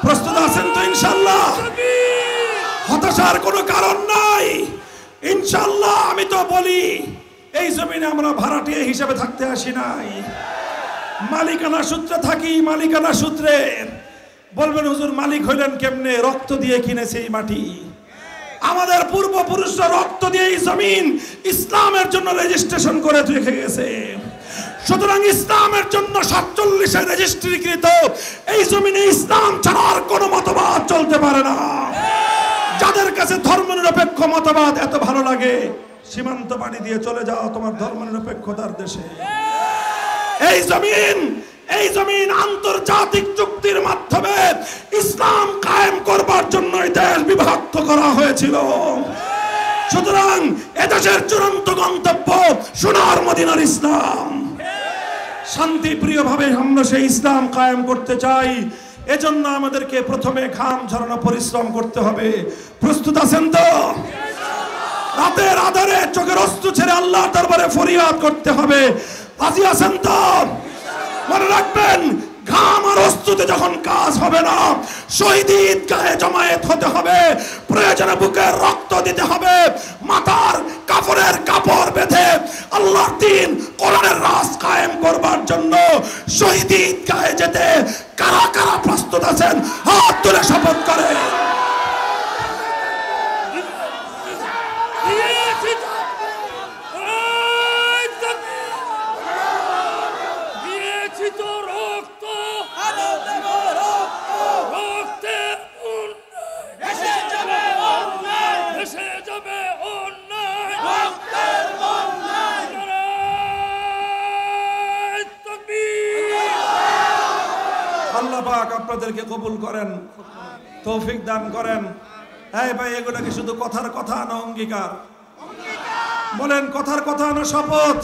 প্রস্তুত আছেন তো ইনশাআল্লাহ? হতাশার কোনো কারণ নাই ইনশাআল্লাহ। আমি তো বলি এই জমিনে আমরা ভাড়াটিয়া হিসেবে থাকতে আসি নাই, মালিকানা সূত্রে থাকি। মালিকানা সূত্রে বলবেন হুজুর মালিক হইলেন কেমনে? রক্ত দিয়ে কিনেছে এই মাটি। আমাদের পূর্বপুরুষরা রক্ত দিয়ে এই জমিন ইসলামের জন্য রেজিস্ট্রেশন করে রেখে গেছে। সুতরাং ইসলামের জন্য 47-এ রেজিস্ট্রিকৃত এই জমিনে ইসলাম ছাড়া আর কোনো মতবাদ চলতে পারে না। যাদের কাছে ধর্মনিরপেক্ষ মতবাদ এত ভালো লাগে, সীমান্ত পাড়ি দিয়ে চলে যাও তোমার ধর্মনিরপেক্ষতার দেশে। এই জমিন আন্তর্জাতিক চুক্তির মাধ্যমে ইসলাম কায়েম করবার জন্য দেশ বিভক্ত করা হয়েছিল। সুতরাং এদেশের চূড়ান্ত গন্তব্য সোনার মদিনার ইসলাম। শান্তিপ্রিয় ভাবে আমরা সেই ইসলাম কায়েম করতে চাই। এজন্য আমাদেরকে প্রথমে ঘাম ঝরানো পরিশ্রম করতে হবে। প্রস্তুত আছেন তো? রাতের আধারে চোখের অশ্রু ছেড়ে আল্লাহর দরবারে ফরিয়াদ করতে হবে। রাজি আছেন তো? মনে রাখবেন, ঘাম আর অশ্রুতে যখন কাজ হবে না, শহীদ গায়ে জমায়েত হতে হবে। প্রয়োজনে বুকের রক্ত দিতে হবে। মাথার কাপড়ের কাপড় বেঁধে আল্লাহর দ্বীন কোরআনের রাজ কায়েম করবার জন্য শহীদ গায়ে যেতে কারা কারা প্রস্তুত আছেন? হাত তুলে শপথ করে। আল্লাহ পাক আপনাদেরকে কবুল করেন, তৌফিক দান করেন। এই ভাই, এগুলো কি শুধু কথার কথা না অঙ্গীকার? বলেন কথার কথা না শপথ?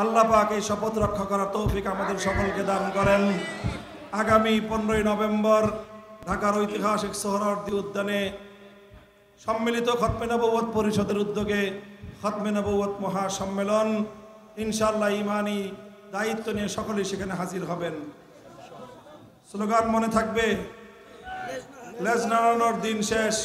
আল্লাহ পাক এই শপথ রক্ষা করার তৌফিক আমাদের সকলকে দান করেন। আগামী 15ই নভেম্বর ঢাকার ঐতিহাসিক সোহরাওয়ার্দী উদ্যানে সম্মিলিত খতমে নবুয়ত পরিষদের উদ্যোগে খতমে নবুয়ত মহাসম্মেলন, ইনশাআল্লাহ ইমানি দায়িত্ব নিয়ে সকলেই সেখানে হাজির হবেন। স্লোগান মনে থাকবে, লেজ নাড়ানোর দিন শেষ।